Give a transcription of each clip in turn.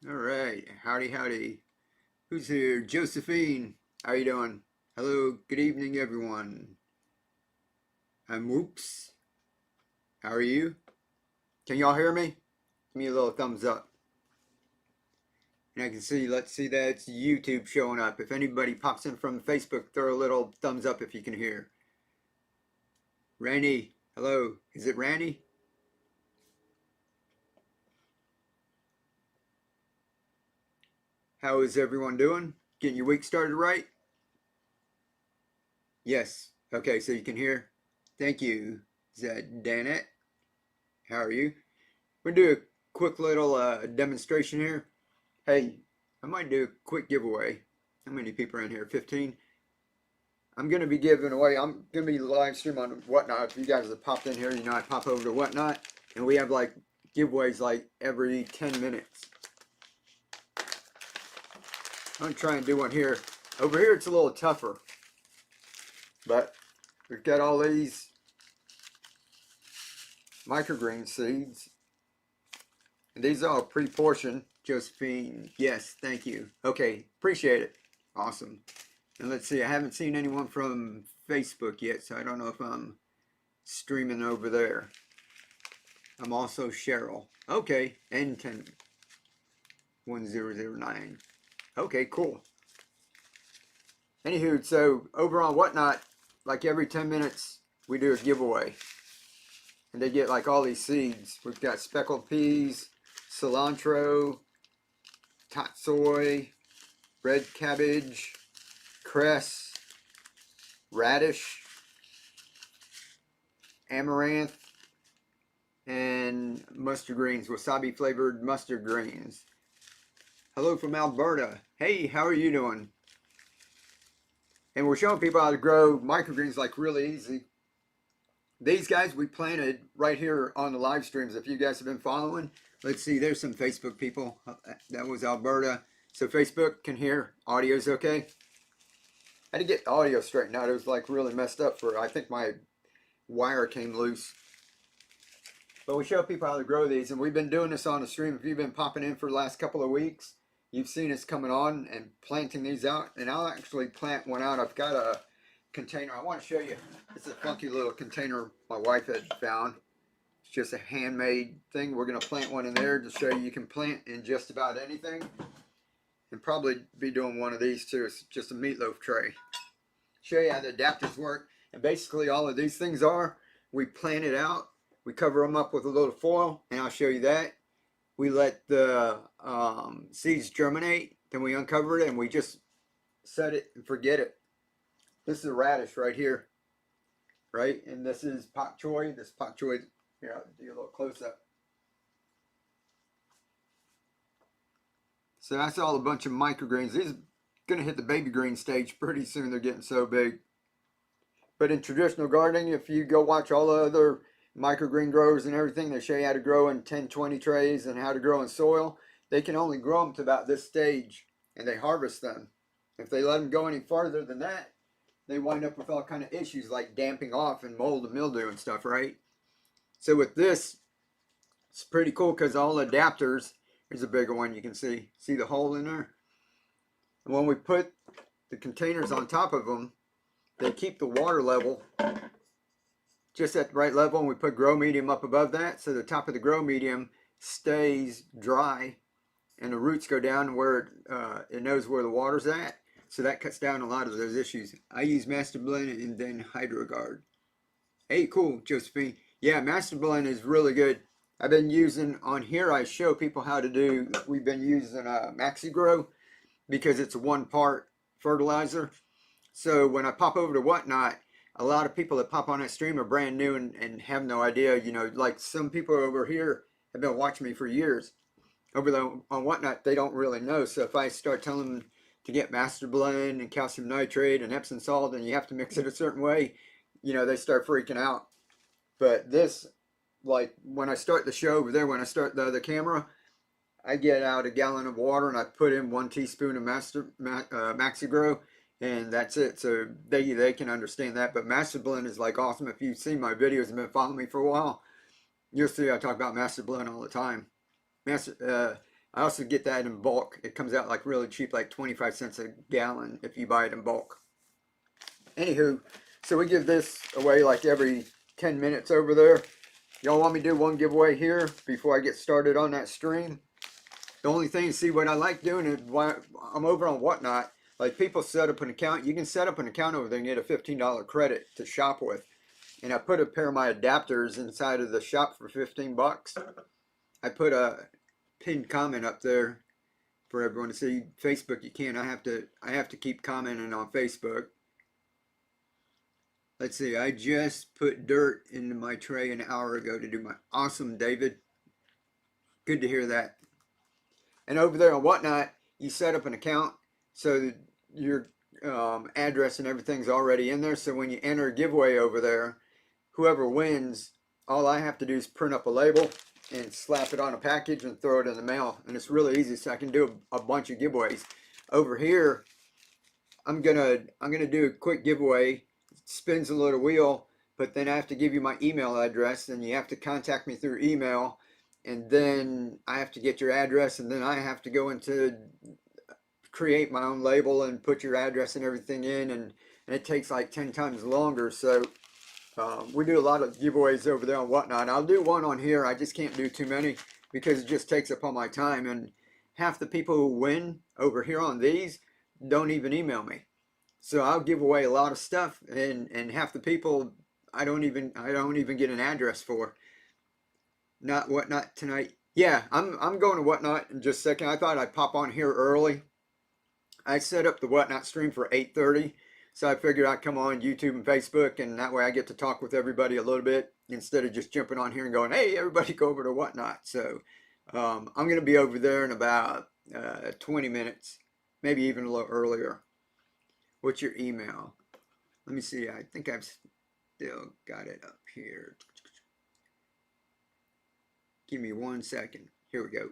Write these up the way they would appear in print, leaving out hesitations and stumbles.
All right, howdy, howdy. Who's here? Josephine. How you doing? Hello, good evening, everyone. I'm Whoops. How are you? Can y'all hear me? Give me a little thumbs up. And I can see, let's see, that's YouTube showing up. If anybody pops in from Facebook, throw a little thumbs up if you can hear. Randy, hello. Is it Randy? How is everyone doing? Getting your week started right? Yes. Okay, so you can hear. Thank you. Is that Danette? How are you? We're gonna do a quick little demonstration here. Hey, I might do a quick giveaway. How many people are in here? 15. I'm gonna be giving away. I'm gonna be live stream on Whatnot. If you guys have popped in here, you know I pop over to Whatnot, and we have like giveaways like every 10 minutes. I'm gonna try and do one here. Over here, it's a little tougher, but we've got all these microgreen seeds, and these are all pre-portioned. Josephine, yes, thank you. Okay, appreciate it. Awesome. And let's see, I haven't seen anyone from Facebook yet, so I don't know if I'm streaming over there. I'm also Cheryl. Okay, N10 1009. Okay, cool. Anywho, so over on Whatnot, like every 10 minutes, we do a giveaway. And they get like all these seeds. We've got speckled peas, cilantro, tatsoi, red cabbage, cress, radish, amaranth, and mustard greens, wasabi flavored mustard greens. Hello from Alberta. Hey, how are you doing? And we're showing people how to grow microgreens like really easy. These guys we planted right here on the live streams. If you guys have been following, let's see, there's some Facebook people. That was Alberta. So Facebook can hear. Audio's okay. I had to get the audio straightened out. It was like really messed up for, I think my wire came loose. But we show people how to grow these, and we've been doing this on the stream. If you've been popping in for the last couple of weeks, you've seen us coming on and planting these out. And I'll actually plant one out. I've got a container. I want to show you. It's a funky little container my wife had found. It's just a handmade thing. We're going to plant one in there to show you can plant in just about anything. And probably be doing one of these too. It's just a meatloaf tray. Show you how the adapters work. And basically all of these things are, we plant it out. We cover them up with a little foil, and I'll show you that. We let the seeds germinate, then we uncover it, and we just set it and forget it. This is a radish right here, right? And this is pak choy. This pak choy, here, I'll do a little close up. So that's all a bunch of microgreens. These are going to hit the baby green stage pretty soon. They're getting so big. But in traditional gardening, if you go watch all the other microgreen growers and everything, they show you how to grow in 10, 20 trays and how to grow in soil. They can only grow them to about this stage, and they harvest them. If they let them go any farther than that, they wind up with all kind of issues like damping off and mold and mildew and stuff, right? So with this, it's pretty cool because all adapters, here's a bigger one you can see the hole in there? And when we put the containers on top of them, they keep the water level just at the right level, and we put grow medium up above that, so the top of the grow medium stays dry and the roots go down where it knows where the water's at, so that cuts down a lot of those issues. I use Master Blend and then HydroGuard. Hey, cool, Josephine. Yeah, Master Blend is really good. I've been using, on here I show people how to do, we've been using Microgreens because it's a 1-part fertilizer. So when I pop over to Whatnot, a lot of people that pop on that stream are brand new and have no idea. You know, like some people over here have been watching me for years. Over there on Whatnot, they don't really know. So if I start telling them to get Master Blend and calcium nitrate and Epsom salt and you have to mix it a certain way, you know, they start freaking out. But this, like when I start the show over there, when I start the other camera, I get out a gallon of water and I put in 1 teaspoon of Microgreens, and that's it. So they can understand that. But Master Blend is like awesome. If you've seen my videos and been following me for a while, you'll see I talk about Master Blend all the time. I also get that in bulk. It comes out like really cheap, like 25 cents a gallon if you buy it in bulk. Anywho, so we give this away like every 10 minutes over there. Y'all want me to do one giveaway here before I get started on that stream? The only thing, see, what I like doing is while I'm over on Whatnot, like people set up an account. You can set up an account over there and get a $15 credit to shop with. And I put a pair of my adapters inside of the shop for 15 bucks. I put a pinned comment up there for everyone to see. Facebook, you can't. I have to keep commenting on Facebook. Let's see. I just put dirt into my tray an hour ago to do my awesome, David. Good to hear that. And over there on Whatnot, you set up an account so that your address and everything's already in there. So when you enter a giveaway over there, whoever wins, all I have to do is print up a label and slap it on a package and throw it in the mail. And it's really easy, so I can do a bunch of giveaways. Over here, I'm gonna do a quick giveaway. It spins a little wheel, but then I have to give you my email address, and you have to contact me through email, and then I have to get your address, and then I have to go into create my own label and put your address and everything in, and it takes like 10 times longer. So we do a lot of giveaways over there on Whatnot. I'll do one on here. I just can't do too many because it just takes up all my time. And half the people who win over here on these don't even email me. So I'll give away a lot of stuff, and half the people I don't even get an address for. Not Whatnot tonight. Yeah, I'm going to Whatnot in just a second. I thought I'd pop on here early. I set up the Whatnot stream for 8:30. So I figured I'd come on YouTube and Facebook, and that way I get to talk with everybody a little bit instead of just jumping on here and going, hey, everybody go over to Whatnot. So I'm going to be over there in about 20 minutes, maybe even a little earlier. What's your email? Let me see. I think I've still got it up here. Give me 1 second. Here we go.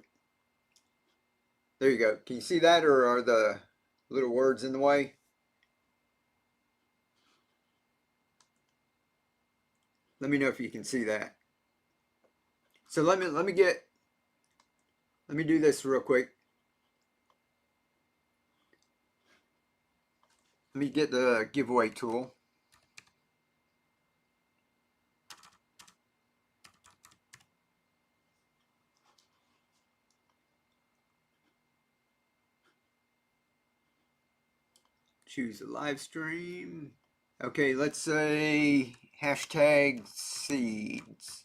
There you go. Can you see that, or are the little words in the way? Let me know if you can see that. So let me do this real quick. Let me get the giveaway tool. Choose a live stream. Okay, let's say hashtag seeds.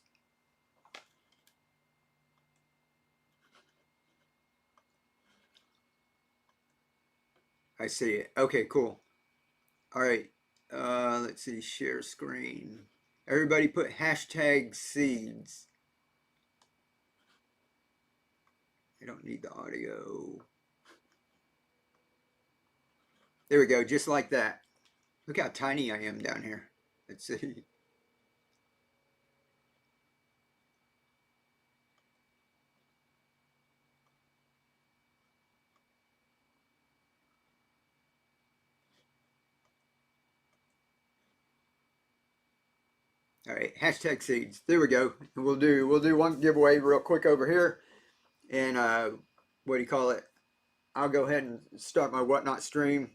I see it. Okay, cool. All right. Let's see, share screen. Everybody put hashtag seeds. I don't need the audio. There we go, just like that. Look how tiny I am down here. Let's see. All right, hashtag seeds. There we go. And we'll do one giveaway real quick over here. And what do you call it? I'll go ahead and start my Whatnot stream,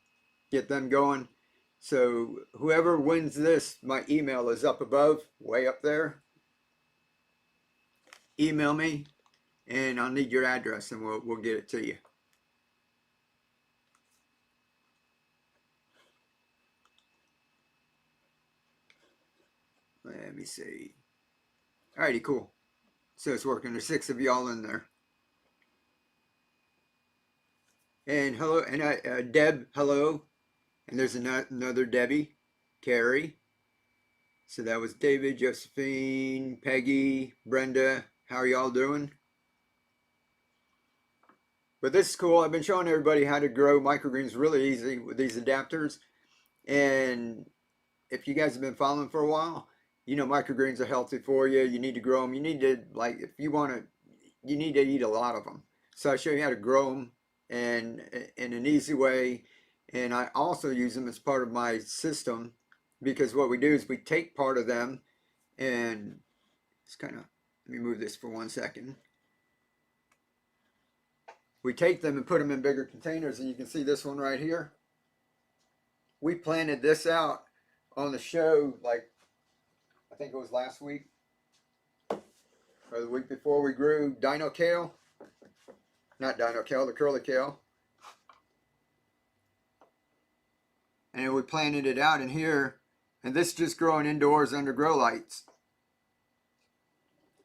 get them going. So whoever wins this, my email is up above, way up there. Email me, and I'll need your address, and we'll get it to you. Let me see. Alrighty, cool. So it's working. There's 6 of y'all in there. And hello, and Deb, hello. And there's another Debbie, Carrie. So that was David, Josephine, Peggy, Brenda. How are y'all doing? But this is cool. I've been showing everybody how to grow microgreens really easy with these adapters. And if you guys have been following for a while, you know microgreens are healthy for you. You need to grow them. You need to, like, if you want to, you need to eat a lot of them. So I show you how to grow them and in an easy way. And I also use them as part of my system, because what we do is we take part of them, and it's kind of, let me move this for 1 second. we take them and put them in bigger containers, and you can see this one right here. We planted this out on the show, like, I think it was last week or the week before. We grew dino kale. Not dino kale, the curly kale. And we planted it out in here, and this is just growing indoors under grow lights.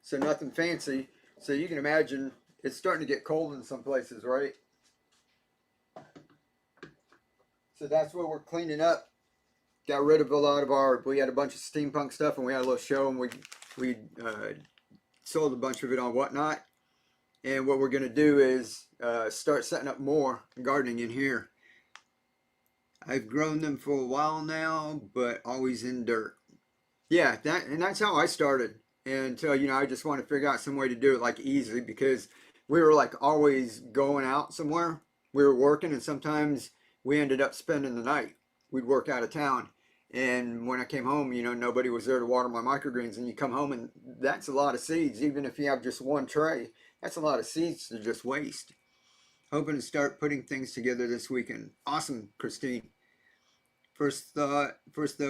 So nothing fancy. So you can imagine it's starting to get cold in some places, right? So that's what we're cleaning up. Got rid of a lot of we had a bunch of steampunk stuff, and we had a little show, and we sold a bunch of it on Whatnot. And what we're going to do is start setting up more gardening in here. I've grown them for a while now, but always in dirt. Yeah, that's how I started. Until, you know, I just want to figure out some way to do it like easy, because we were like always going out somewhere. We were working, and sometimes we ended up spending the night. We'd work out of town. And when I came home, you know, nobody was there to water my microgreens. And you come home, and that's a lot of seeds. Even if you have just one tray, that's a lot of seeds to just waste. Hoping to start putting things together this weekend. Awesome, Christine. First though,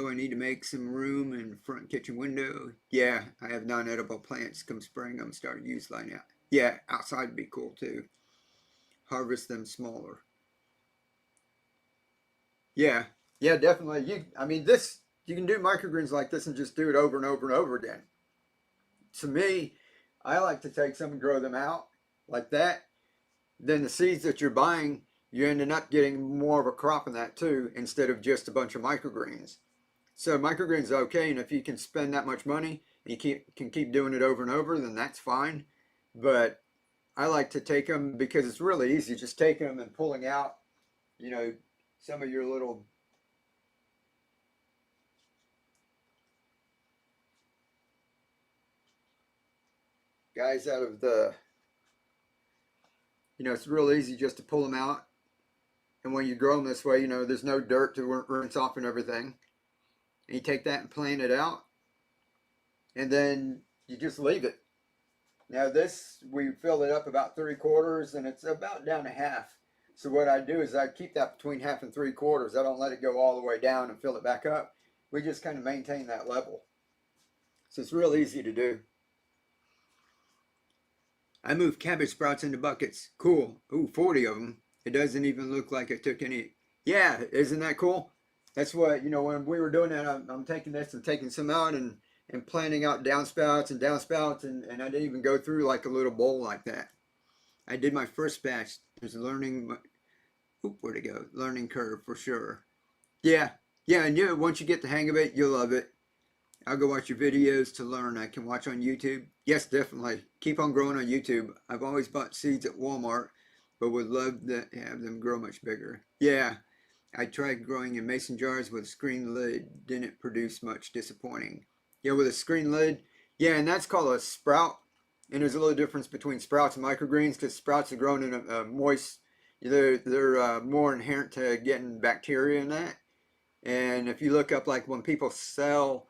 I need to make some room in the front kitchen window. Yeah, I have non-edible plants. Come spring, I'm starting to use line out. Yeah, outside would be cool too. Harvest them smaller. Yeah, definitely. I mean, you can do microgreens like this and just do it over and over and over again. To me, I like to take some and grow them out like that. Then the seeds that you're buying, you're ending up getting more of a crop in that too, instead of just a bunch of microgreens. So microgreens are okay, and if you can spend that much money and you can keep doing it over and over, then that's fine. But I like to take them because it's really easy, just taking them and pulling out, you know, some of your little guys out of the, you know, it's real easy just to pull them out. And when you grow them this way, you know, there's no dirt to rinse off and everything. And you take that and plant it out, and then you just leave it. Now this, we fill it up about 3/4, and it's about down to half. So what I do is I keep that between half and 3/4. I don't let it go all the way down and fill it back up. We just kind of maintain that level. So it's real easy to do. I moved cabbage sprouts into buckets. Cool. Ooh, 40 of them. It doesn't even look like I took any. Yeah, isn't that cool? That's what, you know, when we were doing that, I'm taking this and taking some out and planting out downspouts, and I didn't even go through like a little bowl like that. I did my first batch. There's a where'd it go? Learning curve for sure. Yeah, and once you get the hang of it, you'll love it. I'll go watch your videos to learn. I can watch on YouTube. Yes, definitely. Keep on growing on YouTube. I've always bought seeds at Walmart, but would love to have them grow much bigger. Yeah, I tried growing in mason jars with a screen lid. Didn't produce much. Disappointing. Yeah, with a screen lid. Yeah, and that's called a sprout. And there's a little difference between sprouts and microgreens, because sprouts are grown in a moist, they're more inherent to getting bacteria in that. And if you look up, like when people sell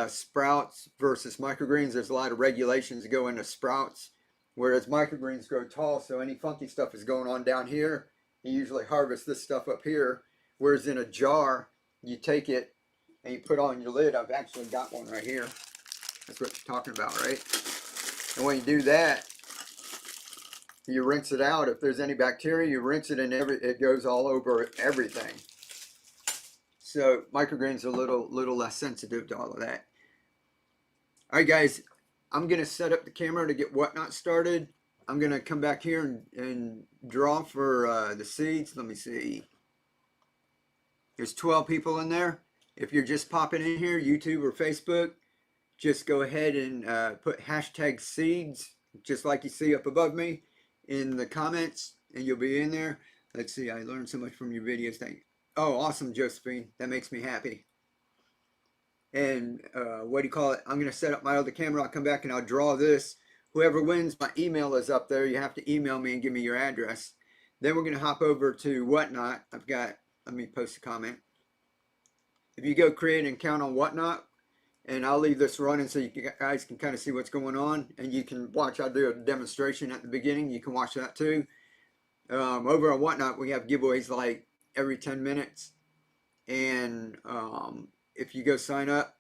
sprouts versus microgreens, there's a lot of regulations that go into sprouts, whereas microgreens grow tall, so any funky stuff is going on down here. You usually harvest this stuff up here, whereas in a jar, you take it and you put on your lid. I've actually got one right here. That's what you're talking about, right? And when you do that, you rinse it out. If there's any bacteria, you rinse it, and it goes all over everything. So microgreens are a little less sensitive to all of that. All right, guys, I'm gonna set up the camera to get Whatnot started. I'm gonna come back here and draw for the seeds. Let me see. There's 12 people in there. If you're just popping in here, YouTube or Facebook, just go ahead and put hashtag seeds, just like you see up above me, in the comments, and you'll be in there. Let's see, I learned so much from your videos. Thank you. Oh, awesome, Josephine. That makes me happy. And what do you call it? I'm going to set up my other camera. I'll come back and I'll draw this. Whoever wins, my email is up there. You have to email me and give me your address. Then we're going to hop over to Whatnot. Let me post a comment. If you go create an account on Whatnot, and I'll leave this running so you guys can kind of see what's going on, and you can watch. I'll do a demonstration at the beginning. You can watch that too. Over on Whatnot, we have giveaways like every 10 minutes. And if you go sign up,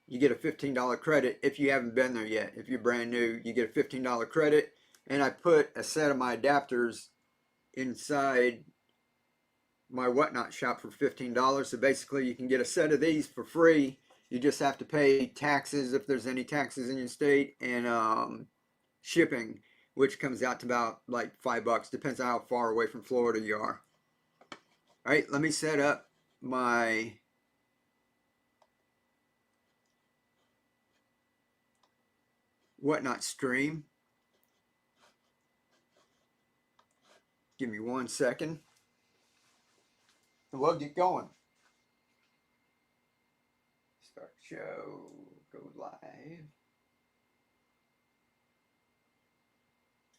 you get a $15 credit if you haven't been there yet. If you're brand new, you get a $15 credit. And I put a set of my adapters inside my Whatnot shop for $15. So basically, you can get a set of these for free. You just have to pay taxes if there's any taxes in your state, and shipping, which comes out to about like $5. Depends on how far away from Florida you are. All right, let me set up my Whatnot stream. Give me 1 second. And we'll get going. Start show, go live.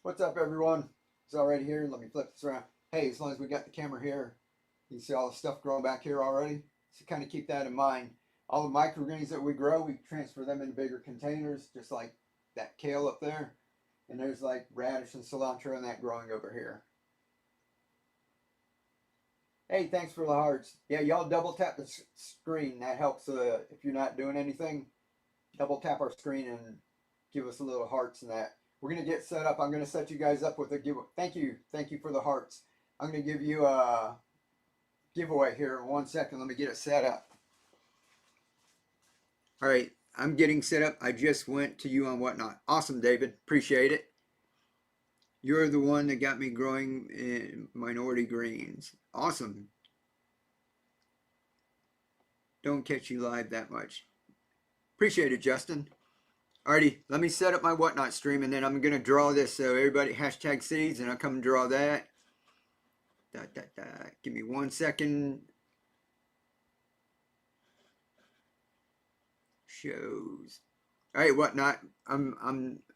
What's up, everyone? It's already here. Let me flip this around. Hey, as long as we got the camera here, you can see all the stuff growing back here already. So kind of keep that in mind. All the microgreens that we grow, we transfer them into bigger containers, just like that kale up there. And there's like radish and cilantro and that growing over here. Hey, thanks for the hearts. Yeah, y'all double tap the screen. That helps if you're not doing anything. Double tap our screen and give us a little hearts and that. We're going to get set up. I'm going to set you guys up with a giveaway. Thank you. Thank you for the hearts. I'm going to give you a giveaway here in 1 second. Let me get it set up. All right, I'm getting set up. I just went to you on Whatnot. Awesome, David. Appreciate it. You're the one that got me growing in minority greens. Awesome. Don't catch you live that much. Appreciate it, Justin. Alrighty, let me set up my Whatnot stream, and then I'm going to draw this. So everybody, hashtag seeds, and I'll come and draw that. Give me 1 second. Shows. All right, Whatnot. I'm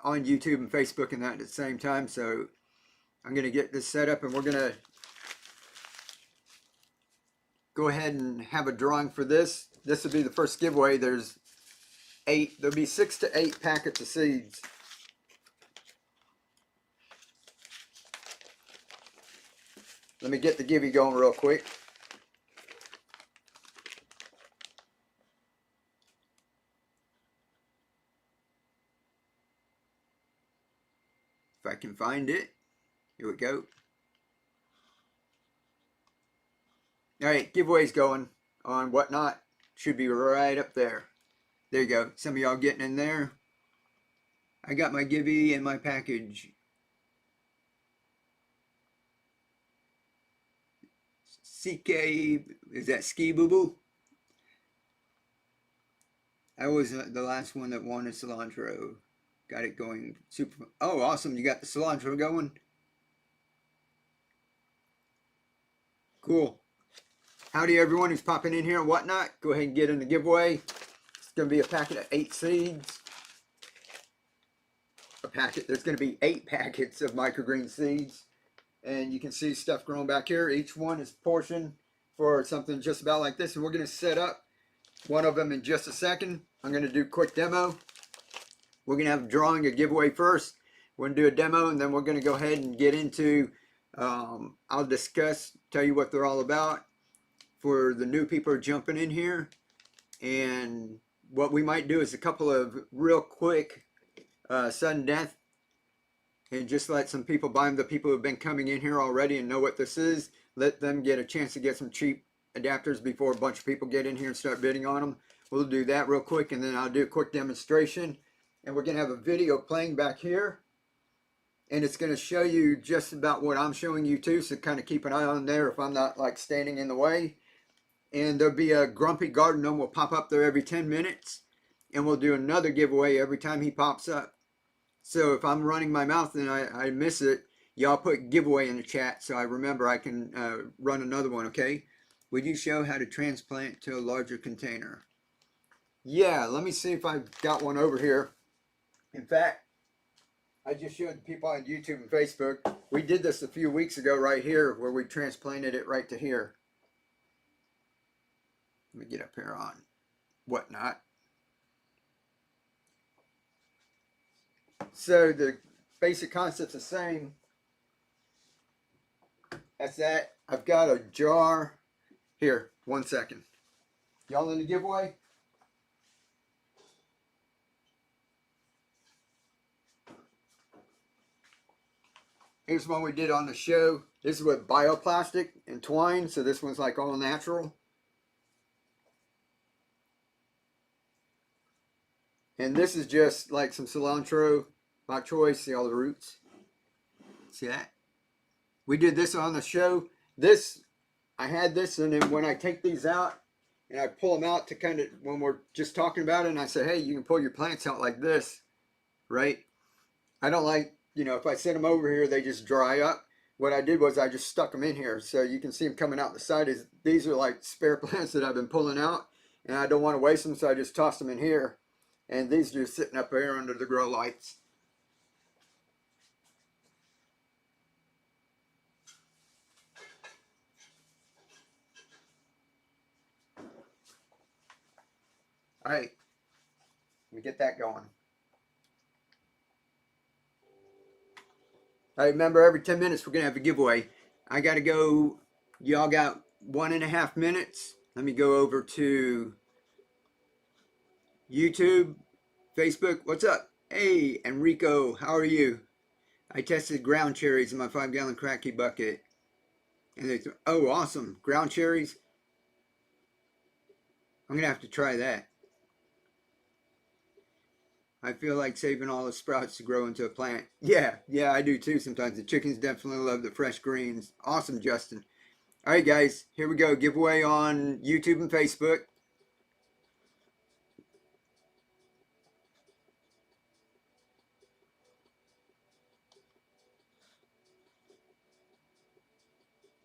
on YouTube and Facebook and that at the same time, so I'm going to get this set up, and we're going to go ahead and have a drawing for this. This will be the first giveaway. There'll be 6 to 8 packets of seeds. Let me get the givey going real quick. If I can find it. Here we go. All right, giveaway's going on Whatnot. Should be right up there. There you go. Some of y'all getting in there. I got my givey and my package. CK, is that Ski Boo Boo? I was the last one that wanted cilantro. Got it going super. Oh, awesome. You got the cilantro going. Cool. Howdy, everyone who's popping in here and Whatnot. Go ahead and get in the giveaway. It's going to be a packet of 8 seeds. There's going to be 8 packets of microgreen seeds. And you can see stuff growing back here. Each one is portioned for something just about like this. And we're going to set up one of them in just a second. I'm going to do a quick demo. We're going to have a drawing, a giveaway first. We're going to do a demo, and then we're going to go ahead and get into, I'll discuss, tell you what they're all about for the new people jumping in here. And what we might do is a couple of real quick sudden death, and just let some people buy them. The people who have been coming in here already and know what this is, let them get a chance to get some cheap adapters before a bunch of people get in here and start bidding on them. We'll do that real quick, and then I'll do a quick demonstration. And we're going to have a video playing back here, and it's going to show you just about what I'm showing you too, so kind of keep an eye on there if I'm not like standing in the way. And there'll be a Grumpy Garden Gnome will pop up there every 10 minutes, and we'll do another giveaway every time he pops up. So if I'm running my mouth and I miss it, y'all put giveaway in the chat so I remember I can run another one, okay? Would you show how to transplant to a larger container? Yeah, let me see if I've got one over here. In fact, I just showed the people on YouTube and Facebook. We did this a few weeks ago right here where we transplanted it right to here. Let me get up here on Whatnot. So the basic concept's the same. That's that. I've got a jar. Here, 1 second. Y'all in the giveaway? Here's one we did on the show. This is with bioplastic and twine, so this one's like all natural. And this is just like some cilantro, my choice. See all the roots? See that? We did this on the show. I had this, and then when I take these out and I pull them out to kind of, when we're just talking about it, and I say, hey, you can pull your plants out like this, right? I don't like, if I set them over here, they just dry up. What I did was I just stuck them in here, so you can see them coming out the side. These are like spare plants that I've been pulling out, and I don't want to waste them, so I just toss them in here. And these are just sitting up here under the grow lights. All right, let me get that going. All right, remember, every 10 minutes we're going to have a giveaway. I got to go. Y'all got 1.5 minutes. Let me go over to YouTube, Facebook. What's up? Hey, Enrico, how are you? I tested ground cherries in my 5-gallon cracky bucket. And oh, awesome. Ground cherries. I'm going to have to try that. I feel like saving all the sprouts to grow into a plant. Yeah, I do too sometimes. The chickens definitely love the fresh greens. Awesome, Justin. All right, guys, here we go. Giveaway on YouTube and Facebook.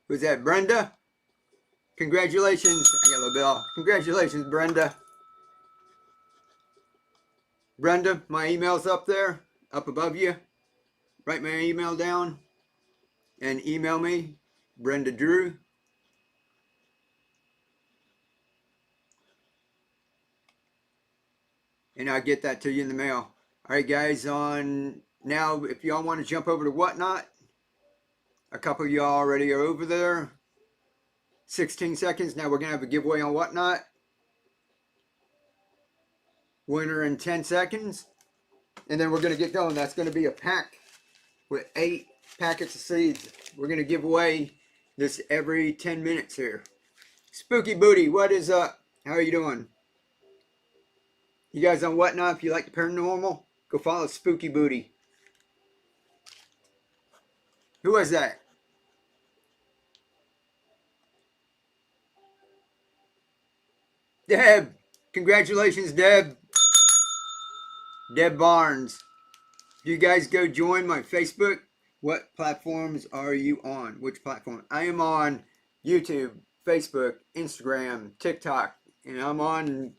Who's that, Brenda? Congratulations. I got a little bell. Congratulations, Brenda. Brenda, my email's up there, up above you. Write my email down and email me, Brenda Drew. And I'll get that to you in the mail. All right, guys, on now, if y'all want to jump over to Whatnot, a couple of y'all already are over there. 16 seconds. Now we're going to have a giveaway on Whatnot. Winner in 10 seconds. And then we're going to get going. That's going to be a pack with 8 packets of seeds. We're going to give away this every 10 minutes here. Spooky Booty, what is up? How are you doing? You guys on Whatnot, if you like the paranormal, go follow Spooky Booty. Who was that? Deb. Congratulations, Deb. Deb Barnes. You guys go join my Facebook. What platforms are you on? Which platform? I am on YouTube, Facebook, Instagram, TikTok, and I'm on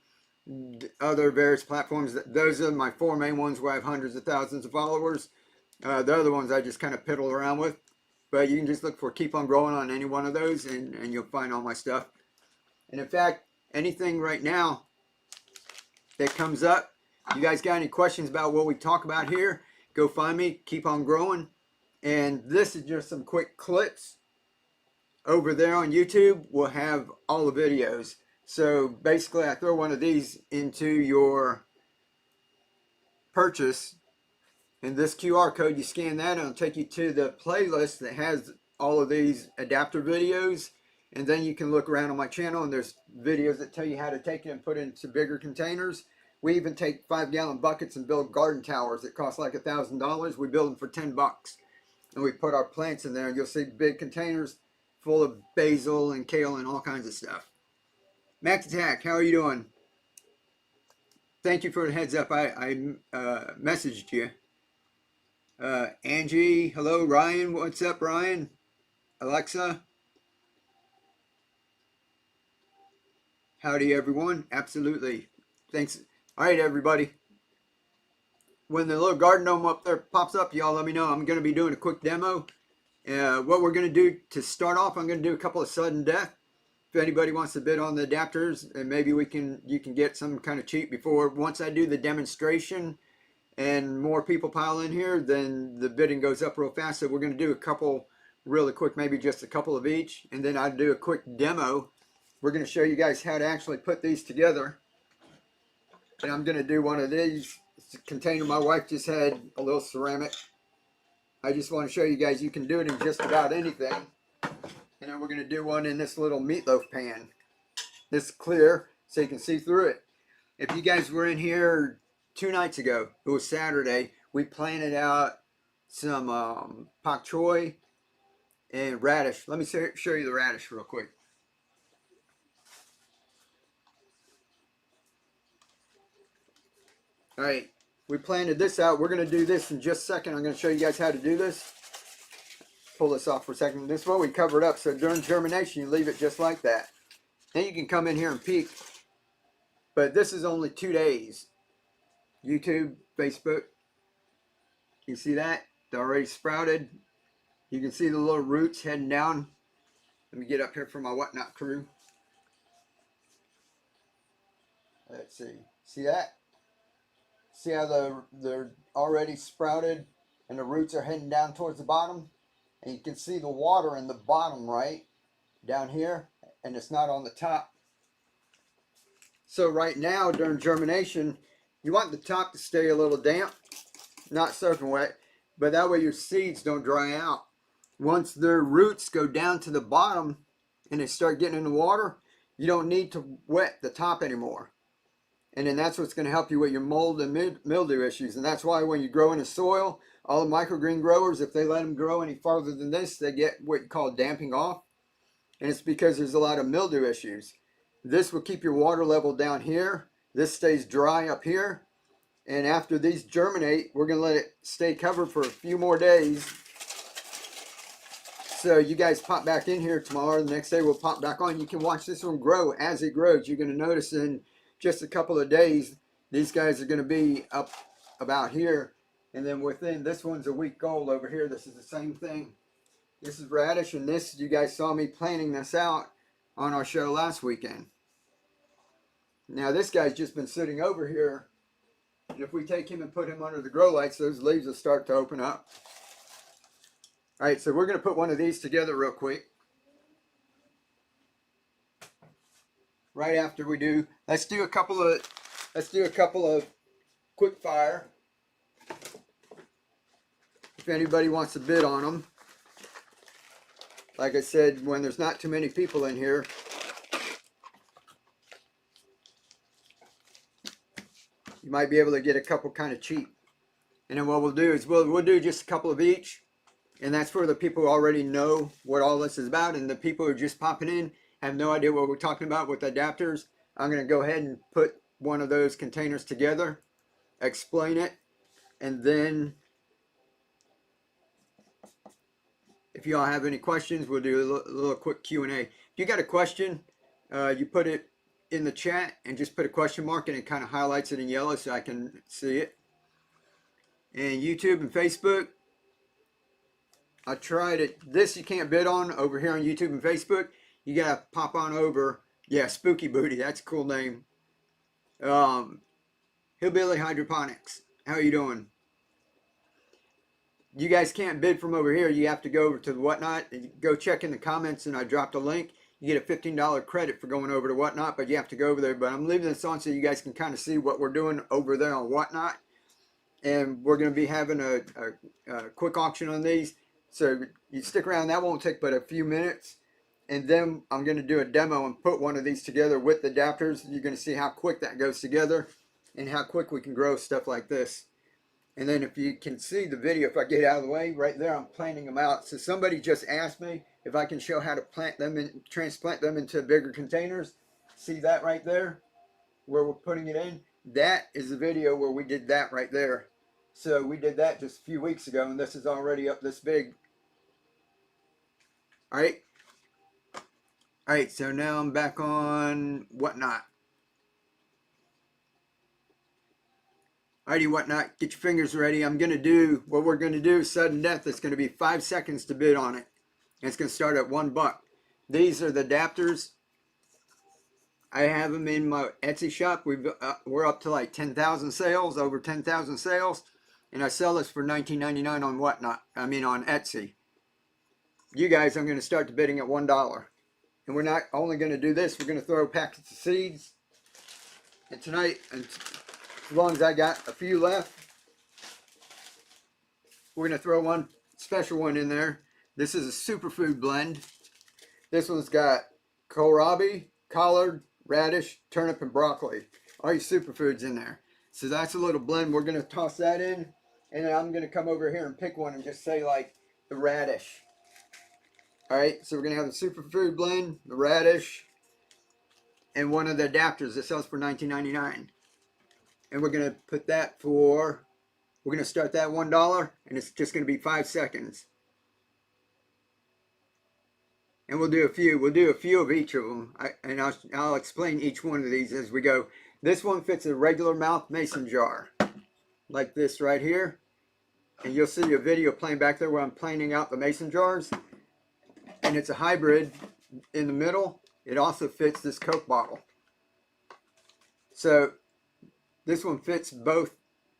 other various platforms. Those are my 4 main ones where I have hundreds of thousands of followers. The other ones I just kind of piddle around with. But you can just look for Keep On Growing on any one of those, and you'll find all my stuff. And in fact, anything right now that comes up, you guys got any questions about what we talk about here, go find me, Keep On Growing. And this is just some quick clips. Over there on YouTube, we'll have all the videos. So basically, I throw one of these into your purchase, and this QR code, you scan that, and it'll take you to the playlist that has all of these adapter videos. And then you can look around on my channel, and there's videos that tell you how to take it and put it into bigger containers. We even take 5-gallon buckets and build garden towers that cost like $1,000. We build them for $10. And we put our plants in there, and you'll see big containers full of basil and kale and all kinds of stuff. Max Attack, how are you doing? Thank you for the heads up. I messaged you. Angie, hello. Ryan, what's up, Ryan? Alexa. Howdy, everyone. Absolutely. Thanks. All right, everybody. When the little garden gnome up there pops up, y'all let me know. I'm going to be doing a quick demo. What we're going to do to start off, I'm going to do a couple of sudden death. If anybody wants to bid on the adapters, and maybe you can get some kind of cheap before. Once I do the demonstration and more people pile in here, then the bidding goes up real fast. So we're going to do a couple really quick, maybe just a couple of each, and then I'll do a quick demo. We're going to show you guys how to actually put these together. And I'm going to do one of these. It's a container my wife just had, a little ceramic. I just want to show you guys you can do it in just about anything. And then we're going to do one in this little meatloaf pan. This is clear so you can see through it. If you guys were in here 2 nights ago, it was Saturday, we planted out some pak choy and radish. Let me show you the radish real quick. All right, we planted this out. We're going to do this in just a second. I'm going to show you guys how to do this. Pull this off for a second. This is what we covered up. So during germination, you leave it just like that. Then you can come in here and peek. But this is only 2 days. YouTube, Facebook. You see that? They're already sprouted. You can see the little roots heading down. Let me get up here for my whatnot crew. Let's see. See that? See how they're already sprouted and the roots are heading down towards the bottom? And you can see the water in the bottom right down here, and it's not on the top. So right now during germination, you want the top to stay a little damp, not soaking wet, but that way your seeds don't dry out. Once their roots go down to the bottom and they start getting in the water, you don't need to wet the top anymore. And then that's what's going to help you with your mold and mildew issues. And that's why when you grow in the soil, all the microgreen growers, if they let them grow any farther than this, they get what you call damping off. And it's because there's a lot of mildew issues. This will keep your water level down here. This stays dry up here. And after these germinate, we're going to let it stay covered for a few more days. So you guys pop back in here tomorrow. The next day we'll pop back on. You can watch this one grow as it grows. You're going to notice in just a couple of days, these guys are going to be up about here. And then within, this one's a week old over here. This is the same thing. This is radish, and this, you guys saw me planting this out on our show last weekend. Now this guy's just been sitting over here. And if we take him and put him under the grow lights, those leaves will start to open up. All right, so we're going to put one of these together real quick. Right after we do, let's do a couple of quick fire. If anybody wants to bid on them. Like I said, when there's not too many people in here, you might be able to get a couple kind of cheap. And then what we'll do is we'll do just a couple of each. And that's for the people who already know what all this is about. And the people who are just popping in have no idea what we're talking about with adapters. I'm going to go ahead and put one of those containers together, explain it, and then if you all have any questions, we'll do a little quick Q&A. If you got a question, you put it in the chat and just put a question mark and it kind of highlights it in yellow so I can see it. And YouTube and Facebook, I tried it. This you can't bid on over here on YouTube and Facebook. You gotta pop on over. Yeah, Spooky Booty, that's a cool name. Hillbilly Hydroponics, how are you doing? You guys can't bid from over here. You have to go over to the Whatnot and go check in the comments, and I dropped a link. You get a $15 credit for going over to Whatnot, but you have to go over there. But I'm leaving this on so you guys can kind of see what we're doing over there on Whatnot. And we're going to be having a quick auction on these. So you stick around. That won't take but a few minutes. And then I'm going to do a demo and put one of these together with the adapters. You're going to see how quick that goes together and how quick we can grow stuff like this. And then if you can see the video, if I get out of the way, right there, I'm planting them out. So somebody just asked me if I can show how to plant them and transplant them into bigger containers. See that right there, where we're putting it in? That is the video where we did that right there. So we did that just a few weeks ago, and this is already up this big. All right. All right, so now I'm back on Whatnot. Alrighty, Whatnot, get your fingers ready. I'm going to do, what we're going to do is sudden death. It's going to be 5 seconds to bid on it. And it's going to start at $1. These are the adapters. I have them in my Etsy shop. We're up to like 10,000 sales, over 10,000 sales. And I sell this for $19.99 on Whatnot. I mean on Etsy. you guys, I'm going to start the bidding at $1. And we're not only going to do this, we're going to throw packets of seeds. And tonight, as long as I got a few left, we're going to throw one special one in there. This is a superfood blend. This one's got kohlrabi, collard, radish, turnip, and broccoli. All your superfoods in there. So that's a little blend. We're going to toss that in. And then I'm going to come over here and pick one and just say like the radish. Alright, so we're going to have the superfood blend, the radish, and one of the adapters that sells for $19.99. And we're going to put that for, we're going to start that $1, and it's just going to be 5 seconds. And we'll do a few of each of them. I'll explain each one of these as we go. This one fits a regular mouth mason jar, like this right here. And you'll see a video playing back there where I'm planing out the mason jars. And it's a hybrid in the middle. It also fits this Coke bottle. So this one fits both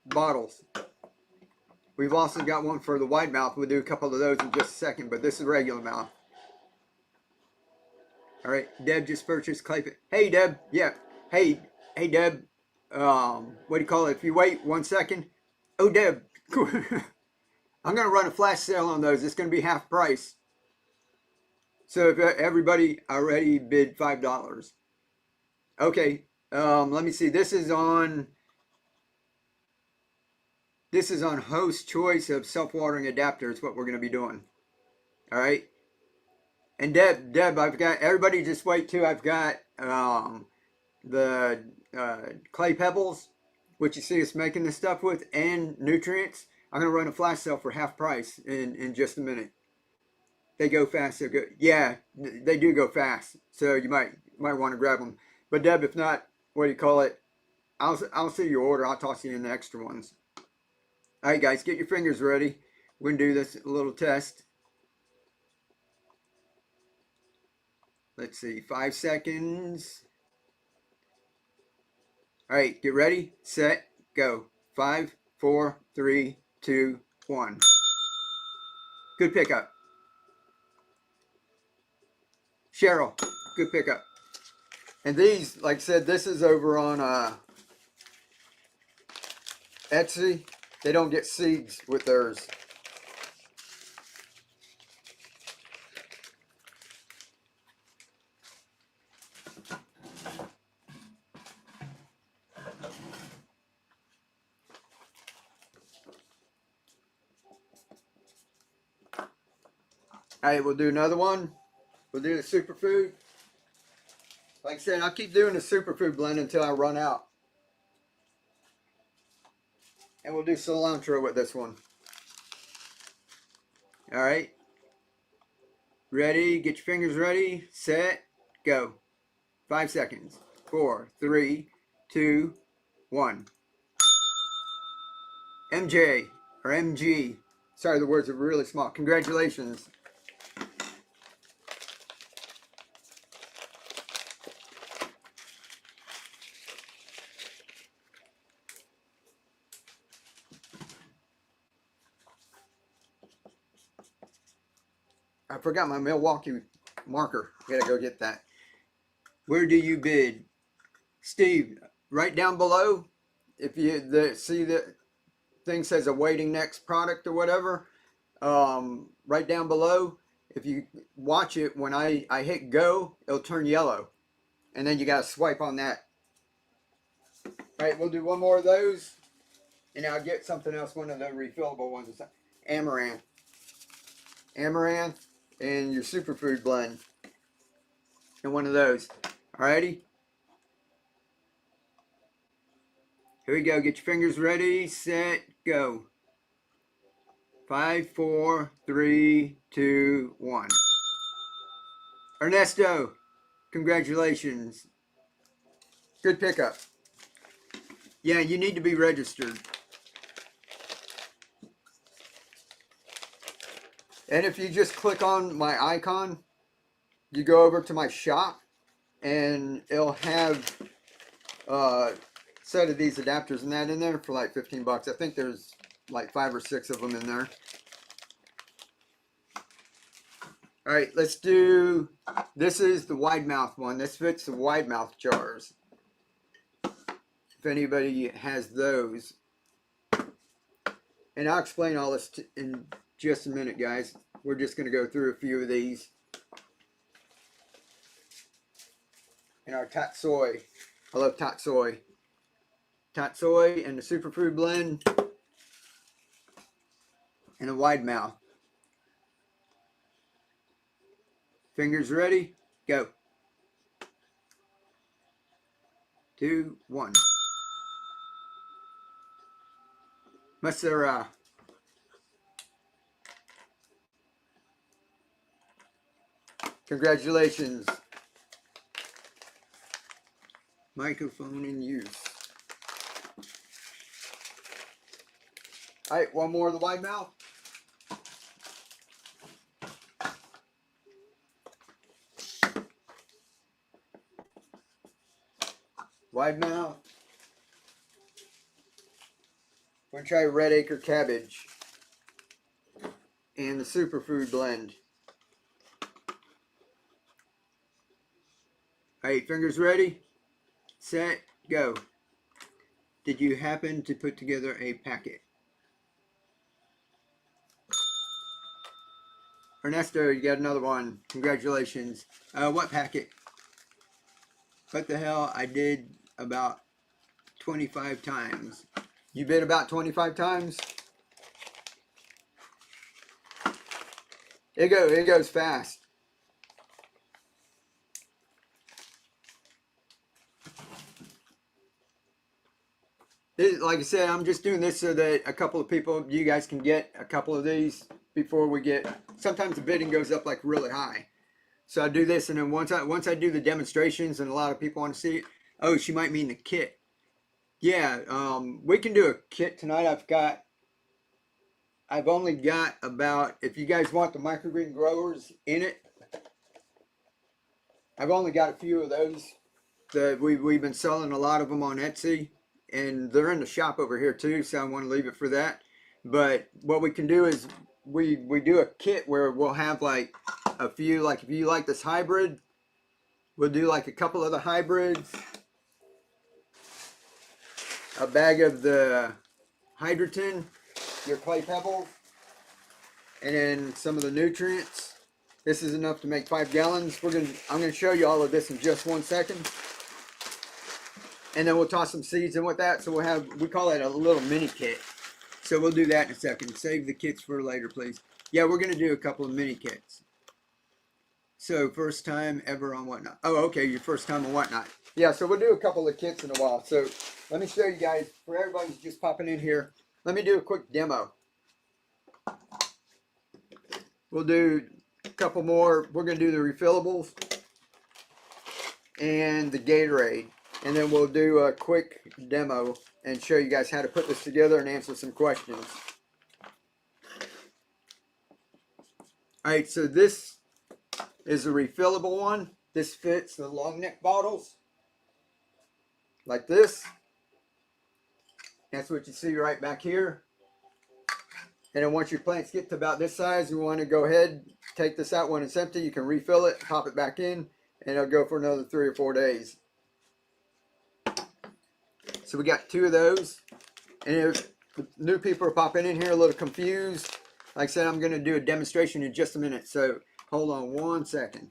bottles. We've also got one for the wide mouth. We'll do a couple of those in just a second, but this is regular mouth. All right, Deb just purchased clay. Hey, Deb. Yeah. Hey, Deb. What do you call it? If you wait 1 second. Oh, Deb. I'm going to run a flash sale on those. It's going to be half price. So if everybody already bid $5. Okay, let me see. This is on host choice of self-watering adapters. What we're going to be doing. All right. And Deb, I've got everybody. Just wait too. I've got the clay pebbles, which you see us making this stuff with, and nutrients. I'm going to run a flash sale for half price in just a minute. They go fast. They're good. Yeah, they do go fast. So you might want to grab them. But Deb, if not, what do you call it? I'll see your order. I'll toss you in the extra ones. All right, guys, get your fingers ready. We're gonna do this little test. Let's see, 5 seconds. All right, get ready, set, go. 5, 4, 3, 2, 1. Good pickup. Cheryl, good pickup. And these, like I said, this is over on Etsy. They don't get seeds with theirs. All right, we'll do another one. We'll do the superfood. Like I said, I'll keep doing the superfood blend until I run out. And we'll do cilantro with this one. All right. Ready? Get your fingers ready. Set. Go. 5 seconds. 4, 3, 2, 1. MJ or MG. Sorry, the words are really small. Congratulations. I forgot my Milwaukee marker. Gotta go get that. Where do you bid? Steve, right down below, if you see the thing says awaiting next product or whatever, right down below, if you watch it, when I hit go, it'll turn yellow. And then you gotta swipe on that. All right, we'll do one more of those. And I'll get something else, one of the refillable ones. Amaranth. Amaranth and your superfood blend. And one of those. Alrighty. Here we go. Get your fingers ready. Set. Go. 5, 4, 3, 2, 1. Ernesto. Congratulations. Good pickup. Yeah, you need to be registered. And if you just click on my icon, you go over to my shop, and it'll have a set of these adapters and that in there for like 15 bucks. I think there's like 5 or 6 of them in there. All right, let's do, this is the wide mouth one. This fits the wide mouth jars. If anybody has those. And I'll explain all this in just a minute, guys. We're just going to go through a few of these. And our tatsoi. I love tatsoi. Tatsoi and the superfood blend. And a wide mouth. Fingers ready? Go. 2, 1. Masera. Congratulations. Microphone in use. All right, one more of the wide mouth. Wide mouth. We're going to try red acre cabbage and the superfood blend. All right, fingers ready, set, go. Did you happen to put together a packet? Ernesto, you got another one. Congratulations. What packet? What the hell? I did about 25 times. You bid about 25 times? It goes fast. Like I said, I'm just doing this so that a couple of people, you guys can get a couple of these before we get, sometimes the bidding goes up like really high. So I do this, and then once I do the demonstrations and a lot of people want to see it, oh, she might mean the kit. Yeah, we can do a kit tonight. I've only got about, if you guys want the microgreen growers in it, I've only got a few of those. We've been selling a lot of them on Etsy, and they're in the shop over here too, so I want to leave it for that. But what we can do is we do a kit where we'll have like a few, like if you like this hybrid, we'll do like a couple of the hybrids, a bag of the hydrogen, your clay pebbles, and then some of the nutrients. This is enough to make 5 gallons. I'm gonna show you all of this in just 1 second. And then we'll toss some seeds in with that. So we call it a little mini kit. So we'll do that in a second. Save the kits for later, please. Yeah, we're gonna do a couple of mini kits. So first time ever on Whatnot. Oh, okay, your first time on Whatnot. Yeah, so we'll do a couple of kits in a while. So let me show you guys, for everybody who's just popping in here, let me do a quick demo. We'll do a couple more. We're going to do the refillables and the Gatorade. And then we'll do a quick demo and show you guys how to put this together and answer some questions. Alright, so this is a refillable one. This fits the long neck bottles. Like this. That's what you see right back here. And then once your plants get to about this size, you want to go ahead, take this out when it's empty. You can refill it, pop it back in, and it'll go for another 3 or 4 days. So we got 2 of those. And if new people are popping in here a little confused, like I said, I'm going to do a demonstration in just a minute. So hold on 1 second.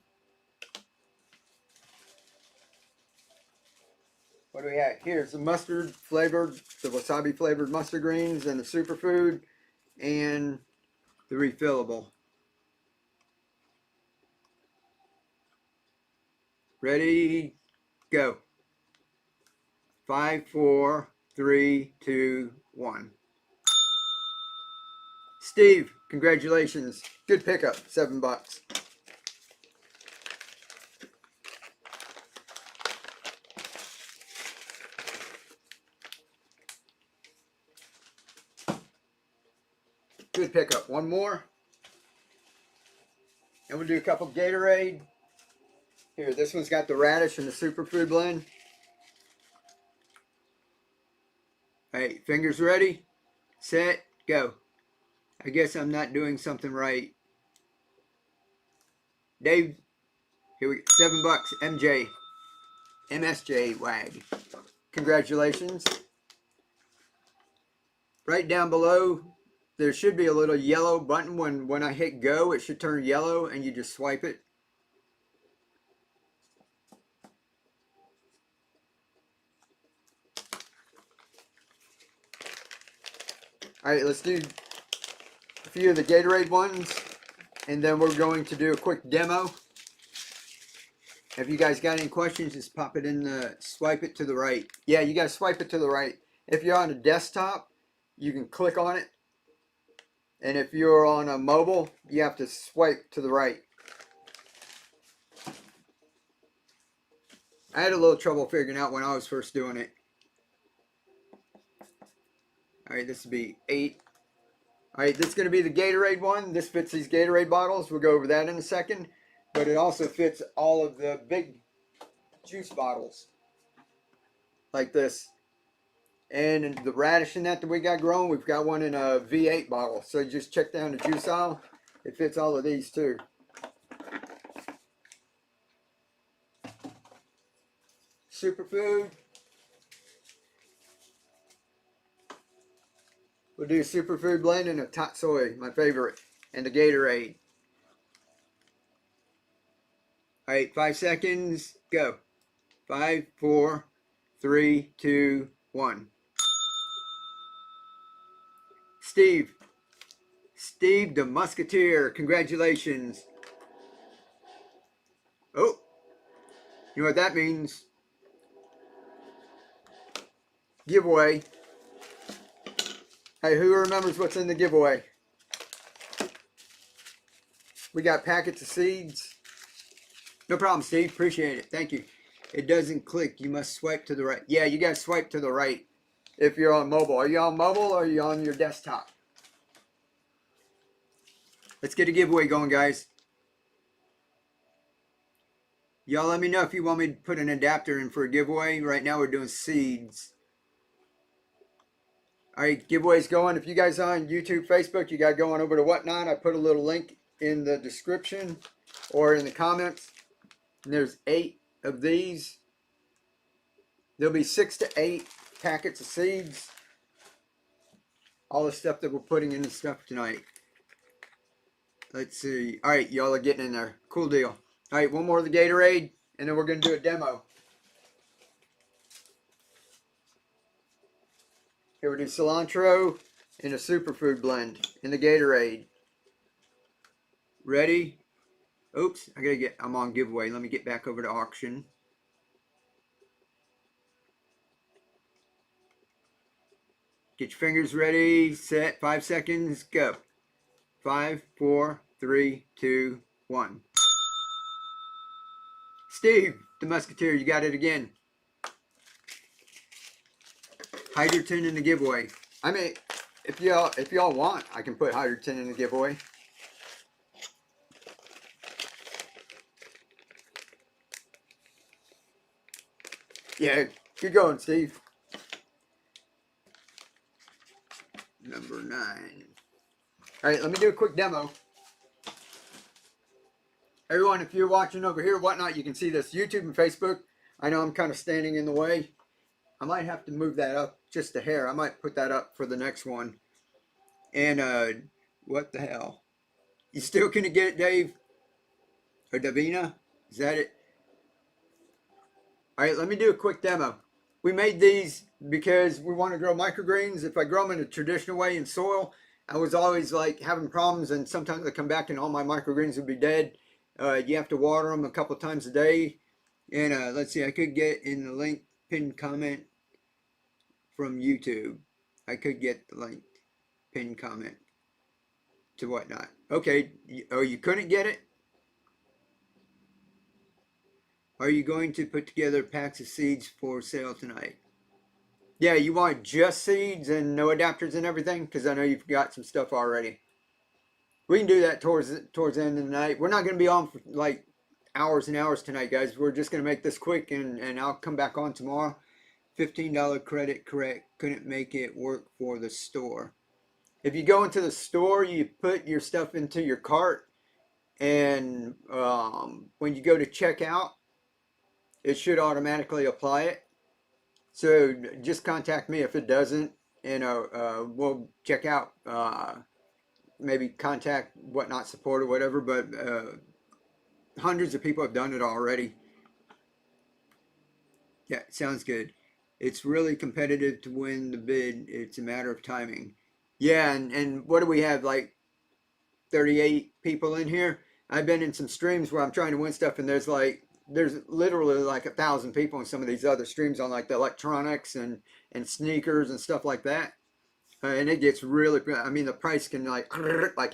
What do we have? Here's the mustard flavored, the wasabi flavored mustard greens, and the superfood, and the refillable. Ready, go. 5, 4, 3, 2, 1. Steve, congratulations. Good pickup, $7. Good pickup. One more. And we'll do a couple Gatorade. Here, this one's got the radish and the superfood blend. Alright, fingers ready, set, go. I guess I'm not doing something right. Dave, here we go. $7. MSJ WAG. Congratulations. Right down below, there should be a little yellow button. When I hit go, it should turn yellow and you just swipe it. Alright, let's do a few of the Gatorade ones, and then we're going to do a quick demo. If you guys got any questions, just pop it in the, swipe it to the right. Yeah, you guys swipe it to the right. If you're on a desktop, you can click on it. And if you're on a mobile, you have to swipe to the right. I had a little trouble figuring out when I was first doing it. Alright, this will be 8. Alright, this is going to be the Gatorade one. This fits these Gatorade bottles. We'll go over that in a second. But it also fits all of the big juice bottles. Like this. And the radish in that we got growing, we've got one in a V8 bottle. So you just check down the juice aisle. It fits all of these too. Superfood. We'll do a superfood blend and a tot soy, my favorite. And the Gatorade. Alright, 5 seconds, go. 5, 4, 3, 2, 1. Steve the Musketeer, congratulations. Oh, you know what that means? Giveaway. Hey, who remembers what's in the giveaway? We got packets of seeds. No problem, Steve. Appreciate it. Thank you. It doesn't click. You must swipe to the right. Yeah, you got to swipe to the right if you're on mobile. Are you on mobile or are you on your desktop? Let's get a giveaway going, guys. Y'all let me know if you want me to put an adapter in for a giveaway. Right now we're doing seeds. Alright, giveaway's going. If you guys are on YouTube, Facebook, you got to go on over to Whatnot. I put a little link in the description or in the comments. And there's 8 of these. There'll be 6 to 8 packets of seeds. All the stuff that we're putting in the stuff tonight. Let's see. Alright, y'all are getting in there. Cool deal. Alright, one more of the Gatorade, and then we're going to do a demo. Here we do cilantro and a superfood blend in the Gatorade. Ready? Oops, I'm on giveaway. Let me get back over to auction. Get your fingers ready, set, 5 seconds, go. 5, 4, 3, 2, 1. Steve, the Musketeer, you got it again. Hydrogen in the giveaway. I mean, if y'all want, I can put hydrogen in the giveaway. Yeah, keep going, Steve. Number 9. All right, let me do a quick demo. Everyone, if you're watching over here, Whatnot, you can see this YouTube and Facebook. I know I'm kind of standing in the way. I might have to move that up just a hair. I might put that up for the next one. And what the hell? You still couldn't get it, Dave? Or Davina? Is that it? All right, let me do a quick demo. We made these because we want to grow microgreens. If I grow them in a traditional way in soil, I was always like having problems, and sometimes I come back and all my microgreens would be dead. You have to water them a couple times a day. And let's see, I could get in the link pinned comment from YouTube. I could get the link pinned comment to Whatnot. Okay, oh, you couldn't get it? Are you going to put together packs of seeds for sale tonight? Yeah, you want just seeds and no adapters and everything? Because I know you've got some stuff already. We can do that towards the end of the night. We're not going to be on for like hours and hours tonight, guys. We're just going to make this quick, and I'll come back on tomorrow. $15 credit, correct. Couldn't make it work for the store. If you go into the store, you put your stuff into your cart, and when you go to checkout, it should automatically apply it. So just contact me if it doesn't, and we'll check out. Maybe contact whatnot support or whatever. But hundreds of people have done it already. Yeah, sounds good. It's really competitive to win the bid. It's a matter of timing. Yeah, and what do we have? Like 38 people in here. I've been in some streams where I'm trying to win stuff, and there's literally like 1,000 people in some of these other streams on like the electronics and sneakers and stuff like that. And it gets really. I mean, the price can like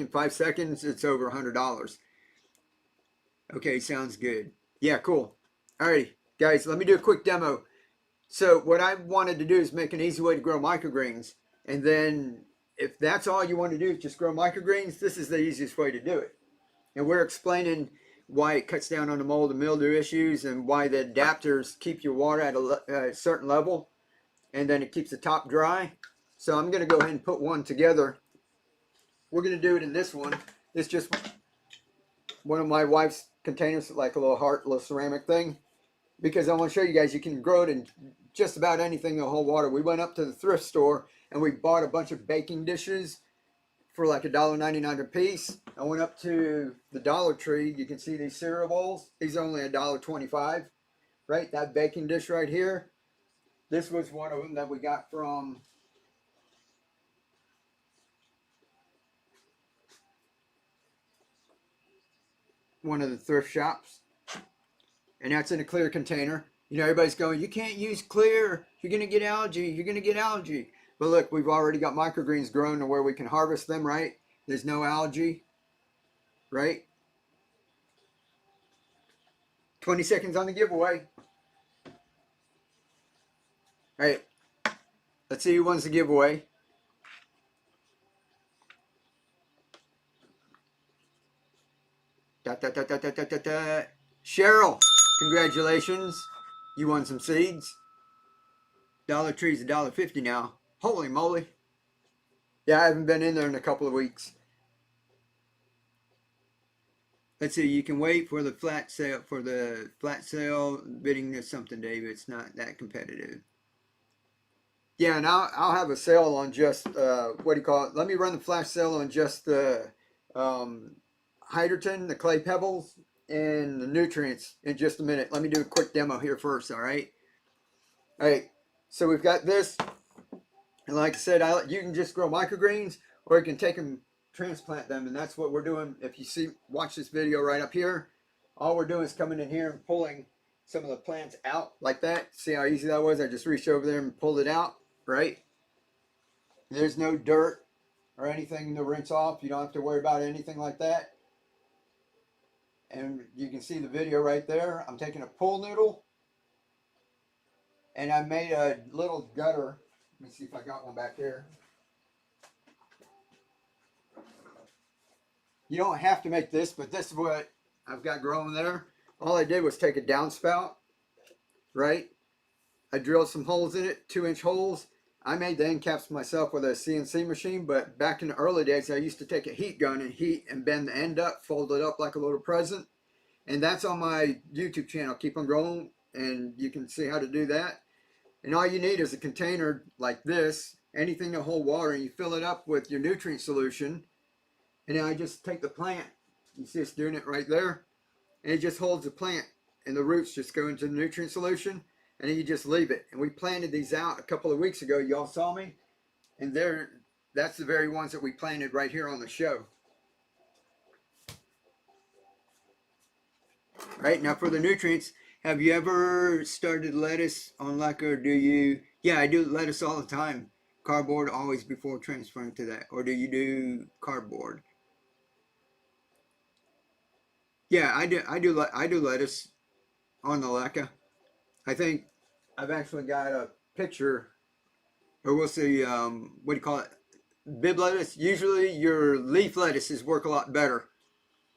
in 5 seconds, it's over $100. Okay, sounds good. Yeah, cool. Alrighty, guys, let me do a quick demo. So what I wanted to do is make an easy way to grow microgreens, and then if that's all you want to do is just grow microgreens, this is the easiest way to do it. And we're explaining why it cuts down on the mold and mildew issues, and why the adapters keep your water at a certain level, and then it keeps the top dry. So I'm going to go ahead and put one together. We're going to do it in this one. It's just one of my wife's containers, like a little heart, little ceramic thing, because I want to show you guys you can grow it in just about anything to hold water. We went up to the thrift store and we bought a bunch of baking dishes for like $1.99 a piece. I went up to the Dollar Tree. You can see these cereal bowls. These are only $1.25, right? That baking dish right here. This was one of them that we got from one of the thrift shops. And that's in a clear container. You know, everybody's going, you can't use clear. You're going to get algae. You're going to get algae. But look, we've already got microgreens grown to where we can harvest them, right? There's no algae, right? 20 seconds on the giveaway. All right, let's see who wins the giveaway. Da, da, da, da, da, da, da, da. Cheryl, congratulations. You won some seeds. Dollar Tree's $1.50 now. Holy moly. Yeah, I haven't been in there in a couple of weeks. Let's see, you can wait for the flat sale. For the flat sale, bidding is something, Dave. It's not that competitive. Yeah, and I'll have a sale on just, what do you call it? Let me run the flash sale on just the hydrogen, the clay pebbles, and the nutrients in just a minute. Let me do a quick demo here first, all right? All right, so we've got this. And like I said, you can just grow microgreens, or you can take them, transplant them, and that's what we're doing. If you watch this video right up here, all we're doing is coming in here and pulling some of the plants out like that. See how easy that was? I just reached over there and pulled it out, right? There's no dirt or anything to rinse off. You don't have to worry about anything like that. And you can see the video right there. I'm taking a pool noodle, and I made a little gutter. Let me see if I got one back here. You don't have to make this, but this is what I've got growing there. All I did was take a downspout, right? I drilled some holes in it, 2-inch holes. I made the end caps myself with a CNC machine, but back in the early days, I used to take a heat gun and heat and bend the end up, fold it up like a little present. And that's on my YouTube channel, Keep On Growing, and you can see how to do that. And all you need is a container like this, anything to hold water, and you fill it up with your nutrient solution. And then I just take the plant, you see us doing it right there, and it just holds the plant, and the roots just go into the nutrient solution, and then you just leave it. And we planted these out a couple of weeks ago. Y'all saw me, and that's the very ones that we planted right here on the show. Right, now for the nutrients, have you ever started lettuce on or do you? Yeah, I do lettuce all the time. Cardboard always before transferring to that. Or do you do cardboard? Yeah, I do lettuce on the leca. I think I've actually got a picture, or we'll see, what do you call it? Bib lettuce. Usually your leaf lettuces work a lot better.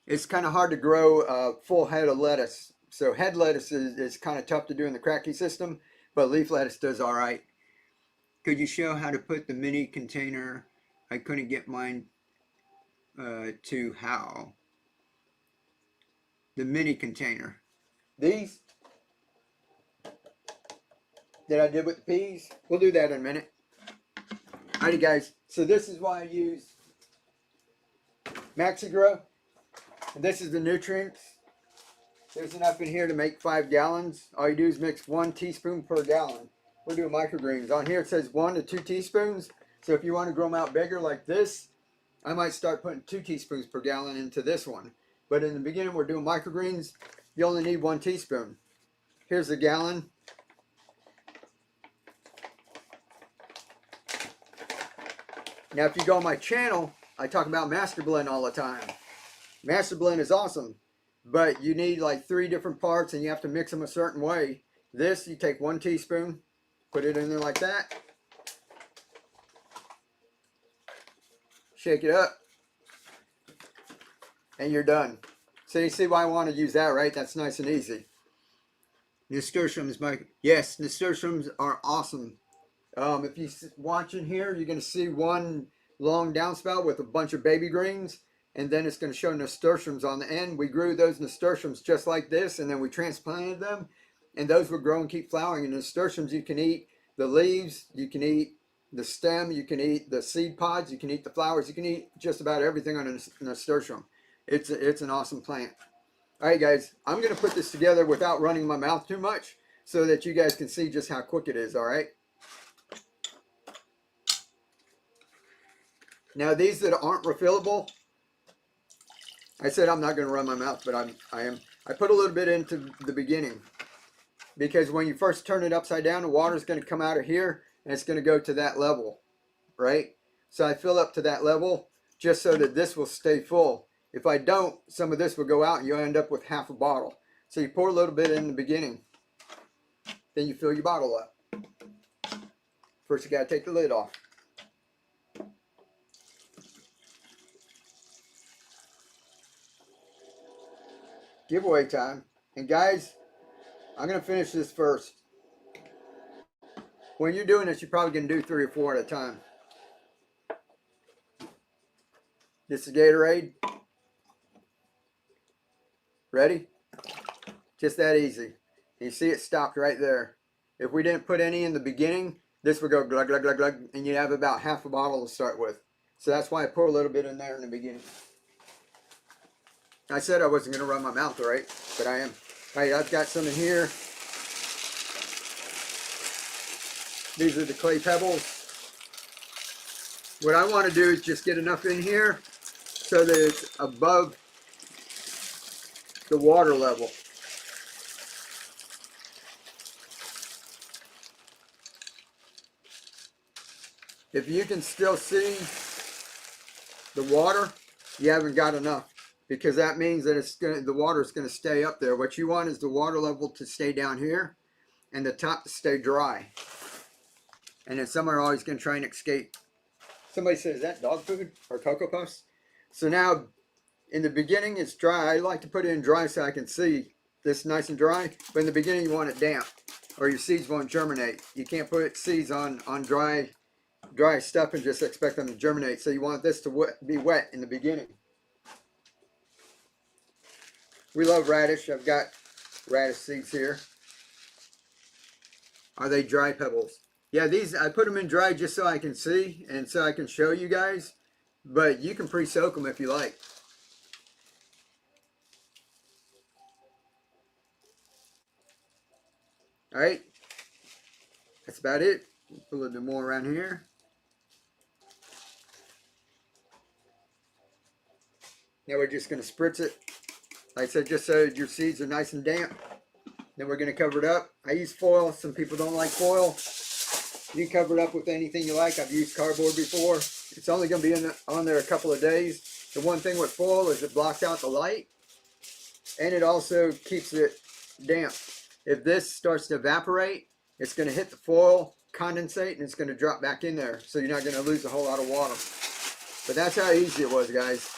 It's kind of hard to grow a full head of lettuce. So head lettuce is kind of tough to do in the cracky system, but leaf lettuce does all right. Could you show how to put the mini container? I couldn't get mine to how. the mini container. These that I did with the peas, we'll do that in a minute. Alrighty guys, so this is why I use Microgreens. And this is the nutrients. There's enough in here to make 5 gallons. All you do is mix 1 teaspoon per gallon. We're doing microgreens. On here it says 1 to 2 teaspoons. So if you want to grow them out bigger like this, I might start putting 2 teaspoons per gallon into this one. But in the beginning we're doing microgreens. You only need 1 teaspoon. Here's a gallon. Now if you go on my channel, I talk about Master Blend all the time. Master Blend is awesome, but you need like 3 different parts and you have to mix them a certain way. This, you take 1 teaspoon, put it in there like that. Shake it up. And you're done. So you see why I want to use that, right? That's nice and easy. Nasturtiums, Mike. Yes, nasturtiums are awesome. If you're watching here, you're going to see one long downspout with a bunch of baby greens, and then it's going to show nasturtiums on the end. We grew those nasturtiums just like this, and then we transplanted them, and those will grow and keep flowering. And nasturtiums, you can eat the leaves, you can eat the stem, you can eat the seed pods, you can eat the flowers, you can eat just about everything on a nasturtium. It's an awesome plant. All right, guys, I'm going to put this together without running my mouth too much so that you guys can see just how quick it is, all right? Now, these that aren't refillable, I said I'm not going to run my mouth, but I am. I put a little bit into the beginning because when you first turn it upside down, the water is going to come out of here and it's going to go to that level, right? So I fill up to that level just so that this will stay full. If I don't, some of this will go out and you'll end up with half a bottle. So you pour a little bit in the beginning, then you fill your bottle up. First, you got to take the lid off. Giveaway time. And guys, I'm going to finish this first. When you're doing this, you're probably going to do 3 or 4 at a time. This is Gatorade. Ready? Just that easy. And you see it stopped right there. If we didn't put any in the beginning, this would go glug, glug, glug, glug, and you'd have about half a bottle to start with. So that's why I pour a little bit in there in the beginning. I said I wasn't going to run my mouth, all right? But I am. All right, I've got some in here. These are the clay pebbles. What I want to do is just get enough in here so that it's above the water level. If you can still see the water, you haven't got enough. Because that means that the water is going to stay up there. What you want is the water level to stay down here and the top to stay dry. And then some are always going to try and escape. Somebody said, is that dog food or Cocoa Puffs? So now, in the beginning, it's dry. I like to put it in dry so I can see this nice and dry. But in the beginning, you want it damp or your seeds won't germinate. You can't put seeds on dry stuff and just expect them to germinate. So you want this to be wet in the beginning. We love radish. I've got radish seeds here. Are they dry pebbles? Yeah, these, I put them in dry just so I can see and so I can show you guys. But you can pre-soak them if you like. All right. That's about it. Put a little bit more around here. Now we're just going to spritz it. Like I said, just so your seeds are nice and damp. Then we're going to cover it up. I use foil. Some people don't like foil. You can cover it up with anything you like. I've used cardboard before. It's only going to be on there a couple of days. The one thing with foil is it blocks out the light. And it also keeps it damp. If this starts to evaporate, it's going to hit the foil, condensate, and it's going to drop back in there. So you're not going to lose a whole lot of water. But that's how easy it was, guys.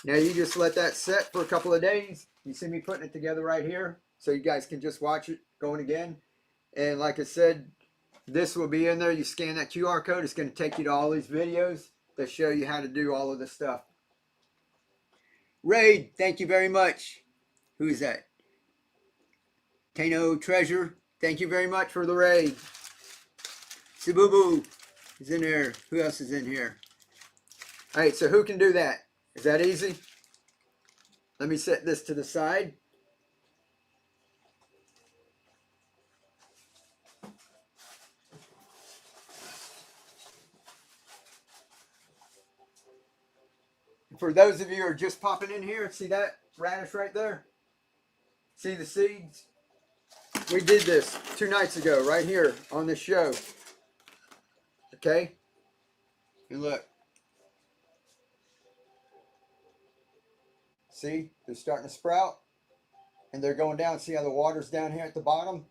Now you just let that set for a couple of days. You see me putting it together right here. So you guys can just watch it going again. And like I said, this will be in there. You scan that QR code. It's going to take you to all these videos that show you how to do all of this stuff. Raid, thank you very much. Who is that? Tano Treasure, thank you very much for the raid. Sabubu is in there. Who else is in here? All right, so who can do that? Is that easy? Let me set this to the side. For those of you who are just popping in here, see that radish right there? See the seeds? We did this 2 nights ago right here on this show. Okay? And look. See? They're starting to sprout. And they're going down. See how the water's down here at the bottom?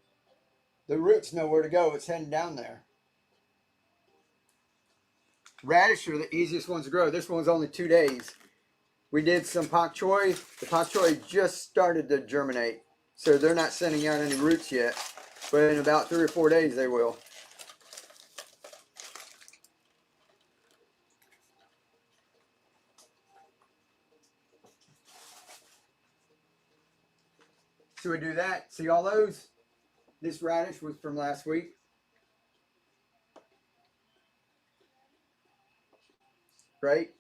The roots know where to go. It's heading down there. Radish are the easiest ones to grow. This one's only 2 days. We did some pak choi. The pak choi just started to germinate. So they're not sending out any roots yet. But in about 3 or 4 days they will. So we do that. See all those? This radish was from last week. Right?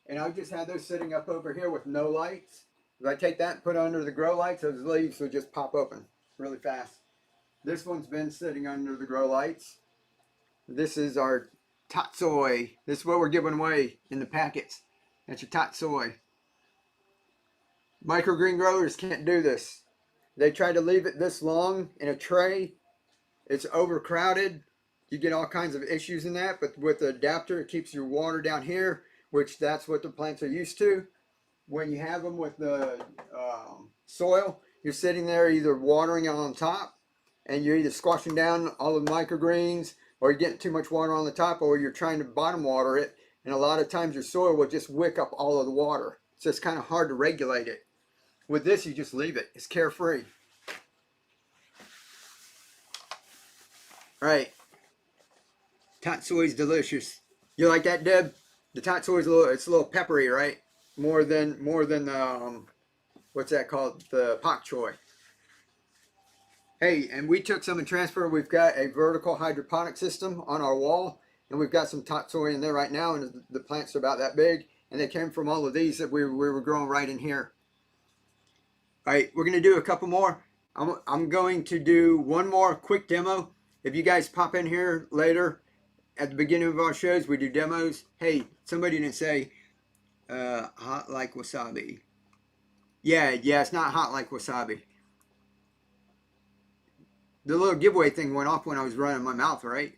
And I just had those sitting up over here with no lights. If I take that and put it under the grow lights, those leaves will just pop open really fast. This one's been sitting under the grow lights. This is our tatsoi. This is what we're giving away in the packets. That's your tatsoi. Microgreen growers can't do this. They try to leave it this long in a tray. It's overcrowded. You get all kinds of issues in that, but with the adapter, it keeps your water down here, which that's what the plants are used to. When you have them with the soil, you're sitting there either watering it on top, and you're either squashing down all the microgreens, or you're getting too much water on the top, or you're trying to bottom water it, and a lot of times your soil will just wick up all of the water. So it's kind of hard to regulate it. With this, you just leave it. It's carefree. All right. Tatsoi is delicious. You like that, Deb? The tatsoi is it's a little peppery, right? More than what's that called? The pak choi. Hey, and we took some and transferred. We've got a vertical hydroponic system on our wall, and we've got some tatsoi in there right now, and the plants are about that big, and they came from all of these that we were growing right in here. All right, we're going to do a couple more. I'm going to do one more quick demo. If you guys pop in here later, at the beginning of our shows, we do demos. Hey, somebody didn't say hot like wasabi. Yeah, it's not hot like wasabi. The little giveaway thing went off when I was running my mouth, right?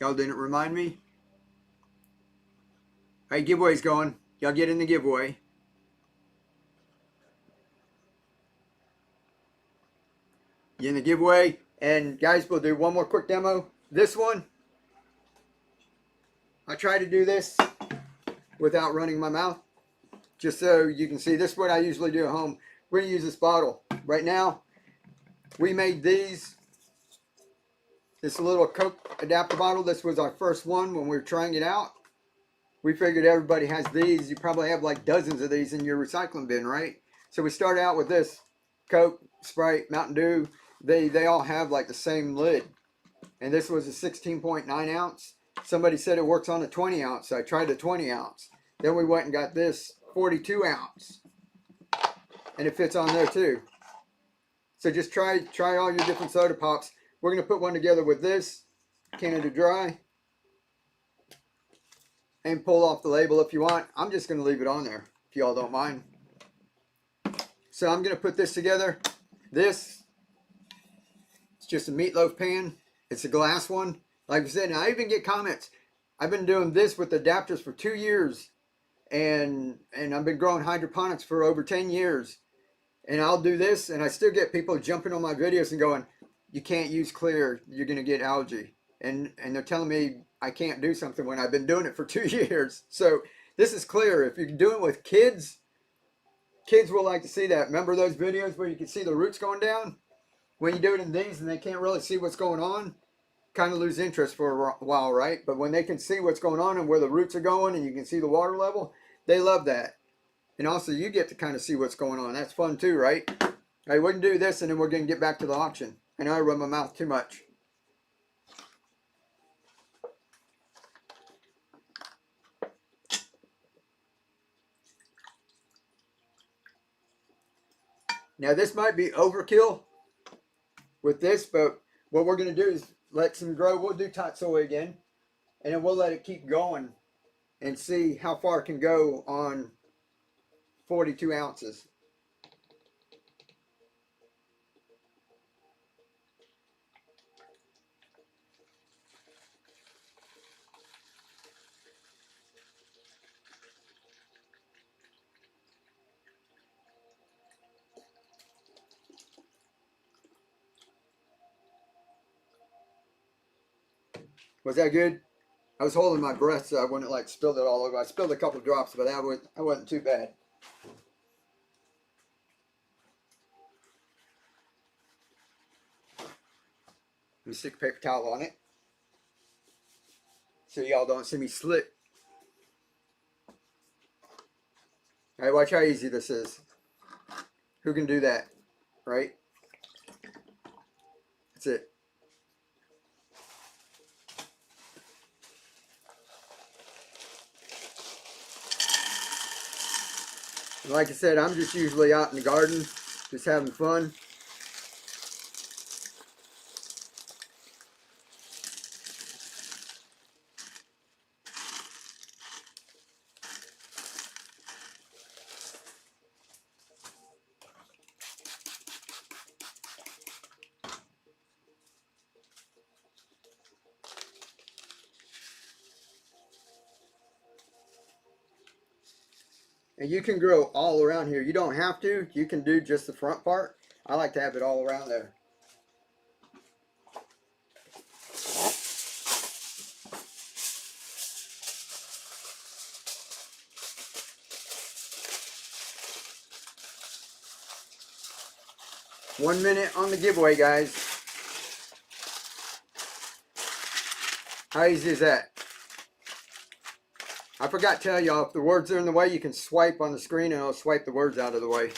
Y'all didn't remind me? All right, giveaway's going. Y'all get in the giveaway. Get in the giveaway. And guys, we'll do one more quick demo. This one, I try to do this without running my mouth, just so you can see. This is what I usually do at home. We're going to use this bottle. Right now, we made these. This little Coke adapter bottle. This was our first one when we were trying it out. We figured everybody has these. You probably have like dozens of these in your recycling bin, right? So we started out with this Coke, Sprite, Mountain Dew. They all have like the same lid. And this was a 16.9 ounce. Somebody said it works on a 20 ounce. So I tried the 20 ounce. Then we went and got this 42 ounce. And it fits on there too. So just try all your different soda pops. We're going to put one together with this Canada Dry. And pull off the label if you want. I'm just going to leave it on there if y'all don't mind. So I'm going to put this together. This, it's just a meatloaf pan. It's a glass one. Like I said, and I even get comments. I've been doing this with adapters for 2 years. And I've been growing hydroponics for over 10 years. And I'll do this, and I still get people jumping on my videos and going, you can't use clear, you're going to get algae. And they're telling me I can't do something when I've been doing it for 2 years. So this is clear. If you're doing it with kids, kids will like to see that. Remember those videos where you can see the roots going down? When you do it in these and they can't really see what's going on, kind of lose interest for a while, right? But when they can see what's going on and where the roots are going and you can see the water level, they love that. And also you get to kind of see what's going on. That's fun too, right? All right, we can do this and then we're going to get back to the auction. I know I run my mouth too much. Now this might be overkill with this, but what we're going to do is let some grow. We'll do top soy again, and then we'll let it keep going and see how far it can go on 42 ounces. Was that good? I was holding my breath so I wouldn't like spill it all over. I spilled a couple drops, but that wasn't too bad. Let me stick a paper towel on it so y'all don't see me slip. All right, watch how easy this is. Who can do that, right? That's it. And like I said, I'm just usually out in the garden, just having fun. And you can grow all around here. You don't have to. You can do just the front part. I like to have it all around there. One minute on the giveaway, guys. How easy is that? I forgot to tell y'all, if the words are in the way, you can swipe on the screen and it'll swipe the words out of the way.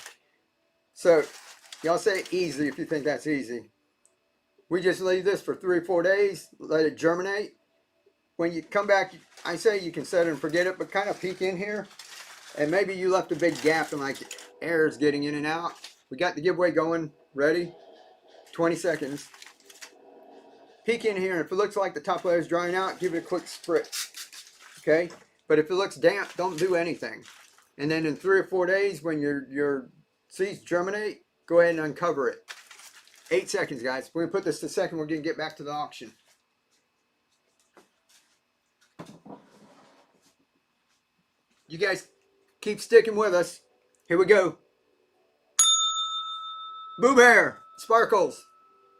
So, y'all say easy if you think that's easy. We just leave this for 3 or 4 days, let it germinate. When you come back, I say you can set it and forget it, but kind of peek in here. And maybe you left a big gap and like air is getting in and out. We got the giveaway going, ready? 20 seconds. Peek in here, and if it looks like the top layer is drying out, give it a quick spritz. Okay? But if it looks damp, don't do anything. And then in 3 or 4 days, when your seeds germinate, go ahead and uncover it. 8 seconds, guys. We're going to put this to second. We're going to get back to the auction. You guys keep sticking with us. Here we go. Boo Bear, Sparkles,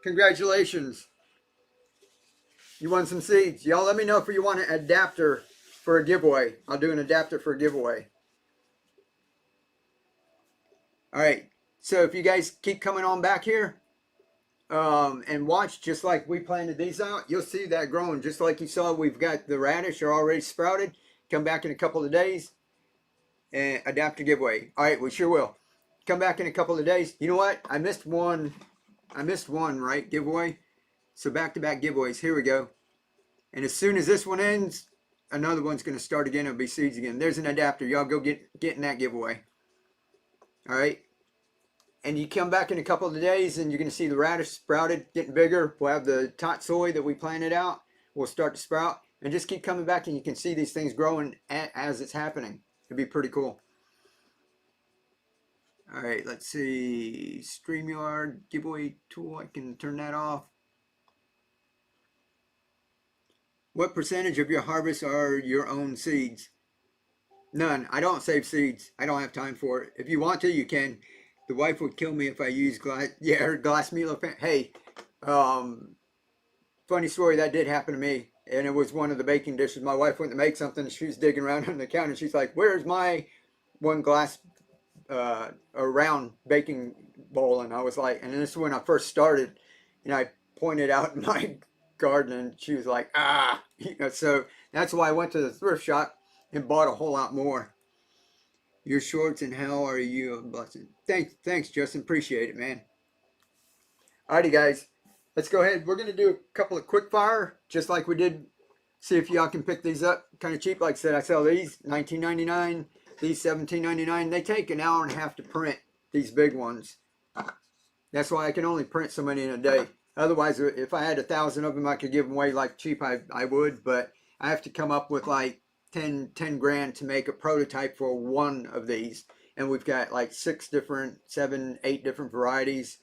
congratulations. You won some seeds. Y'all let me know if you want an adapter for a giveaway. I'll do an adapter for a giveaway. All right. So if you guys keep coming on back here and watch just like we planted these out, you'll see that growing. Just like you saw, we've got the radish are already sprouted. Come back in a couple of days and adapter giveaway. All right, we sure will. Come back in a couple of days. You know what? I missed one, right? Giveaway. So back-to-back giveaways. Here we go. And as soon as this one ends, another one's going to start again. It'll be seeds again. There's an adapter. Y'all go get in that giveaway. All right. And you come back in a couple of days and you're going to see the radish sprouted, getting bigger. We'll have the tot soy that we planted out. We'll start to sprout. And just keep coming back and you can see these things growing as it's happening. It'd be pretty cool. All right, let's see. StreamYard giveaway tool. I can turn that off. What percentage of your harvest are your own seeds? None. I don't save seeds. I don't have time for it. If you want to, you can. The wife would kill me if I use glass Milo pan. Hey, funny story, that did happen to me. And it was one of the baking dishes. My wife went to make something. She was digging around on the counter. She's like, where's my one glass a round baking bowl? And I was like, and this is when I first started, and I pointed out my garden, and she was like, so that's why I went to the thrift shop and bought a whole lot more. your shorts and how are you? A blessing. Thanks, Justin. Appreciate it, man. Alrighty, guys. Let's go ahead. We're gonna do a couple of quick fire, just like we did. See if y'all can pick these up kind of cheap. Like I said, I sell these $19.99, these $17.99. They take an hour and a half to print these big ones. That's why I can only print so many in a day. Otherwise, if I had 1,000 of them, I could give them away like cheap. I would, but I have to come up with like 10 grand to make a prototype for one of these. And we've got like 7, 8 different varieties.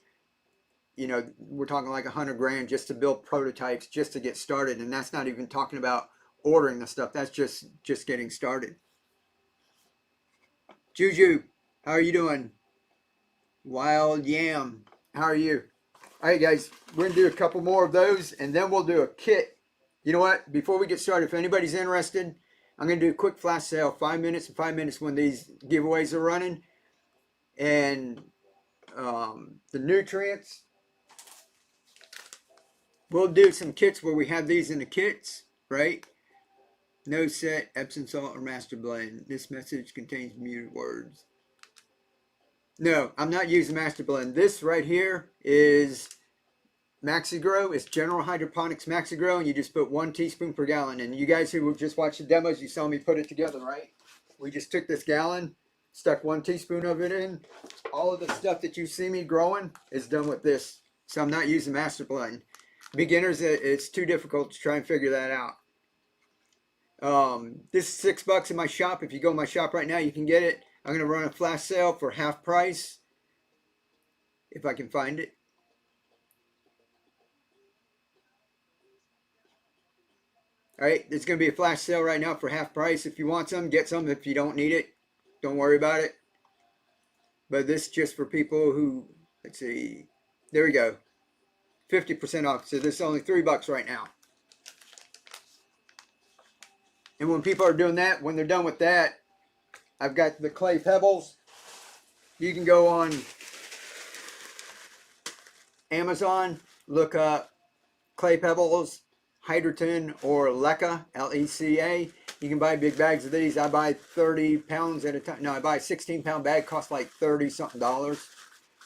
You know, we're talking like 100 grand just to build prototypes, just to get started. And that's not even talking about ordering the stuff. That's just getting started. Juju, how are you doing? Wild Yam, how are you? All right, guys, we're going to do a couple more of those, and then we'll do a kit. You know what? Before we get started, if anybody's interested, I'm going to do a quick flash sale, 5 minutes and 5 minutes when these giveaways are running. And the nutrients, we'll do some kits where we have these in the kits, right? No set, Epsom salt, or master blend. This message contains muted words. No, I'm not using master blend. This right here is Maxi-Grow. It's General Hydroponics Maxi-Grow, and you just put 1 teaspoon per gallon. And you guys who just watched the demos, you saw me put it together, right? We just took this gallon, stuck 1 teaspoon of it in. All of the stuff that you see me growing is done with this. So I'm not using master blend. Beginners, it's too difficult to try and figure that out. This is $6 in my shop. If you go in my shop right now, you can get it. I'm going to run a flash sale for half price, if I can find it. All right, there's going to be a flash sale right now for half price. If you want some, get some. If you don't need it, don't worry about it. But this is just for people who, let's see, there we go. 50% off. So this is only $3 right now. And when people are doing that, when they're done with that, I've got the clay pebbles. You can go on Amazon, look up clay pebbles, Hydroton, or Leca, L-E-C-A. You can buy big bags of these. I buy 30 pounds at a time. No, I buy a 16-pound bag, costs like $30-something.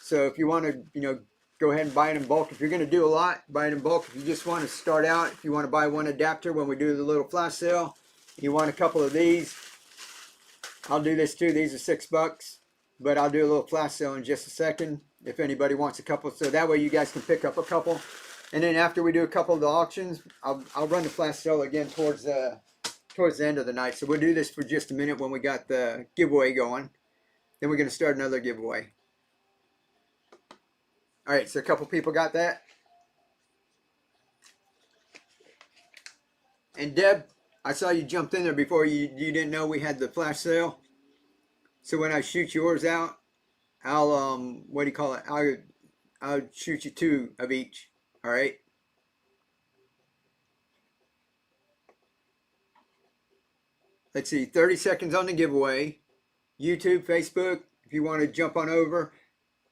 So if you want to, you know, go ahead and buy it in bulk. If you're going to do a lot, buy it in bulk. If you just want to start out, if you want to buy one adapter when we do the little flash sale, you want a couple of these, I'll do this too. These are $6, but I'll do a little flash sale in just a second if anybody wants a couple. So that way you guys can pick up a couple. And then after we do a couple of the auctions, I'll run the flash sale again towards the end of the night. So we'll do this for just a minute when we got the giveaway going. Then we're going to start another giveaway. All right, so a couple people got that. And Deb, I saw you jumped in there before. You didn't know we had the flash sale. So when I shoot yours out, I'll what do you call it? I'll shoot you 2 of each. All right. Let's see, 30 seconds on the giveaway. YouTube, Facebook, if you want to jump on over.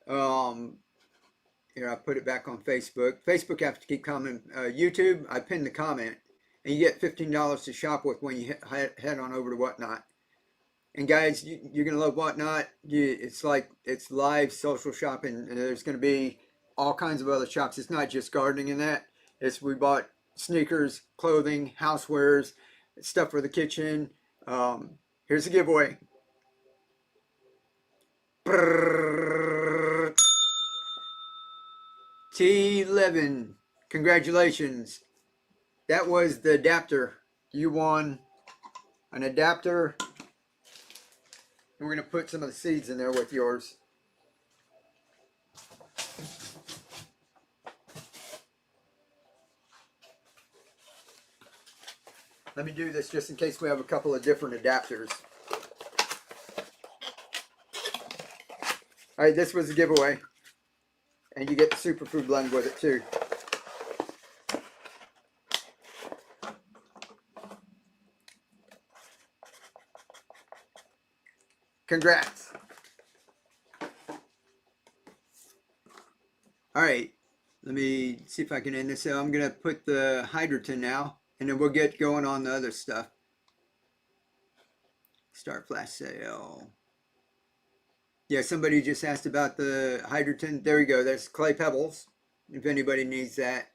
Here, I'll put it back on Facebook. Facebook, I have to keep commenting. YouTube, I pinned the comment. And you get $15 to shop with when you head on over to Whatnot. And guys, you're going to love Whatnot. It's like, it's live social shopping. And there's going to be all kinds of other shops. It's not just gardening and that. We bought sneakers, clothing, housewares, stuff for the kitchen. Here's a giveaway. T11, congratulations. That was the adapter. You won an adapter. And we're going to put some of the seeds in there with yours. Let me do this just in case we have a couple of different adapters. All right, this was a giveaway. And you get the superfood blend with it too. Congrats. All right, let me see if I can end this. So I'm going to put the Hydroton now, and then we'll get going on the other stuff. Start flash sale. Yeah, somebody just asked about the hydrogen. There you go. There's clay pebbles. If anybody needs that.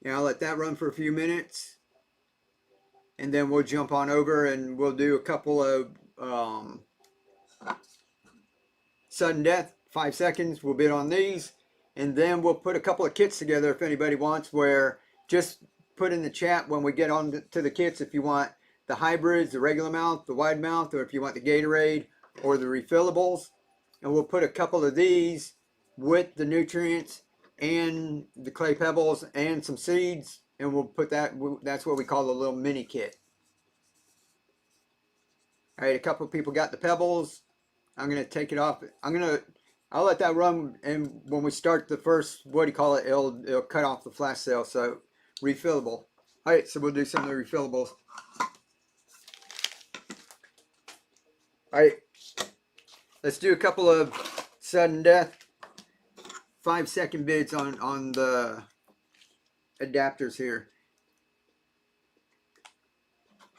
Yeah, I'll let that run for a few minutes. And then we'll jump on over and we'll do a couple of sudden death, 5 seconds. We'll bid on these. And then we'll put a couple of kits together if anybody wants, where just put in the chat when we get on to the kits if you want the hybrids, the regular mouth, the wide mouth, or if you want the Gatorade or the refillables. And we'll put a couple of these with the nutrients and the clay pebbles and some seeds. And we'll put that's what we call the little mini kit. All right, a couple of people got the pebbles. I'm going to take it off. I'll let that run, and when we start the first, what do you call it, it'll cut off the flash sale, so refillable. All right, so we'll do some of the refillables. All right, let's do a couple of sudden death, 5-second bids on the adapters here.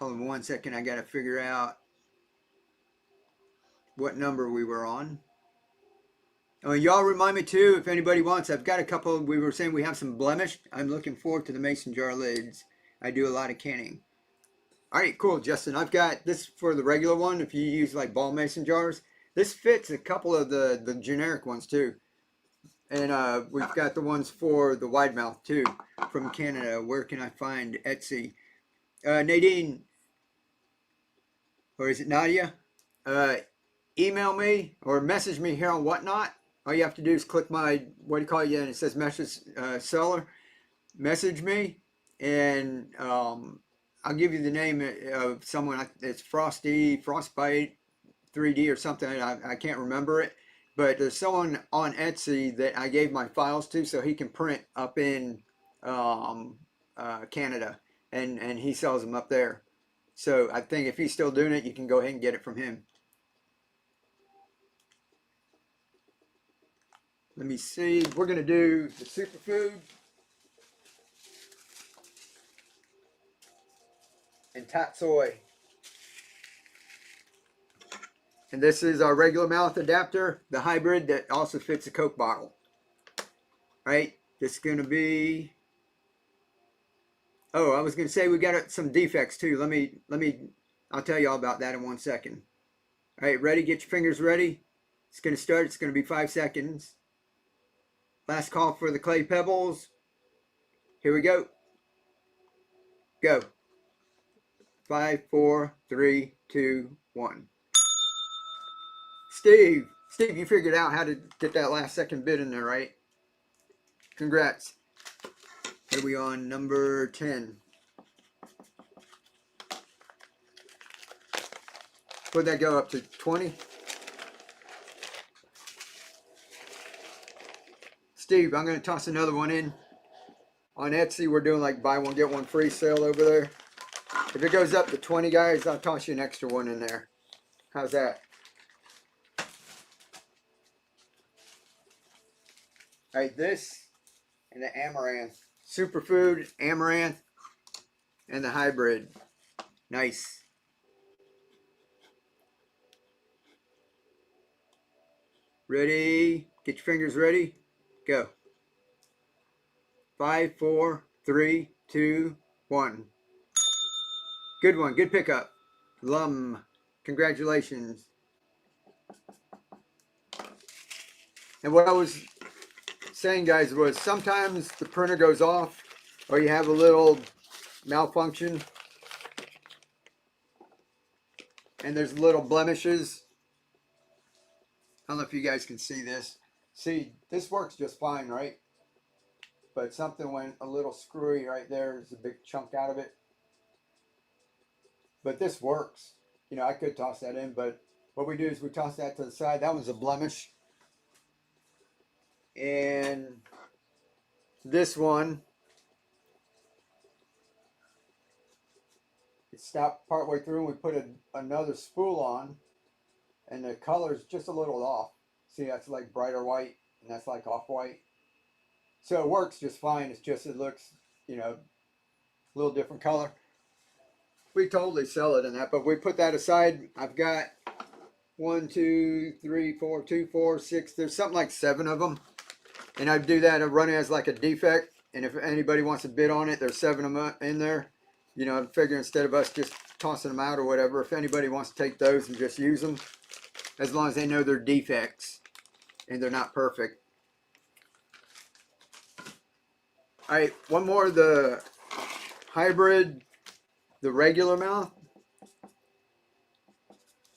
Hold on 1 second, I got to figure out what number we were on. Oh, y'all remind me too, if anybody wants, I've got a couple, we were saying we have some blemished. I'm looking forward to the mason jar lids. I do a lot of canning. All right, cool, Justin. I've got this for the regular one. If you use like ball mason jars, this fits a couple of the generic ones too. And we've got the ones for the wide mouth too from Canada. Where can I find Etsy? Nadine, or is it Nadia? Email me or message me here on Whatnot. All you have to do is click my, what do you call it? Yeah, and it says message seller. Message me, and I'll give you the name of someone. It's Frostbite 3D or something. I can't remember it. But there's someone on Etsy that I gave my files to so he can print up in Canada. And he sells them up there. So I think if he's still doing it, you can go ahead and get it from him. Let me see. We're going to do the superfood and tatsoi. And this is our regular mouth adapter, the hybrid that also fits a Coke bottle. All right, this is going to be. Oh, I was going to say we got some defects too. I'll tell you all about that in 1 second. All right, ready? Get your fingers ready. It's going to start. It's going to be 5 seconds. Last call for the clay pebbles. Here we go. Go. 5, 4, 3, 2, 1. Steve, you figured out how to get that last second bid in there, right? Congrats. Here we on number 10. What'd that go up to? 20? Steve, I'm going to toss another one in. On Etsy, we're doing like buy one, get one free sale over there. If it goes up to 20, guys, I'll toss you an extra one in there. How's that? All right, this and the amaranth. Superfood, amaranth, and the hybrid. Nice. Ready? Get your fingers ready. Go. 5, 4, 3, 2, 1. Good one. Good pickup. Lum. Congratulations. And what I was saying, guys, was sometimes the printer goes off or you have a little malfunction and there's little blemishes. I don't know if you guys can see this. See, this works just fine, right? But something went a little screwy right there. There's a big chunk out of it. But this works. You know, I could toss that in, but what we do is we toss that to the side. That was a blemish. And this one, it stopped partway through and we put another spool on. And the color's just a little off. See, that's like brighter white, and that's like off-white. So it works just fine. It's just it looks, you know, a little different color. We totally sell it in that, but we put that aside. I've got 1, 2, 3, 4, 2, 4, 6. There's something like 7 of them. And I do that. I run it as like a defect. And if anybody wants to bid on it, there's 7 of them in there. You know, I figure instead of us just tossing them out or whatever, if anybody wants to take those and just use them, as long as they know they're defects and they're not perfect. All right, one more, the hybrid, the regular mouth.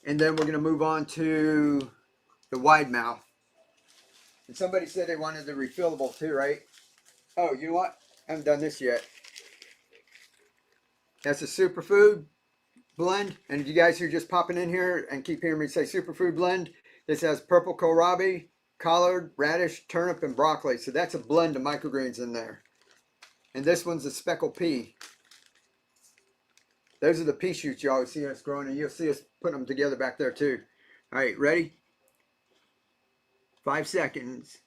And then we're going to move on to the wide mouth. And somebody said they wanted the refillable too, right? Oh, you know what? I haven't done this yet. That's a superfood blend. And if you guys are just popping in here and keep hearing me say superfood blend, this has purple kohlrabi, collard, radish, turnip, and broccoli. So that's a blend of microgreens in there. And this one's a speckled pea. Those are the pea shoots you always see us growing, and you'll see us putting them together back there too. All right, ready? 5 seconds.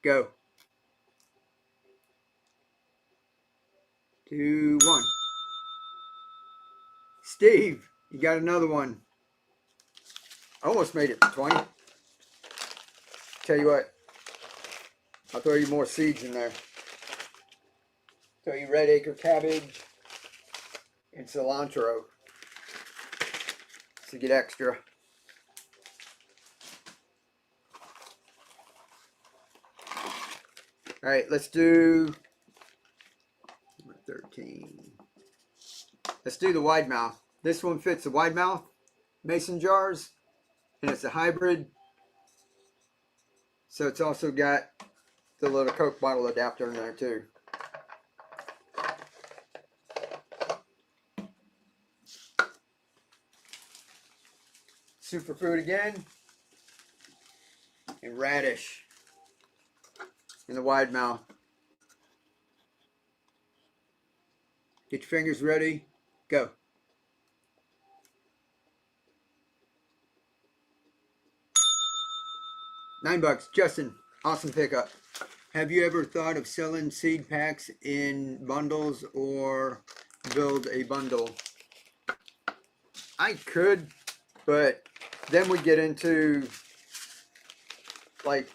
Go. 2, 1. Steve, you got another one. Almost made it to 20. Tell you what, I'll throw you more seeds in there. Throw you red acre cabbage and cilantro to get extra. All right, let's do 13. Let's do the wide mouth. This one fits the wide mouth mason jars, and it's a hybrid. So it's also got the little Coke bottle adapter in there too. Superfood again, and radish in the wide mouth. Get your fingers ready, go. $9, Justin, awesome pickup. Have you ever thought of selling seed packs in bundles or build a bundle? I could, but then we get into like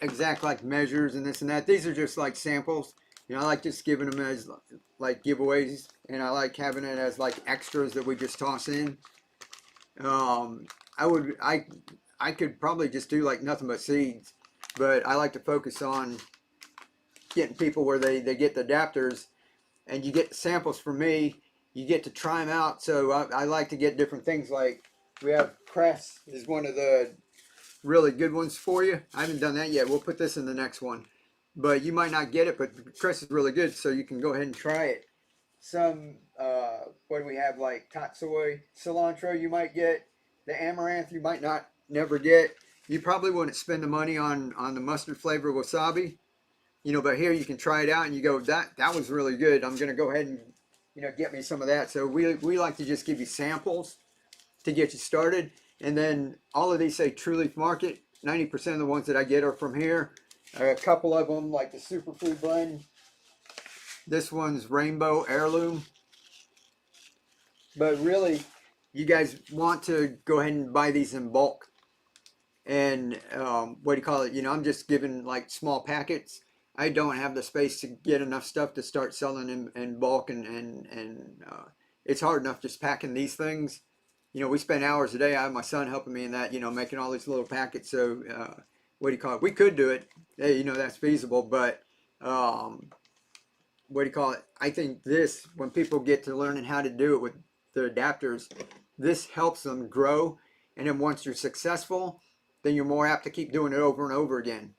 exact like measures and this and that. These are just like samples. You know, I like just giving them as like giveaways, and I like having it as like extras that we just toss in. I could probably just do like nothing but seeds, but I like to focus on getting people where they get the adapters, and you get samples from me. You get to try them out. So I like to get different things. Like we have cress is one of the really good ones for you. I haven't done that yet. We'll put this in the next one. But you might not get it, but cress is really good, so you can go ahead and try it. Some, what do we have, like tatsoi, cilantro you might get. The amaranth you might not never get. You probably wouldn't spend the money on the mustard flavor wasabi. You know, but here you can try it out and you go, that was really good. I'm going to go ahead and, you know, get me some of that. So we like to just give you samples to get you started. And then all of these say True Leaf Market. 90% of the ones that I get are from here. A couple of them, like the Superfood Blend. This one's Rainbow Heirloom. But really, you guys want to go ahead and buy these in bulk. And what do you call it? You know, I'm just giving like small packets. I don't have the space to get enough stuff to start selling in bulk, and it's hard enough just packing these things. You know, we spend hours a day. I have my son helping me in that, you know, making all these little packets. So, what do you call it? We could do it. Hey, you know, that's feasible. But, what do you call it? I think this, when people get to learning how to do it with the adapters, this helps them grow. And then once you're successful, then you're more apt to keep doing it over and over again.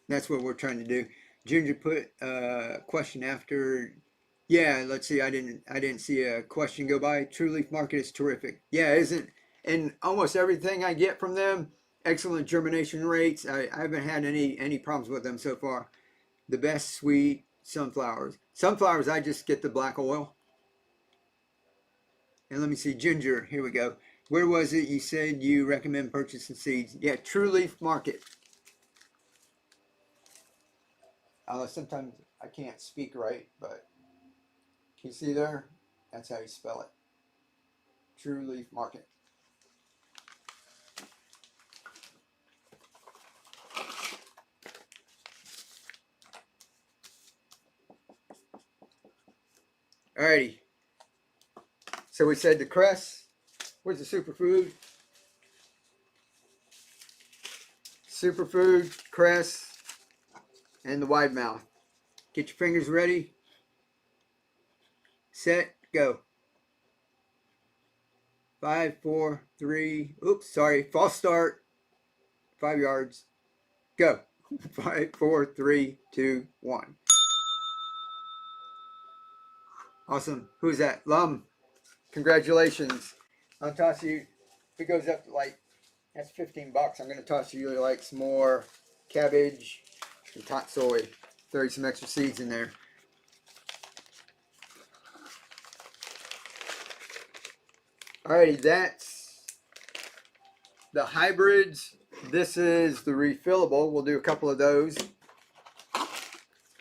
That's what we're trying to do. Ginger put a question after. Yeah, let's see. I didn't see a question go by. True Leaf Market is terrific. Yeah, isn't, and almost everything I get from them, excellent germination rates. I haven't had any problems with them so far. The best sweet sunflowers. Sunflowers, I just get the black oil. And let me see, Ginger. Here we go. Where was it you said you recommend purchasing seeds? Yeah, True Leaf Market. Sometimes I can't speak right, but can you see there? That's how you spell it. True Leaf Market. Alrighty. So we said the cress. Where's the superfood? Superfood, cress, and the wide mouth. Get your fingers ready. Set, go. 5, 4, 3. Oops, sorry. False start. 5 yards. Go. 5, 4, 3, 2, 1. Awesome. Who's that? Lum. Congratulations. I'll toss you. If it goes up to like, that's $15. I'm going to toss you like some more cabbage and tot soy. Throw you some extra seeds in there. Alrighty, that's the hybrids. This is the refillable. We'll do a couple of those.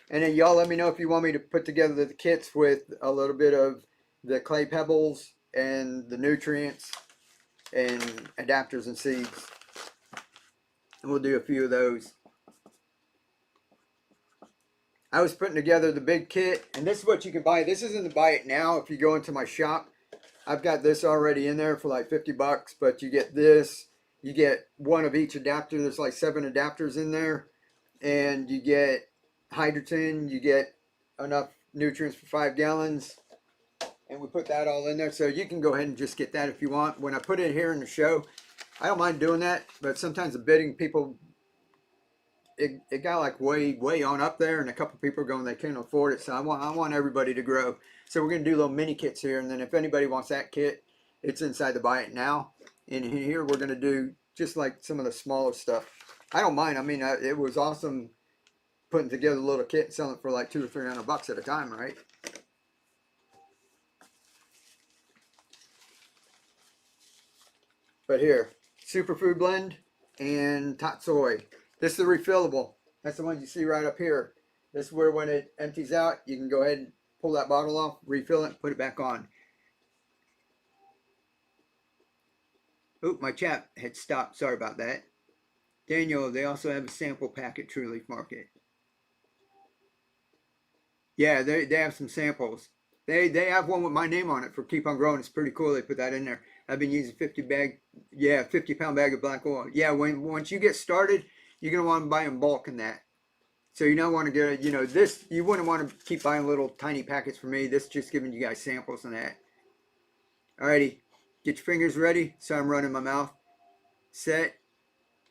And then y'all let me know if you want me to put together the kits with a little bit of the clay pebbles and the nutrients and adapters and seeds. And we'll do a few of those. I was putting together the big kit, and this is what you can buy. This isn't to buy it now. If you go into my shop, I've got this already in there for like $50, but you get this. You get one of each adapter. There's like 7 adapters in there, and you get hydrogen. You get enough nutrients for 5 gallons, and we put that all in there. So you can go ahead and just get that if you want. When I put it here in the show, I don't mind doing that, but sometimes the bidding people, it got like way on up there, and a couple people are going they can't afford it. So I want everybody to grow. So we're gonna do little mini kits here, and then if anybody wants that kit, it's inside the buy it now. And here we're gonna do just like some of the smaller stuff. I don't mind. I mean, it was awesome putting together a little kit and selling it for like $200 or $300 at a time, right? But here, superfood blend and tot soy. This is the refillable. That's the one you see right up here. This is where when it empties out, you can go ahead and pull that bottle off, refill it, and put it back on. Oop, my chat had stopped. Sorry about that. Daniel, they also have a sample pack at True Leaf Market. Yeah, they have some samples. They have one with my name on it for Keep On Growing. It's pretty cool. They put that in there. I've been using 50 pound bag of black oil. Yeah, once you get started, you're gonna want to buy in bulk in that. So you don't want to get, this, you wouldn't want to keep buying little tiny packets for me. This is just giving you guys samples on that. Alrighty, get your fingers ready. So I'm running my mouth. Set,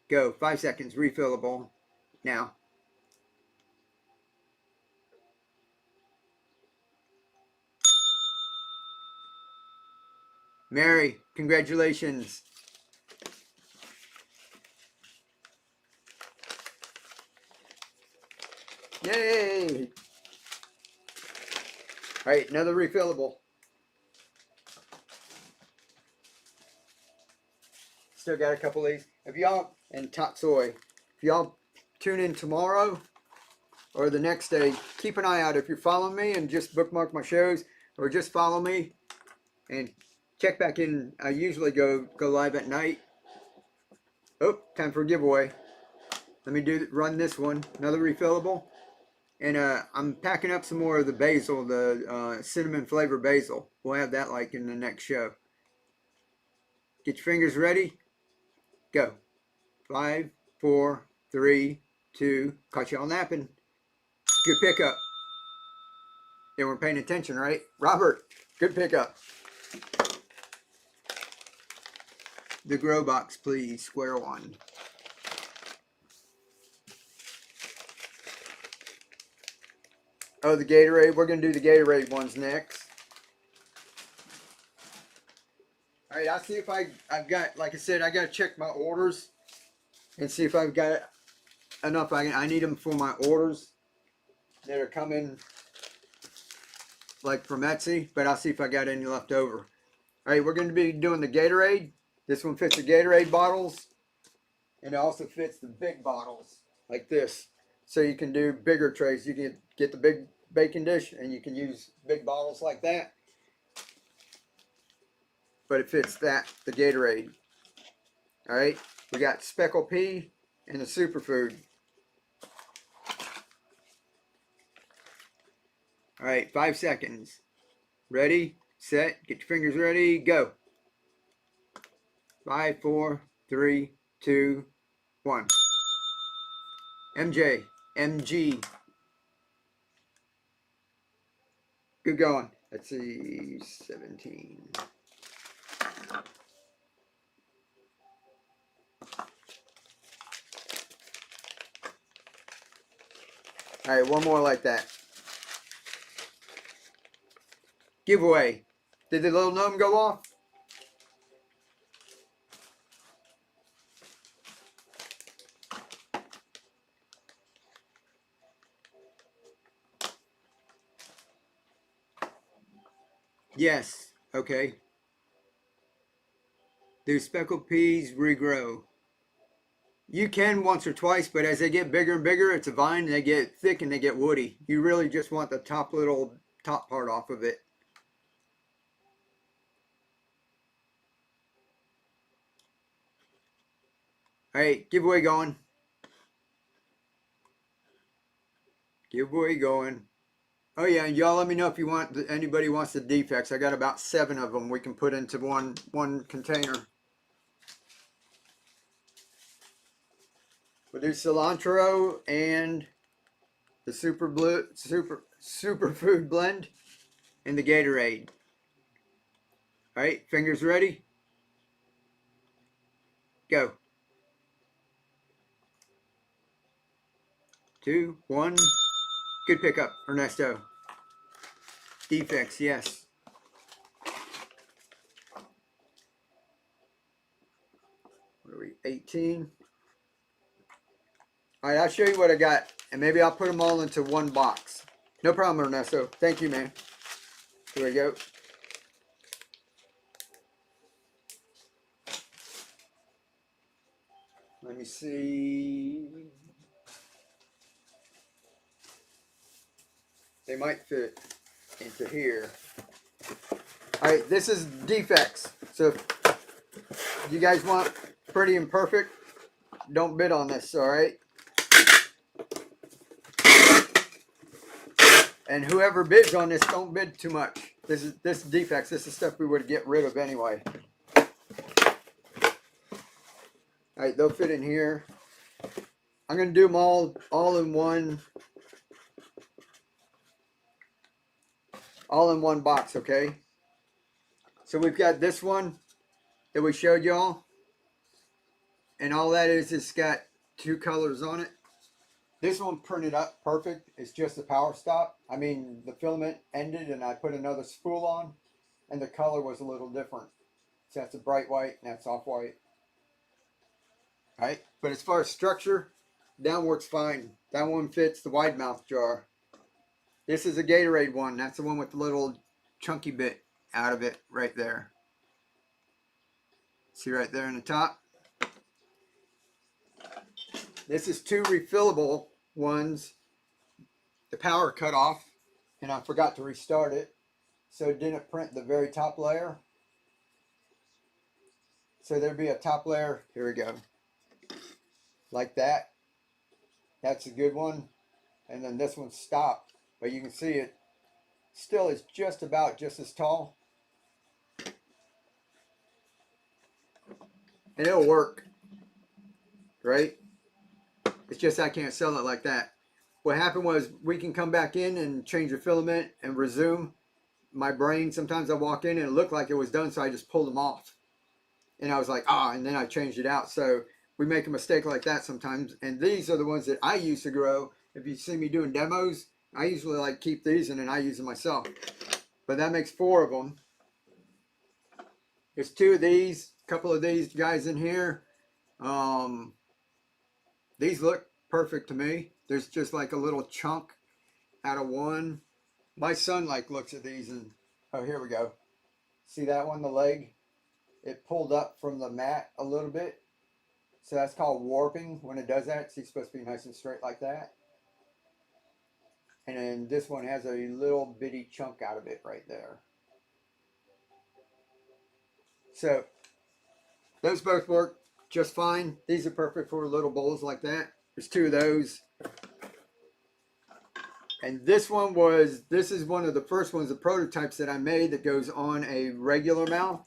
go. 5 seconds, refillable. Now. Mary, congratulations. Yay! All right, another refillable. Still got a couple of these. If y'all, and tot soy, if y'all tune in tomorrow or the next day, keep an eye out. If you're following me and just bookmark my shows, or just follow me and check back in. I usually go live at night. Oh, time for a giveaway. Let me run this one, another refillable. And I'm packing up some more of the basil, the cinnamon flavor basil. We'll have that like in the next show. Get your fingers ready. Go. 5, 4, 3, 2. Caught y'all napping. Good pickup. They weren't paying attention, right? Robert, good pickup. The grow box, please. Square one. Oh, the Gatorade. We're going to do the Gatorade ones next. All right, I'll see if I've got, like I said, I got to check my orders and see if I've got enough. I need them for my orders that are coming like from Etsy, but I'll see if I got any left over. All right, we're going to be doing the Gatorade. This one fits the Gatorade bottles, and it also fits the big bottles like this. So you can do bigger trays. You can get the big baking dish, and you can use big bottles like that. But it fits the Gatorade. All right, we got Speckle Pea and the superfood. All right, 5 seconds. Ready, set, get your fingers ready, go. 5, 4, 3, 2, 1. MJ, MG. Good going. Let's see, 17. All right, one more like that. Giveaway. Did the little gnome go off? Yes. Okay. Do speckled peas regrow? You can once or twice, but as they get bigger and bigger, it's a vine, and they get thick and they get woody. You really just want the top part off of it. All right, giveaway going. Giveaway going. Oh yeah, and y'all let me know if you want anybody wants the defects. I got about 7 of them we can put into one container. We'll do cilantro and the superfood blend and the Gatorade. All right, fingers ready. Go. 2, 1. Good pickup, Ernesto. Defects, yes. What are we, 18? All right, I'll show you what I got, and maybe I'll put them all into one box. No problem, Ernesto. Thank you, man. Here we go. Let me see. They might fit into here. All right, this is defects. So if you guys want pretty and perfect, don't bid on this, all right? And whoever bids on this, don't bid too much. This is defects. This is stuff we would get rid of anyway. All right, they'll fit in here. I'm gonna do them all in one. All in one box, okay? So we've got this one that we showed y'all. And all that is it's got 2 colors on it. This one printed up perfect. It's just a power stop. I mean, the filament ended and I put another spool on and the color was a little different. So that's a bright white and that's off white. All right, but as far as structure, that works fine. That one fits the wide mouth jar. This is a Gatorade one. That's the one with the little chunky bit out of it right there. See right there in the top? This is 2 refillable ones. The power cut off and I forgot to restart it. So it didn't print the very top layer. So there'd be a top layer. Here we go. Like that. That's a good one. And then this one stopped. But you can see it still is just about just as tall. And it'll work. Right? It's just I can't sell it like that. What happened was we can come back in and change the filament and resume. My brain, sometimes I walk in and it looked like it was done, so I just pulled them off. And I was like, and then I changed it out. So we make a mistake like that sometimes. And these are the ones that I used to grow. If you see me doing demos, I usually like keep these and then I use them myself. But that makes 4 of them. There's 2 of these, a couple of these guys in here. These look perfect to me. There's just like a little chunk out of one. My son looks at these and, oh, here we go. See that one, the leg? It pulled up from the mat a little bit. So that's called warping when it does that. It's supposed to be nice and straight like that. And then this one has a little bitty chunk out of it right there. So those both work just fine. These are perfect for little bowls like that. There's 2 of those. And this is one of the first ones, the prototypes that I made that goes on a regular mouth.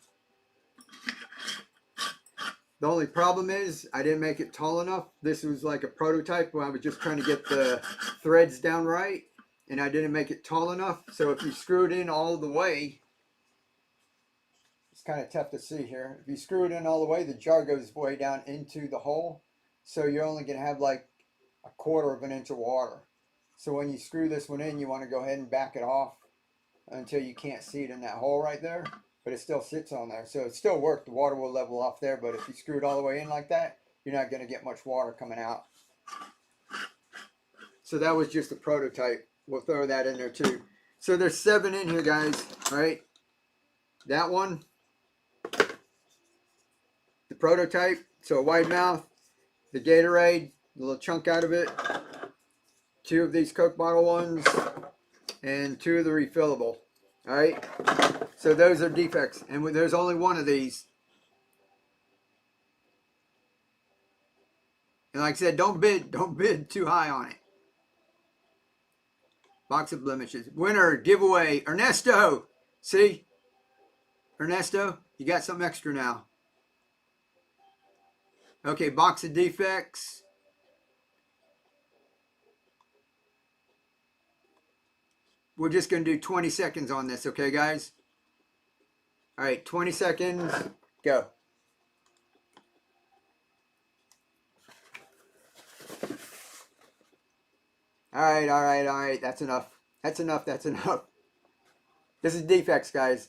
The only problem is I didn't make it tall enough. This was like a prototype where I was just trying to get the threads down right, and I didn't make it tall enough. So if you screw it in all the way, it's kind of tough to see here. If you screw it in all the way, the jar goes way down into the hole. So you're only going to have like 1/4 of an inch of water. So when you screw this one in, you want to go ahead and back it off until you can't see it in that hole right there. But it still sits on there. So it still works. The water will level off there. But if you screw it all the way in like that, you're not going to get much water coming out. So that was just a prototype. We'll throw that in there too. So there's 7 in here, guys. All right. That one. The prototype. So a wide mouth. The Gatorade. A little chunk out of it. 2 of these Coke bottle ones. And 2 of the refillable. All right. So those are defects, and there's only 1 of these. And like I said, don't bid too high on it. Box of blemishes. Winner giveaway, Ernesto. See, Ernesto, you got something extra now. Okay, box of defects. We're just gonna do 20 seconds on this, okay, guys? All right, 20 seconds, go. All right, that's enough. That's enough. This is defects, guys.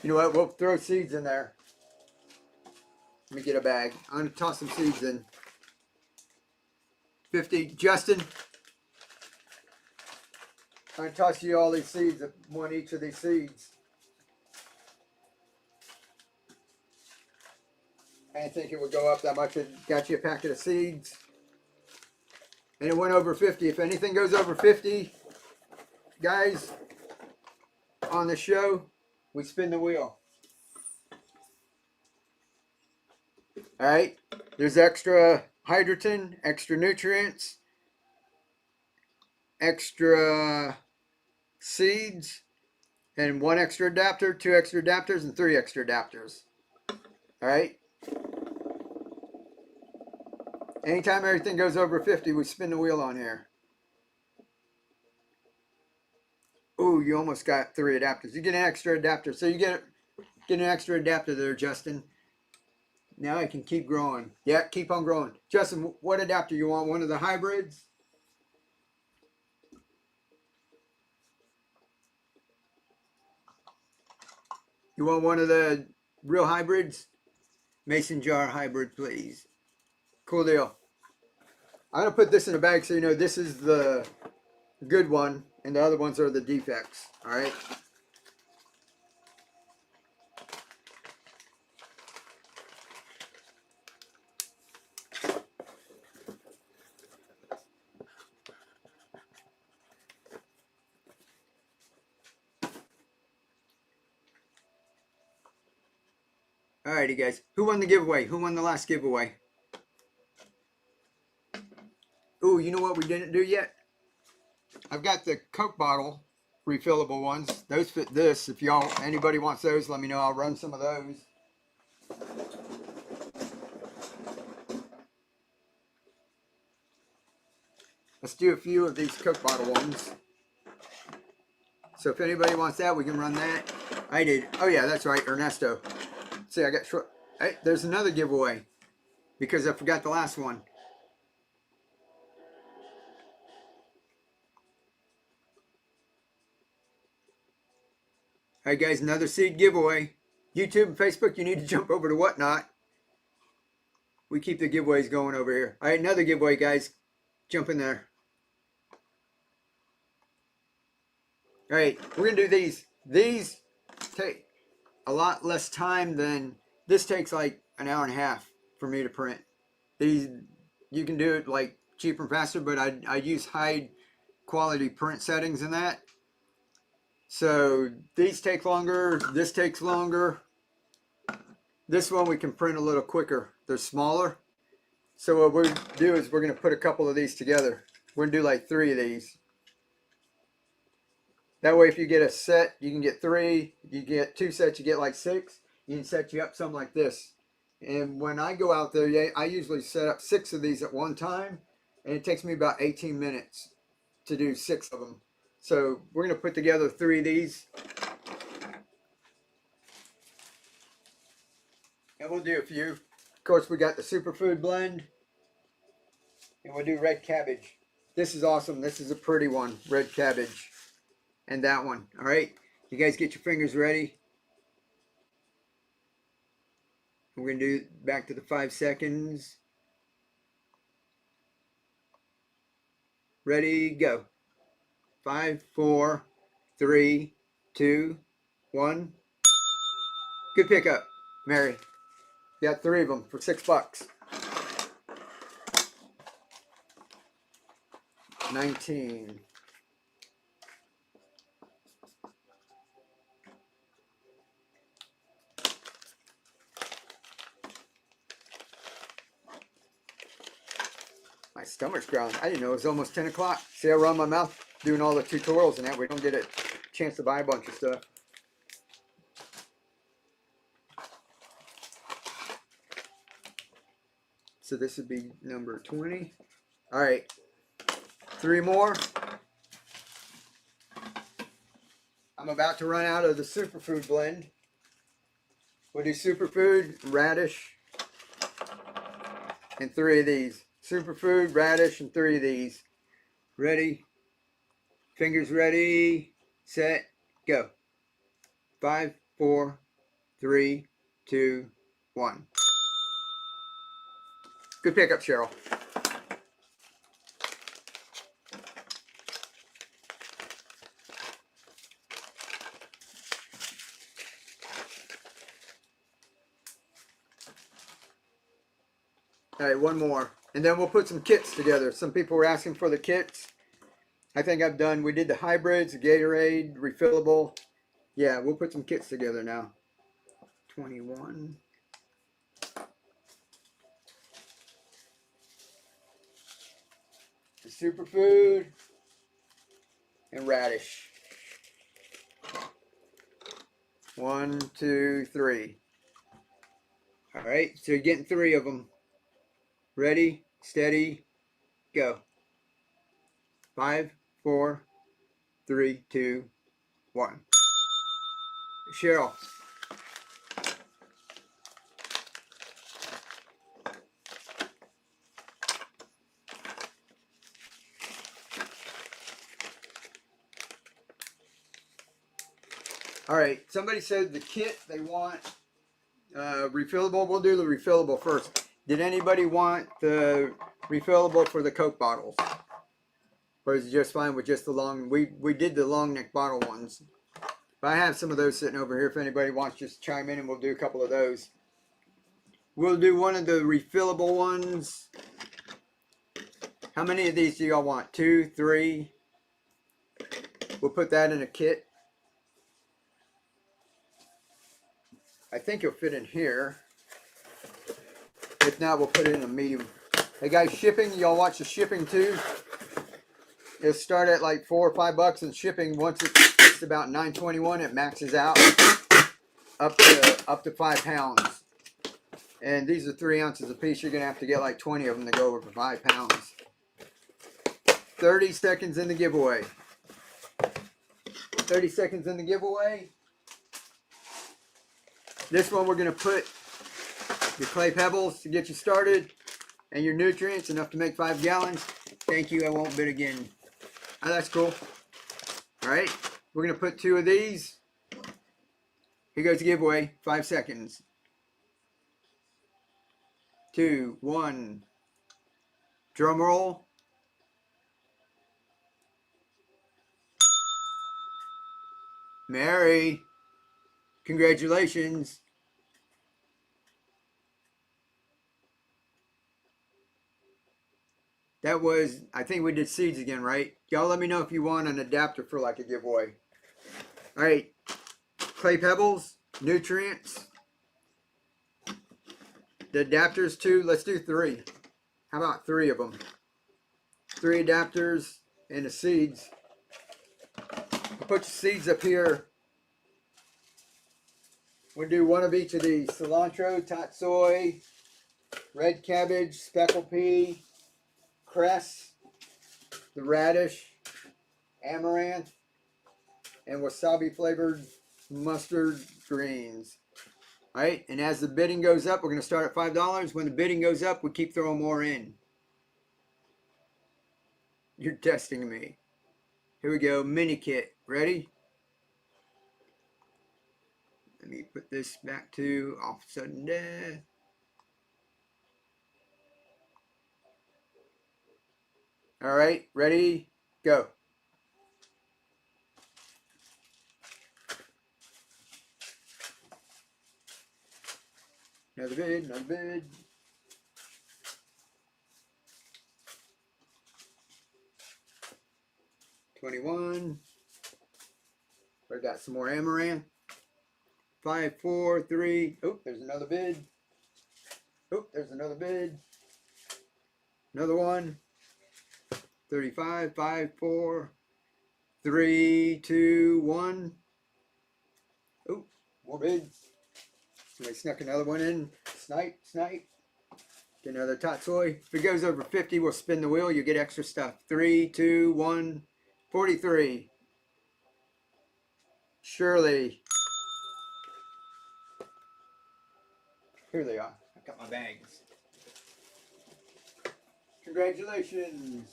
You know what, we'll throw seeds in there. Let me get a bag. I'm gonna toss some seeds in. 50, Justin. I'm going to toss you all these seeds, 1 each of these seeds. I didn't think it would go up that much. It got you a packet of seeds. And it went over 50. If anything goes over 50, guys, on the show, we spin the wheel. All right. There's extra hydrogen, extra nutrients, extra seeds, and 1 extra adapter, 2 extra adapters, and 3 extra adapters. All right. Anytime everything goes over 50, we spin the wheel on here. Ooh, you almost got 3 adapters. You get an extra adapter. So you get an extra adapter there, Justin. Now I can keep growing. Yeah, keep on growing. Justin, what adapter you want? One of the hybrids? You want one of the real hybrids? Mason jar hybrid, please. Cool deal. I'm going to put this in a bag so you know this is the good one and the other ones are the defects. All right. Alrighty, guys. Who won the giveaway? Who won the last giveaway? Ooh, you know what we didn't do yet? I've got the Coke bottle refillable ones. Those fit this. If anybody wants those, let me know. I'll run some of those. Let's do a few of these Coke bottle ones. So if anybody wants that, we can run that. I did. Oh yeah, that's right, Ernesto. See, I got short. Hey, there's another giveaway because I forgot the last one. All right, guys, another seed giveaway. YouTube and Facebook, you need to jump over to Whatnot. We keep the giveaways going over here. All right, another giveaway, guys. Jump in there. All right, we're going to do these. These take a lot less time than, this takes like an hour and a half for me to print. These, you can do it like cheaper and faster, but I use high quality print settings in that. So these take longer, this takes longer. This one we can print a little quicker. They're smaller. So what we're gonna do is we're gonna put a couple of these together. We're gonna do like 3 of these. That way if you get a set, you can get 3. You get 2 sets, you get like 6. You can set you up something like this. And when I go out there, I usually set up 6 of these at one time. And it takes me about 18 minutes to do 6 of them. So we're gonna put together 3 of these. And we'll do a few. Of course, we got the superfood blend. And we'll do red cabbage. This is awesome. This is a pretty one, red cabbage. And that one. All right. You guys get your fingers ready. We're going to do back to the 5 seconds. Ready, go. 5, 4, 3, 2, 1. Good pickup, Mary. Got 3 of them for $6. 19. My stomach's growling. I didn't know it was almost 10 o'clock. See, I run my mouth doing all the tutorials and that. We don't get a chance to buy a bunch of stuff. So this would be number 20. All right. 3 more. I'm about to run out of the superfood blend. We'll do superfood, radish, and 3 of these. Superfood, radish, and 3 of these. Ready? Fingers ready. Set. Go. 5, 4, 3, 2, 1. Good pickup, Cheryl. All right, one more. And then we'll put some kits together. Some people were asking for the kits. I think I've done, we did the hybrids, the Gatorade, refillable. Yeah, we'll put some kits together now. 21. The superfood and radish. 1, 2, 3. All right, so you're getting 3 of them. Ready, steady, go. 5, 4, 3, 2, 1. Cheryl. All right, somebody said the kit they want refillable. We'll do the refillable first. Did anybody want the refillable for the Coke bottles? Or is it just fine with just the long? We did the long neck bottle ones. But I have some of those sitting over here. If anybody wants, just chime in and we'll do a couple of those. We'll do one of the refillable ones. How many of these do y'all want? 2, 3? We'll put that in a kit. I think it'll fit in here. If not, we'll put it in a medium. Hey guys, shipping, y'all watch the shipping too. It'll start at like $4 or $5 in shipping. Once it gets about $9.21, it maxes out up to 5 pounds. And these are 3 ounces a piece. You're gonna have to get like 20 of them to go over for 5 pounds. 30 seconds in the giveaway. 30 seconds in the giveaway. This one we're gonna put your clay pebbles to get you started, and your nutrients, enough to make 5 gallons. Thank you, I won't bid again. Oh, that's cool. All right, we're gonna put 2 of these. Here goes the giveaway, 5 seconds. 2, 1. Drum roll. Mary, congratulations. That was, I think we did seeds again, right? Y'all let me know if you want an adapter for like a giveaway. All right, clay pebbles, nutrients. The adapters too, let's do 3. How about 3 of them? 3 adapters and the seeds. Put your seeds up here. We'll do 1 of each of these. Cilantro, tatsoi, red cabbage, speckled pea, cress, the radish, amaranth, and wasabi flavored mustard greens. All right, and as the bidding goes up, we're going to start at $5. When the bidding goes up, we keep throwing more in. You're testing me. Here we go, mini kit. Ready? Let me put this back to off sudden death. All right, ready, go. Another bid, another bid. $21. We got some more amaranth. 5, 4, 3. Oh, there's another bid. Oh, there's another bid. Another one. 35, 5, 4, 3, 2, 1. Oh, more bids. Somebody snuck another one in. Snipe, snipe. Get another tatsoi. If it goes over 50, we'll spin the wheel. You get extra stuff. 3, 2, 1. 43. Shirley. Here they are. I got my bags. Congratulations.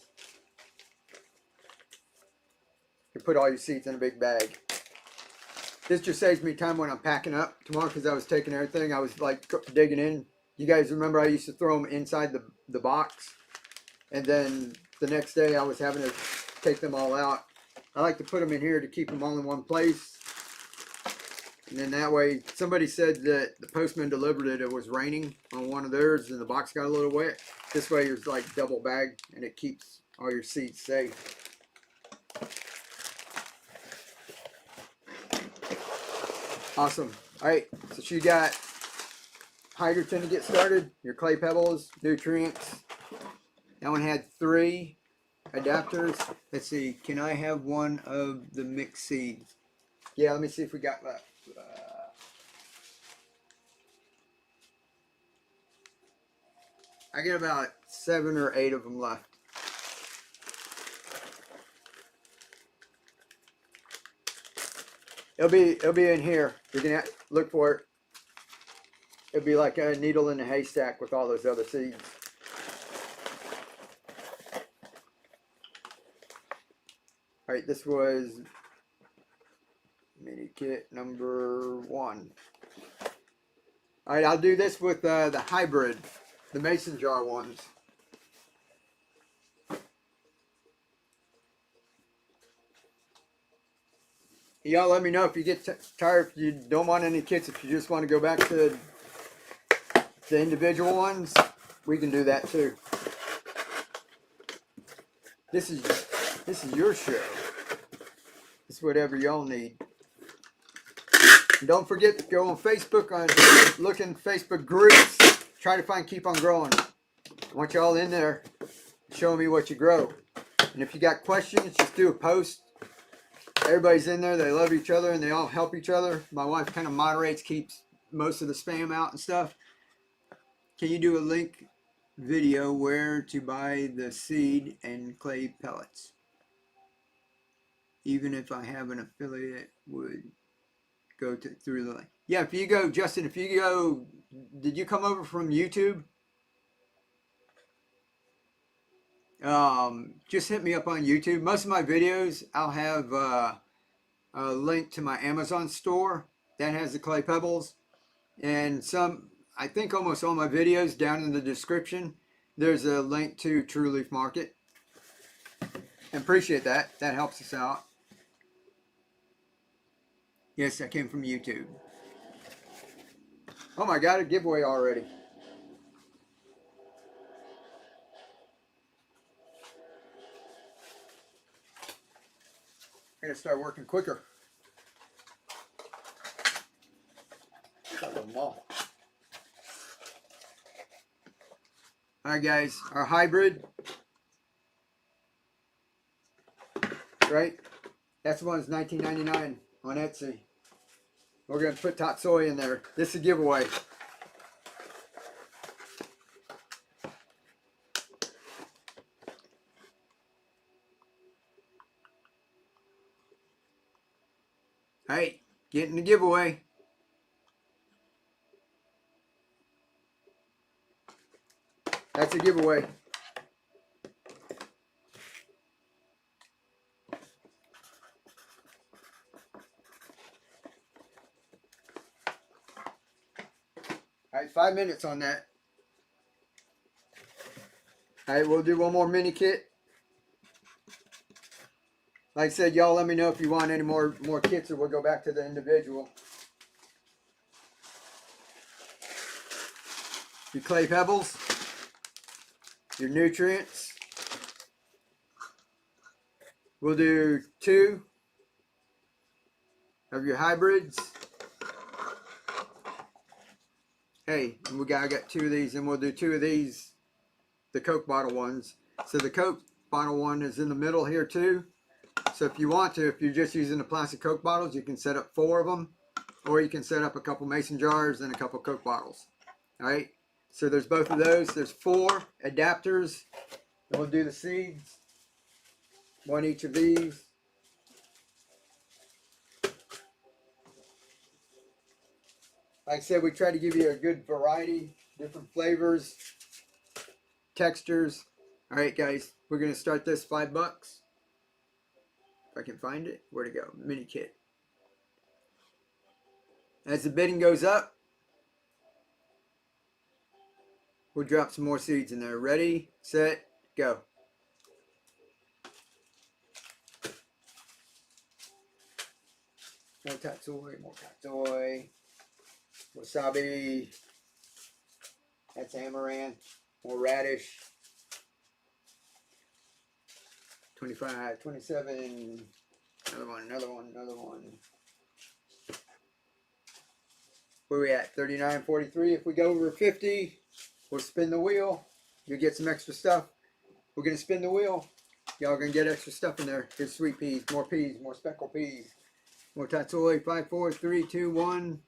You put all your seeds in a big bag. This just saves me time when I'm packing up tomorrow because I was taking everything. I was like digging in. You guys remember I used to throw them inside the box. And then the next day I was having to take them all out. I like to put them in here to keep them all in one place. And then that way, somebody said that the postman delivered it. It was raining on one of theirs and the box got a little wet. This way it's like double bagged and it keeps all your seeds safe. Awesome. All right, so she got hydrogen to get started, your clay pebbles, nutrients. That one had 3 adapters. Let's see, can I have one of the mixed seeds? Yeah, let me see if we got left. I get about 7 or 8 of them left. It'll be in here. You're gonna look for it. It'll be like a needle in a haystack with all those other seeds. All right, this was mini kit number 1. All right, I'll do this with the hybrid, the mason jar ones. Y'all let me know if you get tired, if you don't want any kits, if you just want to go back to the individual ones, we can do that too. This is your show. It's whatever y'all need. And don't forget to go on Facebook, look in Facebook groups. Try to find Keep On Growing. I want y'all in there showing me what you grow. And if you got questions, just do a post. Everybody's in there. They love each other and they all help each other. My wife kind of moderates, keeps most of the spam out and stuff. Can you do a link video where to buy the seed and clay pellets? Even if I have an affiliate, would go through the link. Yeah, if you go, Justin, if you go, did you come over from YouTube? Just hit me up on YouTube. Most of my videos, I'll have a link to my Amazon store that has the clay pebbles, and some, I think almost all my videos down in the description, there's a link to True Leaf Market. And appreciate that. That helps us out. Yes, that came from YouTube. Oh my God, a giveaway already. I gotta start working quicker. Got them all. Alright guys, our hybrid, right? That's the one that's $19.99 on Etsy. We're going to put Tatsoi in there. This is a giveaway. Alright, getting the giveaway. That's a giveaway. Alright, 5 minutes on that. Alright, we'll do one more mini kit. Like I said, y'all let me know if you want any more kits, or we'll go back to the individual. Your clay pebbles, your nutrients. We'll do 2 of your hybrids. Hey, I got 2 of these, and we'll do 2 of these, the Coke bottle ones. So the Coke bottle one is in the middle here too. So if you want to, if you're just using the plastic Coke bottles, you can set up 4 of them, or you can set up a couple mason jars and a couple Coke bottles. All right. So there's both of those. There's 4 adapters. And we'll do the seeds. 1 each of these. Like I said, we try to give you a good variety, different flavors, textures. All right, guys, we're going to start this $5. If I can find it. Where'd it go? Mini kit. As the bidding goes up, we'll drop some more seeds in there. Ready, set, go. More tatsoi, more tatsoi. Wasabi. That's amaranth. More radish. 25, 27. Another one, another one, another one. Where we at? 39.43. If we go over 50, we'll spin the wheel. You'll get some extra stuff. We're going to spin the wheel. Y'all going to get extra stuff in there. Here's sweet peas, more speckled peas. More tatsoi. 5, 4, 3, 2, 1.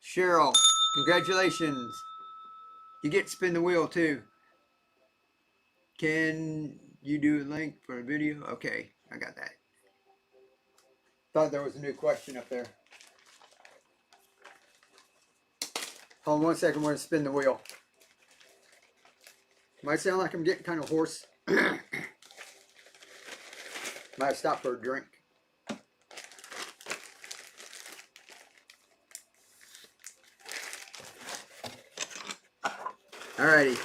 Cheryl, congratulations. You get to spin the wheel too. Can you do a link for a video? Okay, I got that. Thought there was a new question up there. Hold on 1 second, we're going to spin the wheel. Might sound like I'm getting kind of hoarse. Might stop for a drink. Alrighty.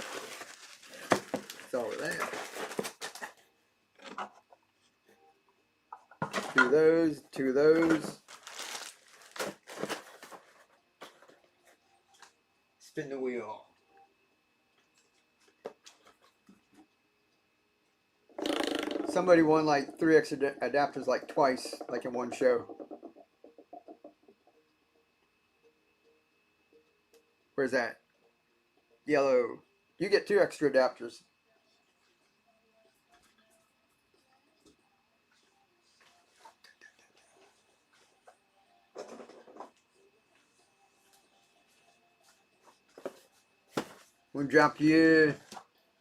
That's all of that. 2 of those, 2 of those. Spin the wheel. Somebody won like 3 extra adapters like twice, like in one show. Where's that? Yellow. You get 2 extra adapters. We'll drop you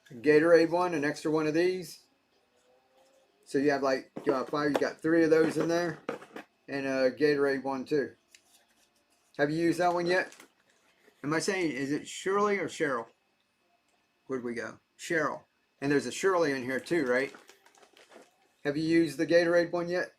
a Gatorade one, an extra one of these. So you have like 5, you got 3 of those in there. And a Gatorade one too. Have you used that one yet? Am I saying, is it Shirley or Cheryl? Where'd we go? Cheryl. And there's a Shirley in here too, right? Have you used the Gatorade one yet?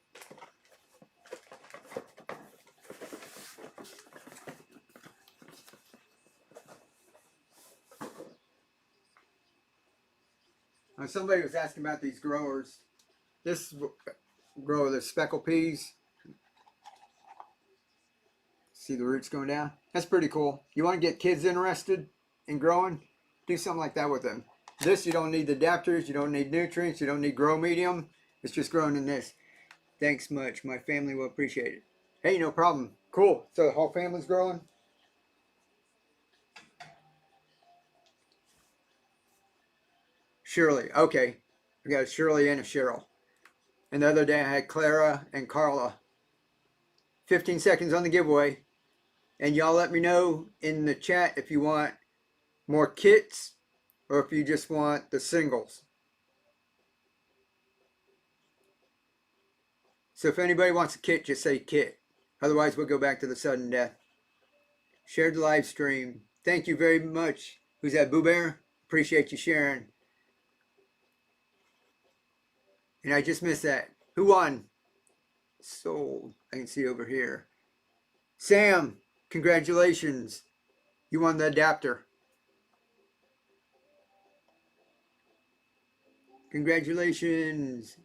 Somebody was asking about these growers. This grower, the speckled peas. See the roots going down? That's pretty cool. You want to get kids interested in growing? Do something like that with them. This, you don't need the adapters, you don't need nutrients, you don't need grow medium. It's just growing in this. Thanks much. My family will appreciate it. Hey, no problem. Cool. So the whole family's growing? Shirley. Okay. I got a Shirley and a Cheryl. And the other day I had Clara and Carla. 15 seconds on the giveaway. And y'all let me know in the chat if you want more kits or if you just want the singles. So if anybody wants a kit, just say kit. Otherwise, we'll go back to the sudden death. Share the live stream. Thank you very much. Who's that, Boo Bear? Appreciate you sharing. And I just missed that. Who won? Sold. I can see over here. Sam, congratulations. You won the adapter. Congratulations.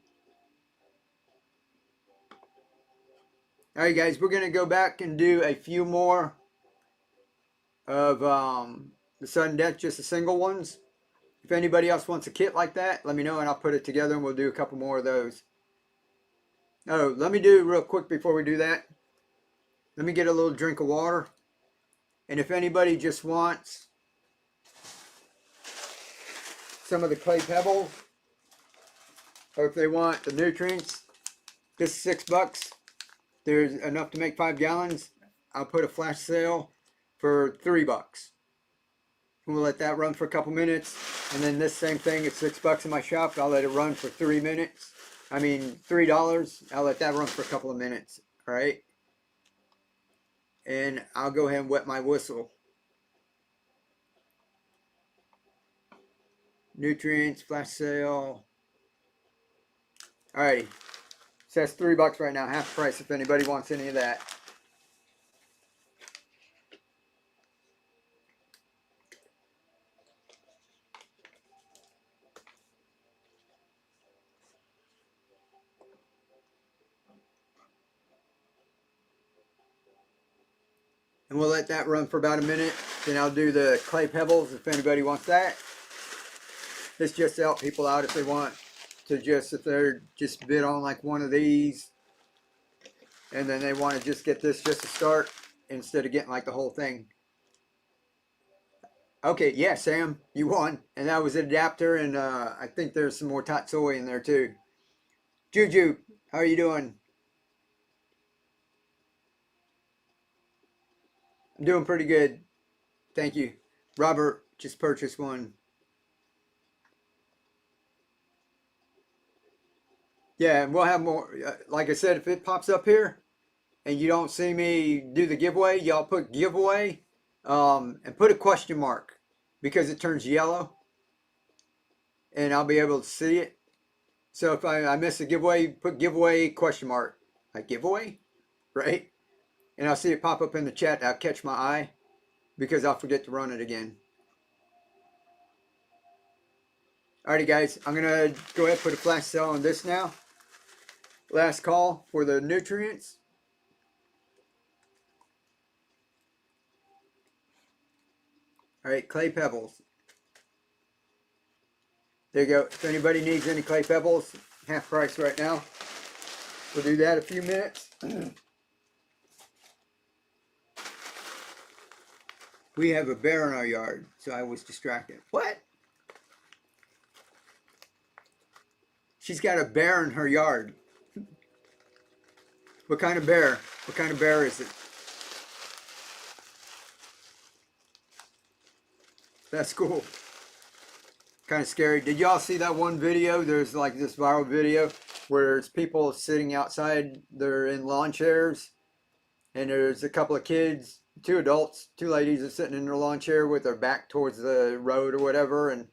All right, guys, we're going to go back and do a few more of the sudden death, just the single ones. If anybody else wants a kit like that, let me know and I'll put it together and we'll do a couple more of those. Oh, let me do real quick before we do that. Let me get a little drink of water. And if anybody just wants some of the clay pebbles, or if they want the nutrients, this is $6. There's enough to make 5 gallons. I'll put a flash sale for $3. We'll let that run for a couple minutes. And then this same thing, it's $6 in my shop. I'll let it run for 3 minutes. I mean, $3. I'll let that run for a couple of minutes. All right. And I'll go ahead and wet my whistle. Nutrients, flash sale. Alrighty. So that's $3 right now, half price if anybody wants any of that. And we'll let that run for about a minute. Then I'll do the clay pebbles if anybody wants that. This just to help people out if they want to just, if they're just bid on like one of these. And then they want to just get this just to start instead of getting like the whole thing. Okay, yeah, Sam, you won. And that was an adapter and I think there's some more tatsoi in there too. Juju, how are you doing? I'm doing pretty good. Thank you. Robert just purchased one. Yeah, and we'll have more. Like I said, if it pops up here and you don't see me do the giveaway, y'all put giveaway and put a question mark because it turns yellow and I'll be able to see it. So if I miss a giveaway, put giveaway question mark. Like giveaway, right? And I'll see it pop up in the chat. I'll catch my eye because I'll forget to run it again. Alrighty, guys. I'm going to go ahead and put a flash sale on this now. Last call for the nutrients. Alright, clay pebbles. There you go. If anybody needs any clay pebbles, half price right now. We'll do that in a few minutes. We have a bear in our yard, so I was distracted. What? She's got a bear in her yard. What kind of bear? What kind of bear is it? That's cool. Kind of scary. Did y'all see that one video? There's like this viral video where it's people sitting outside. They're in lawn chairs. And there's a couple of kids, 2 adults, 2 ladies are sitting in their lawn chair with their back towards the road or whatever. And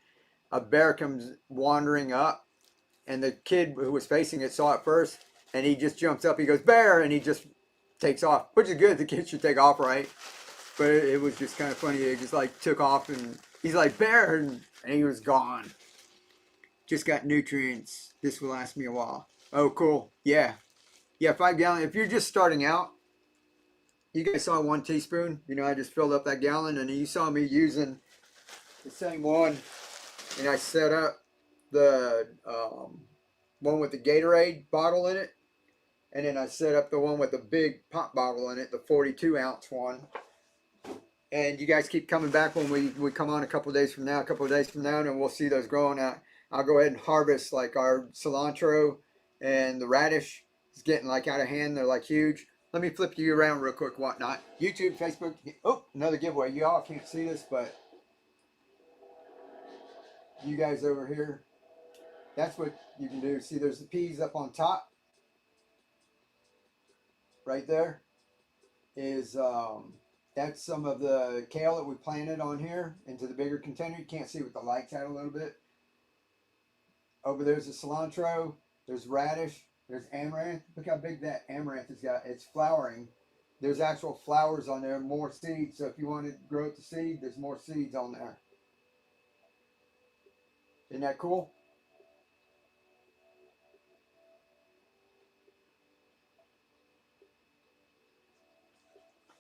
a bear comes wandering up. And the kid who was facing it saw it first. And he just jumps up. He goes, bear! And he just takes off. Which is good. The kid should take off, right? But it was just kind of funny. He just like took off and he's like, bear! And he was gone. Just got nutrients. This will last me a while. Oh, cool. Yeah. Yeah, 5 gallon. If you're just starting out, you guys saw 1 teaspoon. You know, I just filled up that gallon and you saw me using the same one. And I set up the one with the Gatorade bottle in it. And then I set up the one with the big pop bottle in it, the 42-ounce one. And you guys keep coming back when we come on a couple of days from now, and we'll see those growing out. I'll go ahead and harvest like our cilantro and the radish is getting like out of hand. They're like huge. Let me flip you around real quick, whatnot. YouTube, Facebook. Oh, another giveaway. Y'all can't see this, but you guys over here, that's what you can do. See, there's the peas up on top. Right there is that's some of the kale that we planted on here into the bigger container. You can't see with the lights out a little bit. Over there's the cilantro. There's radish. There's amaranth. Look how big that amaranth has got. It's flowering. There's actual flowers on there, more seeds. So if you want to grow it to seed, there's more seeds on there. Isn't that cool?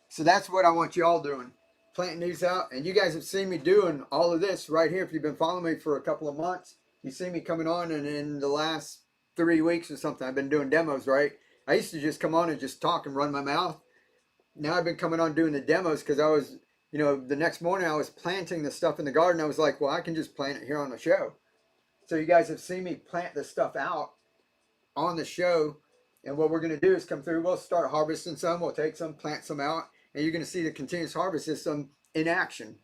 So that's what I want you all doing. Planting these out. And you guys have seen me doing all of this right here. If you've been following me for a couple of months, you see me coming on, and in the last 3 weeks or something, I've been doing demos, right? I used to just come on and just talk and run my mouth. Now I've been coming on doing the demos because I was, you know, the next morning I was planting the stuff in the garden. I was like, well, I can just plant it here on the show. So you guys have seen me plant this stuff out on the show. And what we're going to do is come through. We'll start harvesting some. We'll take some, plant some out. And you're going to see the continuous harvest system in action.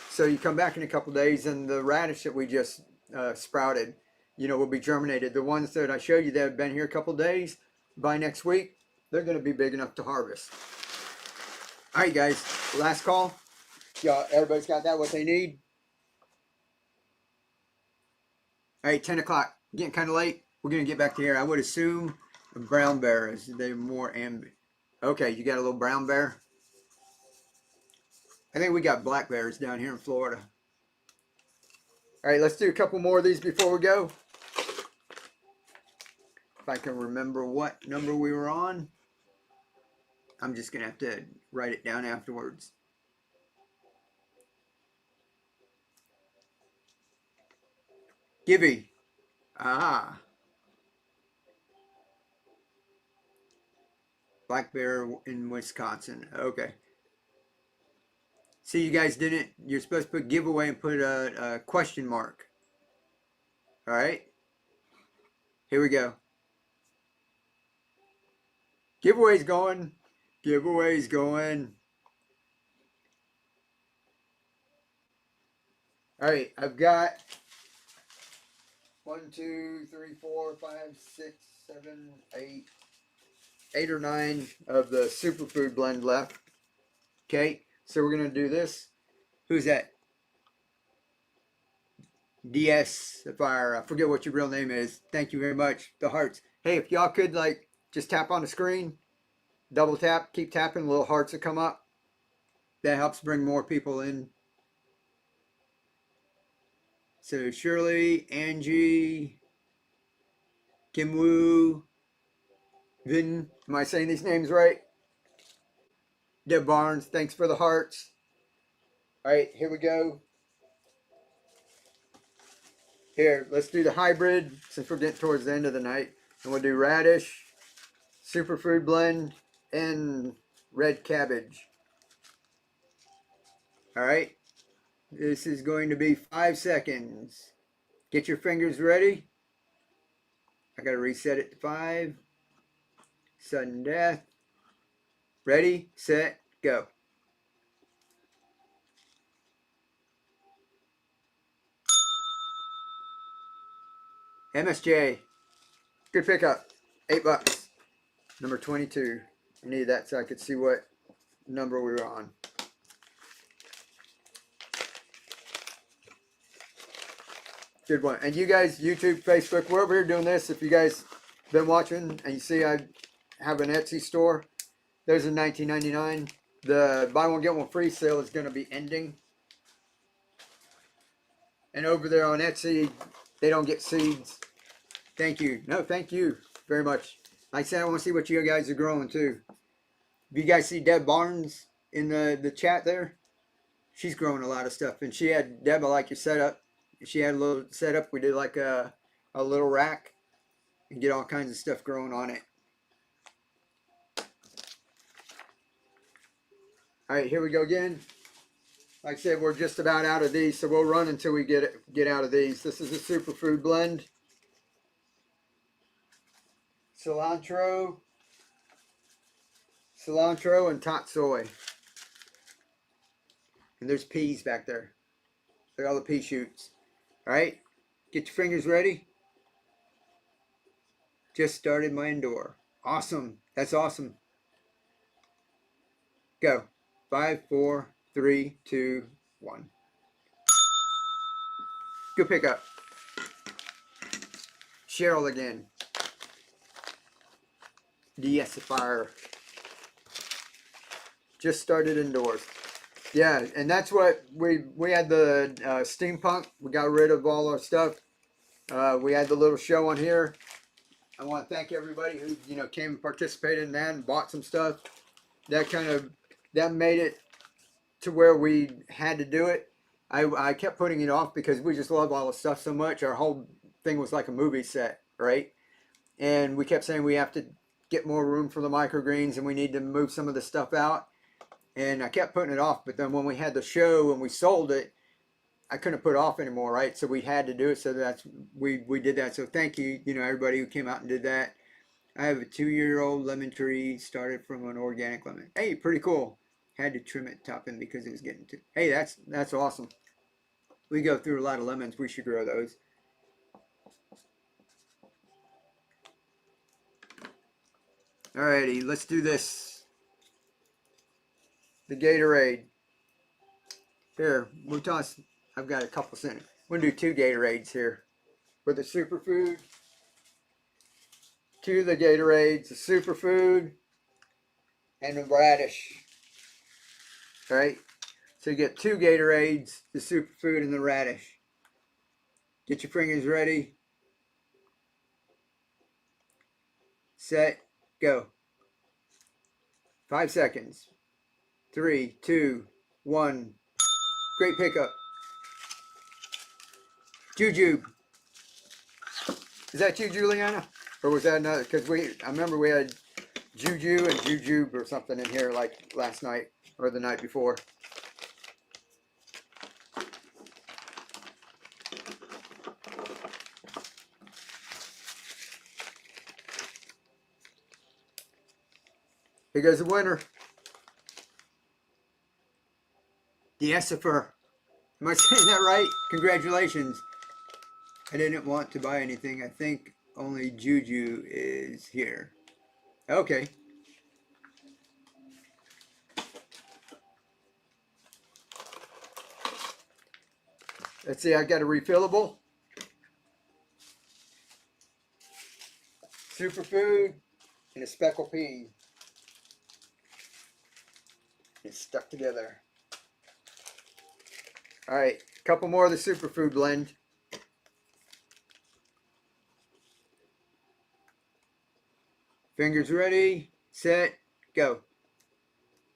So you come back in a couple days and the radish that we just sprouted, you know, will be germinated. The ones that I showed you that have been here a couple days, by next week, they're going to be big enough to harvest. All right, guys, last call. Y'all, everybody's got that, what they need? All right, 10 o'clock. Getting kind of late. We're going to get back to here. I would assume a brown bear is they more ambient. Okay, you got a little brown bear? I think we got black bears down here in Florida. All right, let's do a couple more of these before we go. If I can remember what number we were on. I'm just going to have to write it down afterwards. Gibby. Ah. Black bear in Wisconsin. Okay. See, you guys didn't. You're supposed to put giveaway and put a question mark. All right. Here we go. Giveaway's going. Giveaway's going. All right. I've got 1, 2, 3, 4, 5, 6, 7, 8 or 9 of the superfood blend left. Okay. So we're going to do this. Who's that? DS Fire. I forget what your real name is. Thank you very much. The hearts. Hey, if y'all could like just tap on the screen, double tap, keep tapping, little hearts that come up. That helps bring more people in. So Shirley, Angie, Kim Woo, Vin. Am I saying these names right? Deb Barnes, thanks for the hearts. All right, here we go. Here, let's do the hybrid since we're getting towards the end of the night. And we'll do radish, superfood blend, and red cabbage. All right, this is going to be 5 seconds. Get your fingers ready. I got to reset it to 5. Sudden death. Ready, set, go. MSJ, good pickup, $8. Number 22. I needed that so I could see what number we were on. Good one. And you guys, YouTube, Facebook, we're over here doing this. If you guys been watching and you see I have an Etsy store, those are $19.99. The buy one get one free sale is going to be ending. And over there on Etsy, they don't get seeds. Thank you. No, thank you very much. Like I said, I want to see what you guys are growing too. If you guys see Deb Barnes in the chat there, she's growing a lot of stuff. And she had, Deb, I like your setup. She had a little setup. We did like a little rack and get all kinds of stuff growing on it. All right, here we go again. Like I said, we're just about out of these, so we'll run until we get out of these. This is a superfood blend. Cilantro, and tatsoi. And there's peas back there. Look at all the pea shoots. All right, get your fingers ready. Just started my indoor. Awesome. That's awesome. Go. 5, 4, 3, 2, 1. Good pickup. Cheryl again. Deacidifier. Just started indoors. Yeah, and that's what we had the steampunk. We got rid of all our stuff. We had the little show on here. I want to thank everybody who came and participated in that and bought some stuff. That made it to where we had to do it. I kept putting it off because we just love all the stuff so much. Our whole thing was like a movie set, right? And we kept saying we have to get more room for the microgreens and we need to move some of the stuff out. And I kept putting it off, but then when we had the show and we sold it, I couldn't put it off anymore, right? So we had to do it. So we did that. So thank you, everybody who came out and did that. I have a 2-year-old lemon tree, started from an organic lemon. Hey, pretty cool. Had to trim it top end because it was getting too. Hey, that's awesome. We go through a lot of lemons. We should grow those. Alrighty, let's do this. The Gatorade. Here, we'll toss. I've got a couple cents. We're gonna do 2 Gatorades here. For the superfood. 2 of the Gatorades, the superfood, and the radish. Alright? So you get 2 Gatorades, the superfood, and the radish. Get your fingers ready. Set, go. 5 seconds. 3, 2, 1. Great pickup. Jujube. Is that you, Juliana? Or was that another? Because I remember we had Juju and Jujube or something in here like last night or the night before. Here goes the winner. Deacidifier. Am I saying that right? Congratulations. I didn't want to buy anything. I think only Juju is here. Okay. Let's see, I got a refillable. Superfood and a speckle pea. It's stuck together. All right, a couple more of the superfood blend. Fingers ready, set, go.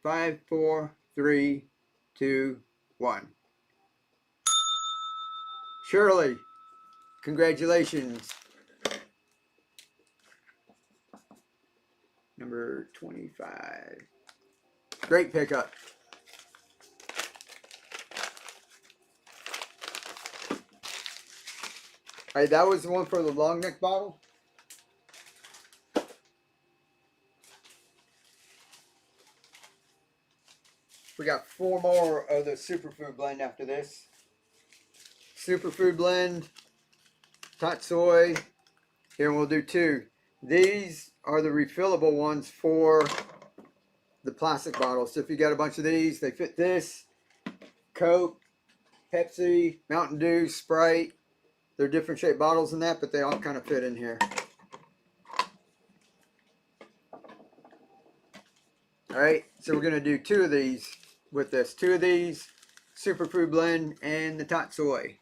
5, 4, 3, 2, 1. Shirley, congratulations. Number 25. Great pickup. All right, that was the one for the long neck bottle. We got 4 more of the superfood blend after this. Superfood blend, tatsoi. Here we'll do 2. These are the refillable ones for the plastic bottles. So if you got a bunch of these, they fit this. Coke, Pepsi, Mountain Dew, Sprite. They're different shaped bottles in that, but they all kind of fit in here. All right, so we're going to do 2 of these with this. 2 of these, superfood blend and the tatsoi.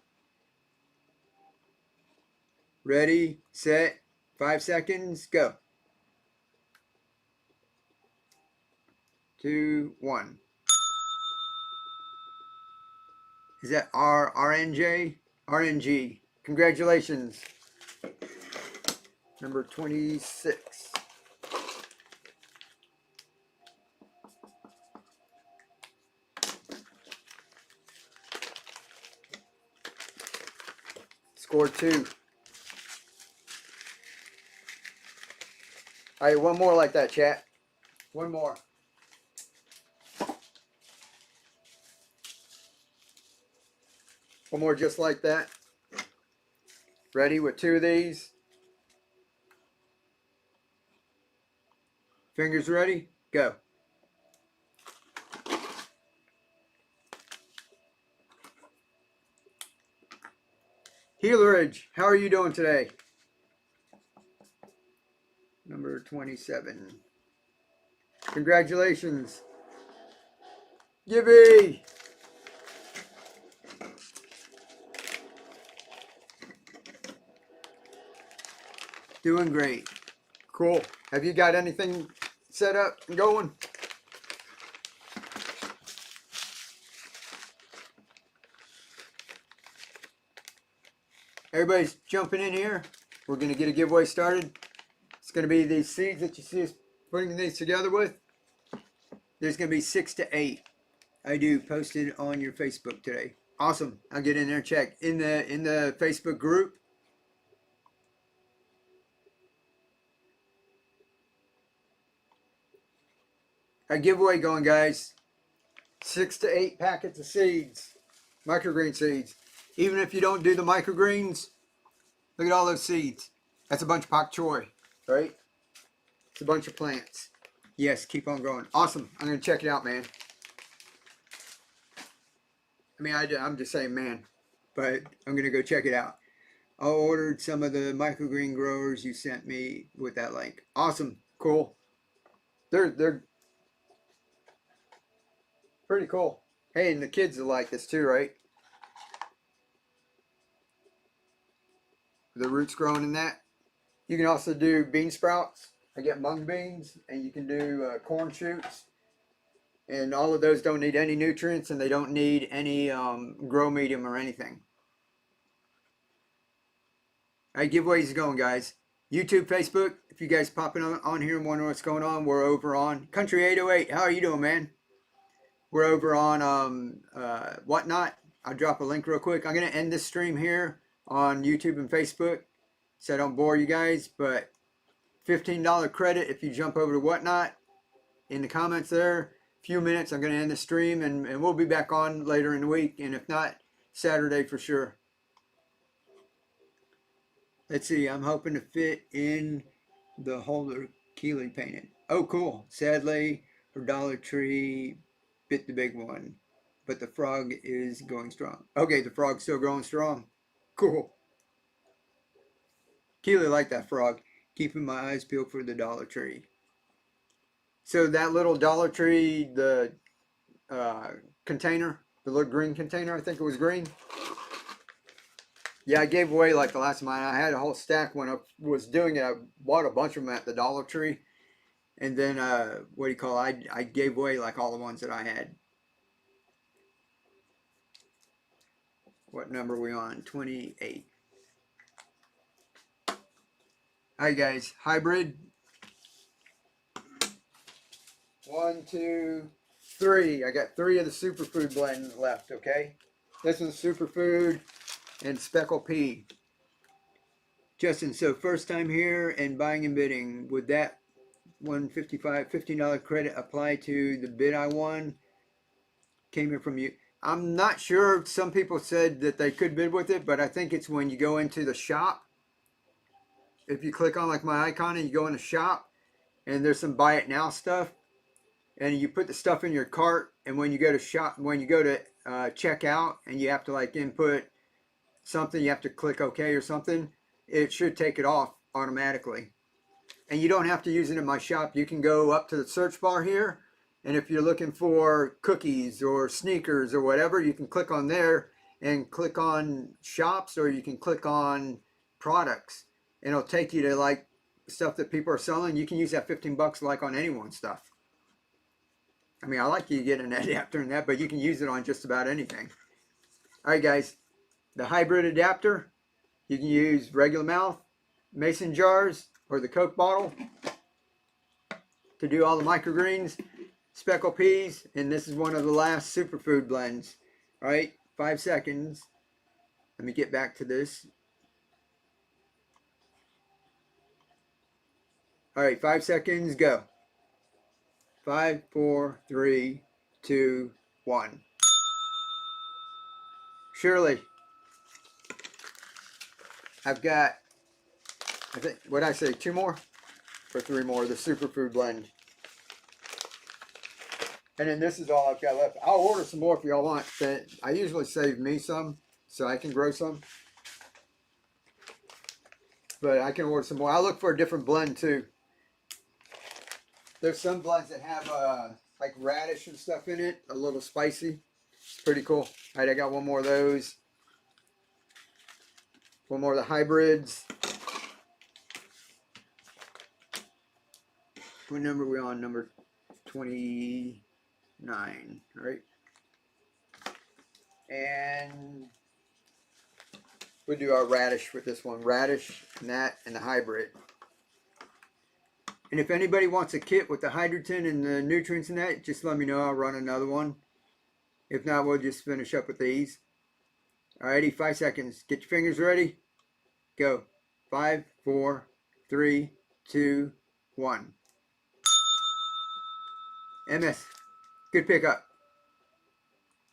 Ready, set, 5 seconds, go. 2, 1. Is that RNJ? RNG. Congratulations. Number 26. Scored 2. All right, one more like that, chat. One more. One more just like that. Ready with 2 of these. Fingers ready? Go. Healeridge, how are you doing today? Number 27. Congratulations. Gibby! Doing great. Cool. Have you got anything set up and going? Everybody's jumping in here. We're going to get a giveaway started. It's going to be these seeds that you see us putting these together with. There's going to be 6 to 8. I do posted on your Facebook today. Awesome. I'll get in there and check in the Facebook group. A giveaway going, guys. 6 to 8 packets of seeds, microgreen seeds. Even if you don't do the microgreens, look at all those seeds. That's a bunch of pak choi, right? It's a bunch of plants. Yes, keep on growing. Awesome. I'm going to check it out, man. I mean, I'm just saying, man, but I'm going to go check it out. I ordered some of the microgreen growers you sent me with that link. Awesome. Cool. They're pretty cool. Hey, and the kids will like this too, right? The roots growing in that. You can also do bean sprouts. I get mung beans, and you can do corn shoots. And all of those don't need any nutrients, and they don't need any grow medium or anything. All right, giveaways going, guys. YouTube, Facebook, if you guys popping on here and wondering what's going on, we're over on Country 808. How are you doing, man? We're over on Whatnot. I'll drop a link real quick. I'm going to end this stream here on YouTube and Facebook so I don't bore you guys, but $15 credit if you jump over to Whatnot in the comments there. Few minutes, I'm going to end the stream, and we'll be back on later in the week, and if not, Saturday for sure. Let's see, I'm hoping to fit in the holder Keely painted. Oh, cool. Sadly, her Dollar Tree bit the big one, but the frog is going strong. Okay, the frog's still growing strong. Cool. Keely liked that frog. Keeping my eyes peeled for the Dollar Tree. So that little Dollar Tree, the container, the little green container, I think it was green. Yeah, I gave away like the last of mine. I had a whole stack when I was doing it. I bought a bunch of them at the Dollar Tree. And then, I gave away like all the ones that I had. What number are we on? 28. All right, guys. Hybrid. 1, 2, 3. I got 3 of the superfood blend left, okay? This is superfood and speckle pea. Justin, so first time here and buying and bidding, would that $15 credit apply to the bid I won? Came here from you. I'm not sure. Some people said that they could bid with it, but I think it's when you go into the shop. If you click on like my icon and you go in the shop, and there's some buy it now stuff, and you put the stuff in your cart, and when you go to check out, and you have to like input something, you have to click OK or something, it should take it off automatically. And you don't have to use it in my shop. You can go up to the search bar here, and if you're looking for cookies or sneakers or whatever, you can click on there and click on shops, or you can click on products, and it'll take you to like stuff that people are selling. You can use that $15 like on anyone's stuff. I mean, I like you get an adapter in that, but you can use it on just about anything. All right, guys, the hybrid adapter, you can use regular mouth, mason jars, or the Coke bottle to do all the microgreens, speckle peas, and this is one of the last superfood blends. All right, 5 seconds. Let me get back to this. All right, 5 seconds, go. 5, 4, 3, 2, 1. Shirley, I've got, I think, what did I say, 2 more? Or 3 more, the superfood blend. And then this is all I've got left. I'll order some more if y'all want. But I usually save me some so I can grow some. But I can order some more. I'll look for a different blend too. There's some blends that have like radish and stuff in it, a little spicy. It's pretty cool. All right, I got one more of those. One more of the hybrids. What number are we on? Number 29, right? And we'll do our radish with this one. Radish, and that, and the hybrid. And if anybody wants a kit with the hydrogen and the nutrients in that, just let me know. I'll run another one. If not, we'll just finish up with these. Alrighty, 5 seconds. Get your fingers ready. Go. 5, 4, 3, 2, 1. MS, good pickup.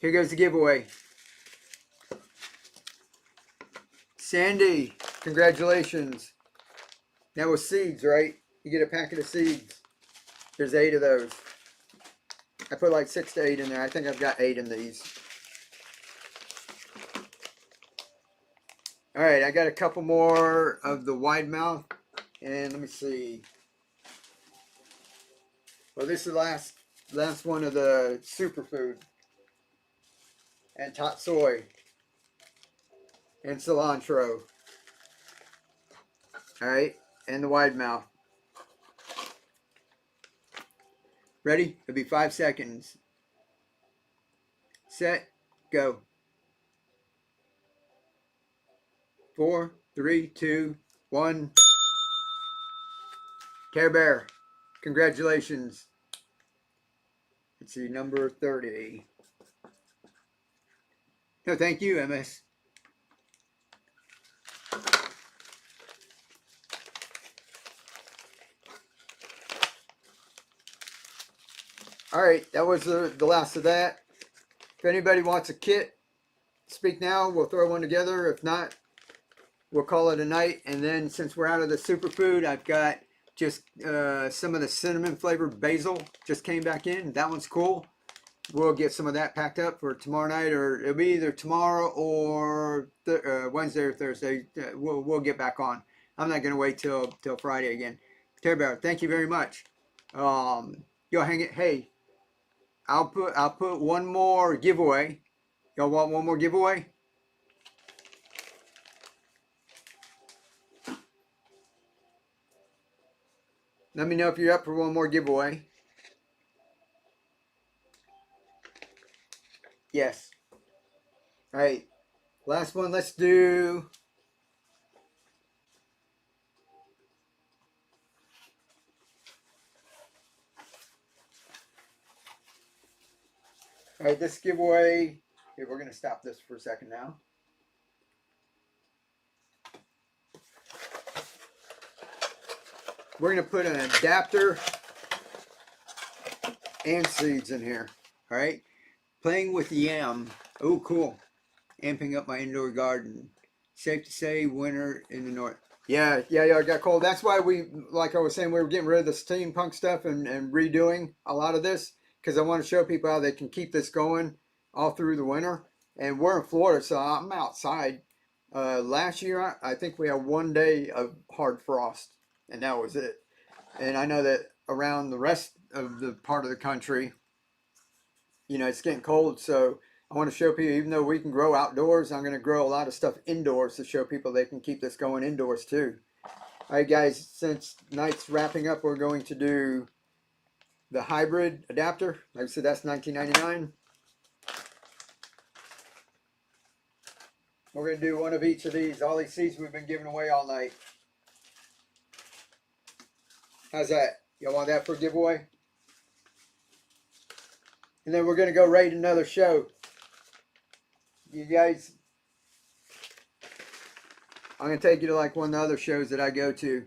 Here goes the giveaway. Sandy, congratulations. Now with seeds, right? You get a packet of seeds. There's 8 of those. I put like 6 to 8 in there. I think I've got 8 in these. All right, I got a couple more of the wide mouth. And let me see. Well, this is the last one of the superfood. And top soy. And cilantro. All right, and the wide mouth. Ready? It'll be 5 seconds. Set, go. 4, 3, 2, 1. Care Bear, congratulations. Let's see, number 30. No, thank you, MS. All right, that was the last of that. If anybody wants a kit, speak now. We'll throw one together. If not, we'll call it a night. And then since we're out of the superfood, I've got just some of the cinnamon flavored basil just came back in. That one's cool. We'll get some of that packed up for tomorrow night, or it'll be either tomorrow or Wednesday or Thursday. We'll get back on. I'm not gonna wait till Friday again. Care Bear, thank you very much. Yo, hang it. Hey, I'll put one more giveaway. Y'all want one more giveaway? Let me know if you're up for one more giveaway. Yes. All right. Last one. Let's do. All right. This giveaway. Okay, we're going to stop this for a second now. We're going to put an adapter and seeds in here. All right. Playing with yam. Oh, cool. Amping up my indoor garden. Safe to say, winter in the north. Yeah, it got cold. That's why we, like I was saying, we were getting rid of the steampunk stuff and redoing a lot of this, because I want to show people how they can keep this going all through the winter. And we're in Florida, so I'm outside. Last year, I think we had 1 day of hard frost, and that was it. And I know that around the rest of the part of the country, you know, it's getting cold, so I want to show people, even though we can grow outdoors, I'm going to grow a lot of stuff indoors to show people they can keep this going indoors too. All right, guys, since night's wrapping up, we're going to do the hybrid adapter. Like I said, that's $19.99. We're going to do one of each of these. All these seeds we've been giving away all night. How's that? Y'all want that for a giveaway? And then we're going to go rate another show. You guys, I'm going to take you to like one of the other shows that I go to.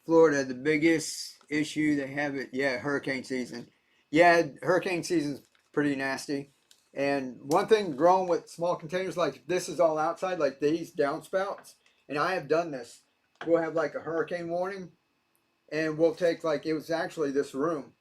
Florida, the biggest issue they have it, yeah, hurricane season. Yeah, hurricane season's pretty nasty. And one thing growing with small containers like this is all outside, like these downspouts, and I have done this. We'll have like a hurricane warning, and we'll take like it was actually this room,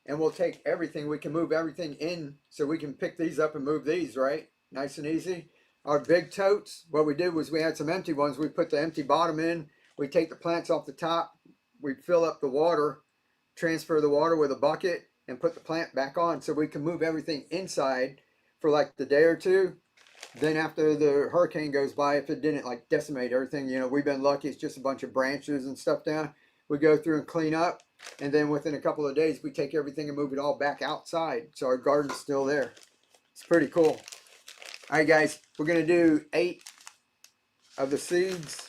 and we'll take everything. We can move everything in, so we can pick these up and move these right, nice and easy. Our big totes, what we did was we had some empty ones. We put the empty bottom in. We take the plants off the top. We fill up the water, transfer the water with a bucket, and put the plant back on, so we can move everything inside for like the day or two. Then after the hurricane goes by, if it didn't like decimate everything, you know, we've been lucky. It's just a bunch of branches and stuff down. We go through and clean up, and then within a couple of days, we take everything and move it all back outside. So our garden's still there. It's pretty cool. All right, guys, we're gonna do 8 of the seeds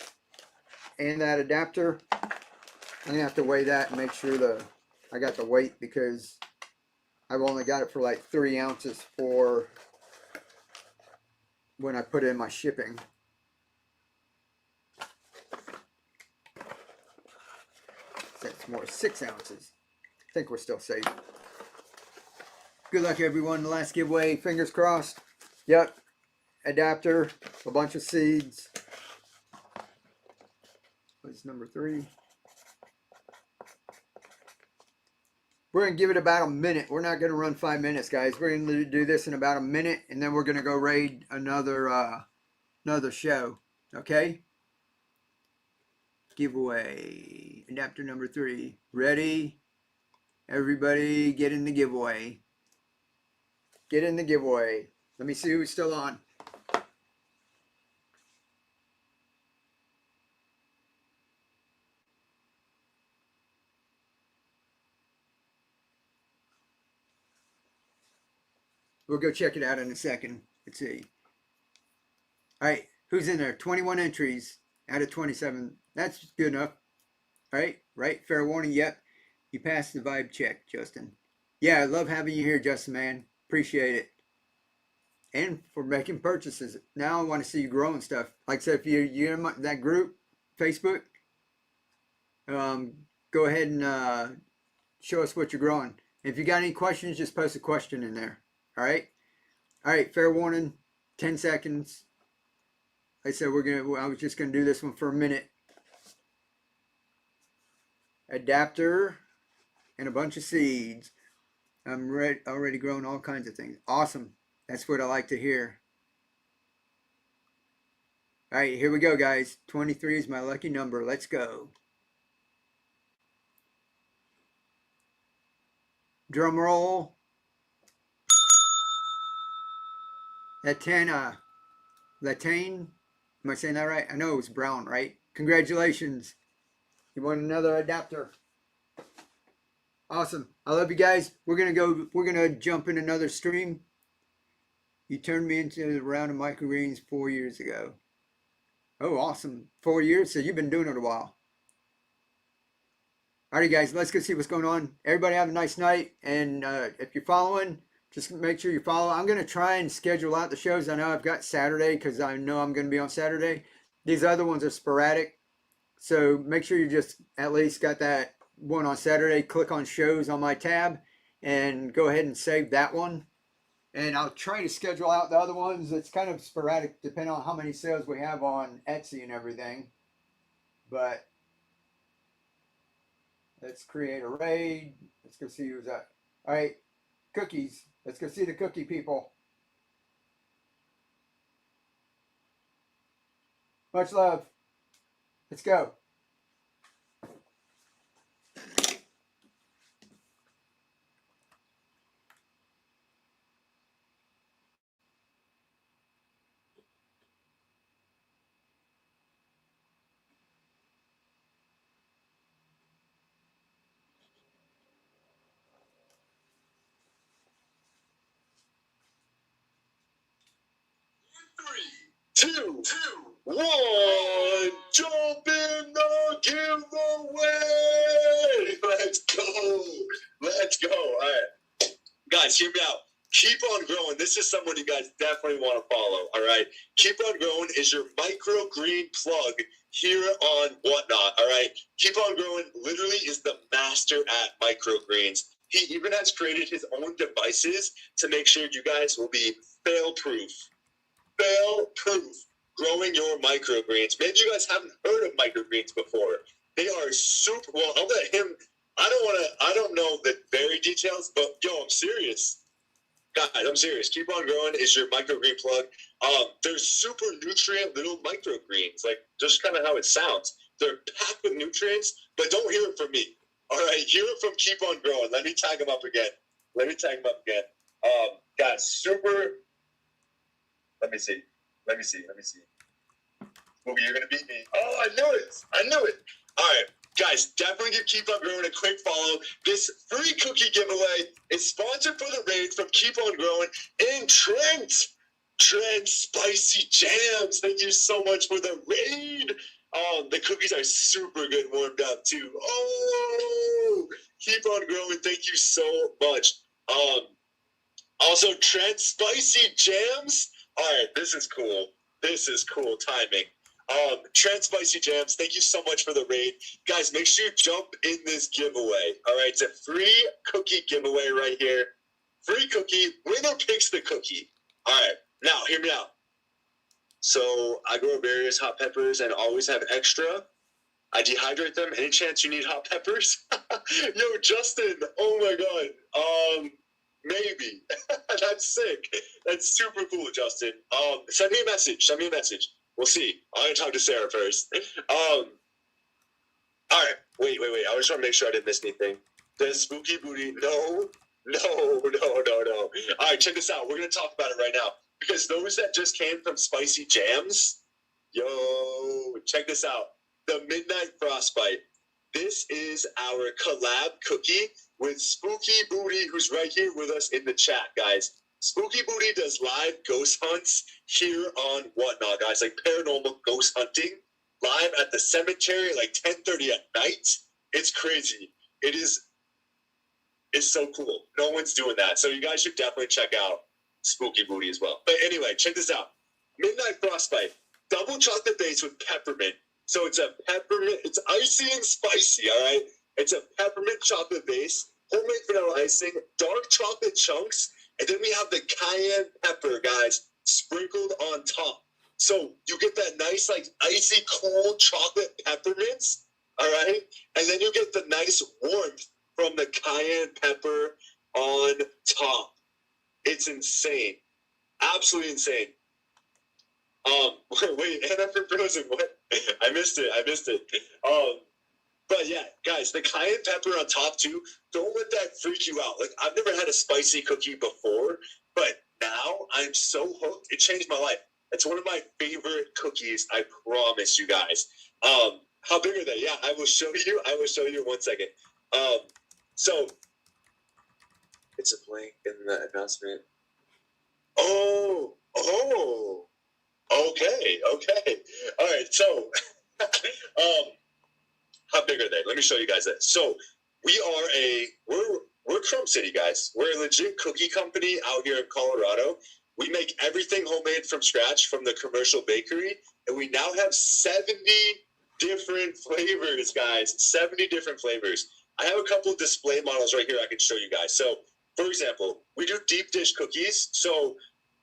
and that adapter. I'm gonna have to weigh that and make sure I got the weight, because I've only got it for like 3 ounces for when I put in my shipping. That's more 6 ounces. I think we're still safe. Good luck, everyone. The last giveaway, fingers crossed. Yep, adapter, a bunch of seeds. What's number 3? We're going to give it about a minute. We're not going to run 5 minutes, guys. We're going to do this in about a minute, and then we're going to go raid another show. Okay? Giveaway. Adapter number 3. Ready? Everybody get in the giveaway. Get in the giveaway. Let me see who's still on. We'll go check it out in a second. Let's see. All right, who's in there? 21 entries out of 27. That's good enough. All right, right? Fair warning. Yep. You passed the vibe check, Justin. Yeah, I love having you here, Justin, man. Appreciate it. And for making purchases. Now I want to see you growing stuff. Like I said, if you're in that group, Facebook, go ahead and show us what you're growing. If you got any questions, just post a question in there. All right? All right, fair warning, 10 seconds. Like I said, I was just gonna do this one for a minute. Adapter and a bunch of seeds. I'm already growing all kinds of things. Awesome. That's what I like to hear. All right, here we go, guys. 23 is my lucky number. Let's go. Drum roll. Latane. Am I saying that right? I know it was brown, right? Congratulations. You won another adapter. Awesome. I love you guys. We're gonna jump in another stream. You turned me into the round of microgreens 4 years ago. Oh, awesome. 4 years? So you've been doing it a while. Alrighty, guys, let's go see what's going on. Everybody have a nice night. And if you're following, just make sure you follow. I'm going to try and schedule out the shows. I know I've got Saturday because I know I'm going to be on Saturday. These other ones are sporadic. So make sure you just at least got that one on Saturday. Click on shows on my tab and go ahead and save that one. And I'll try to schedule out the other ones. It's kind of sporadic depending on how many sales we have on Etsy and everything. But let's create a raid. Let's go see who's at. All right, cookies. Let's go see the cookie people. Much love. Let's go. Three, two, one, jump in the giveaway. Let's go. All right. Guys, hear me out. Keep on Growing. This is someone you guys definitely want to follow. All right. Keep on Growing is your microgreen plug here on Whatnot. All right. Keep on Growing literally is the master at microgreens. He even has created his own devices to make sure you guys will be fail proof. Fail proof. Growing your microgreens. Maybe you guys haven't heard of microgreens before. They are super. Well, I'll let him. I don't know the very details, but yo, I'm serious. Guys, I'm serious. Keep on Growing is your microgreen plug. They're super nutrient little microgreens, like just kind of how it sounds. They're packed with nutrients, but don't hear it from me. All right, hear it from Keep on Growing. Let me tag him up again. Guys, super. Let me see. Movie, you're gonna beat me. Oh, I knew it. All right. Guys, definitely give Keep on Growing a quick follow. This free cookie giveaway is sponsored for the raid from Keep on Growing and Trent. Trent Spicy Jams. Thank you so much for the raid. The cookies are super good warmed up too. Oh, Keep on Growing. Thank you so much. Also, Trent Spicy Jams. All right, this is cool. Timing. Trent Spicy Jams, thank you so much for the raid. Guys, make sure you jump in this giveaway. All right, it's a free cookie giveaway right here. Free cookie. Winner picks the cookie. All right, now, hear me out. So, I grow various hot peppers and always have extra. I dehydrate them. Any chance you need hot peppers? Yo, Justin, oh my God. Maybe. That's sick. That's super cool, Justin. Send me a message. We'll see. I'm gonna talk to Sarah first. All right. Wait. I just want to make sure I didn't miss anything. The spooky booty. No. All right, check this out. We're gonna talk about it right now because those that just came from Spicy Jams. Yo, check this out. The Midnight Frostbite. This is our collab cookie with Spooky Booty, who's right here with us in the chat, guys. Spooky Booty does live ghost hunts here on Whatnot, guys, like paranormal ghost hunting, live at the cemetery, like 10:30 at night. It's crazy. It's so cool. No one's doing that. So you guys should definitely check out Spooky Booty as well. But anyway, check this out. Midnight Frostbite, double chocolate base with peppermint. So it's a peppermint, it's icy and spicy, all right? It's a peppermint chocolate base, homemade vanilla icing, dark chocolate chunks, and then we have the cayenne pepper, guys, sprinkled on top. So you get that nice, like, icy, cool chocolate peppermints, all right? And then you get the nice warmth from the cayenne pepper on top. It's insane. Absolutely insane. Wait, Anna for Frozen, what? I missed it. But yeah, guys, the cayenne pepper on top too, don't let that freak you out. Like, I've never had a spicy cookie before, but now I'm so hooked. It changed my life. It's one of my favorite cookies, I promise you guys. How big are they? Yeah, I will show you in 1 second. So, it's a blank in the announcement. Oh. Okay. All right, so, how big are they? Let me show you guys that. So, we're Crumb City, guys. We're a legit cookie company out here in Colorado. We make everything homemade from scratch from the commercial bakery, and we now have 70 different flavors, guys. 70 different flavors. I have a couple of display models right here I can show you guys. So, for example, we do deep dish cookies. So,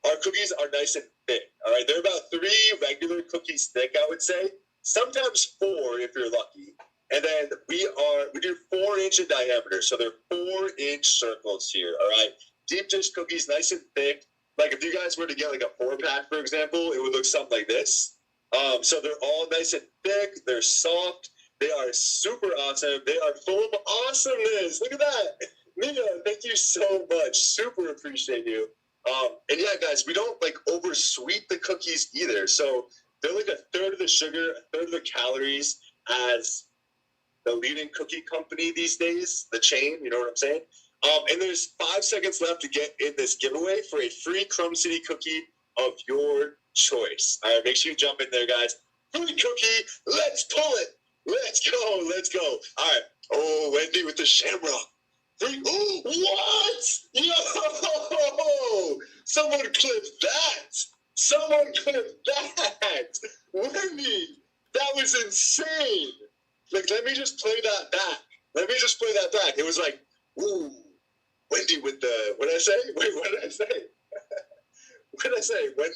our cookies are nice and thick, all right? They're about 3 regular cookies thick, I would say. Sometimes 4 if you're lucky. And then we do 4-inch in diameter, so they're 4-inch circles here, all right? Deep dish cookies, nice and thick. Like if you guys were to get like a 4-pack, for example, it would look something like this. So they're all nice and thick. They're soft. They are super awesome. They are full of awesomeness. Look at that. Nina, thank you so much. Super appreciate you. And yeah, guys, we don't like oversweet the cookies either. So they're like a third of the sugar, a third of the calories as the leading cookie company these days, the chain, you know what I'm saying? And there's 5 seconds left to get in this giveaway for a free Crumb City cookie of your choice. All right, make sure you jump in there, guys. Free cookie, let's pull it. Let's go. All right. Oh, Wendy with the shamrock. Free. Oh, what? Yo! Someone clip that. Someone clip that. Wendy, that was insane. Like, let me just play that back. It was like, ooh, Wendy with the, what did I say? Wait, what did I say? What did I say? Wendy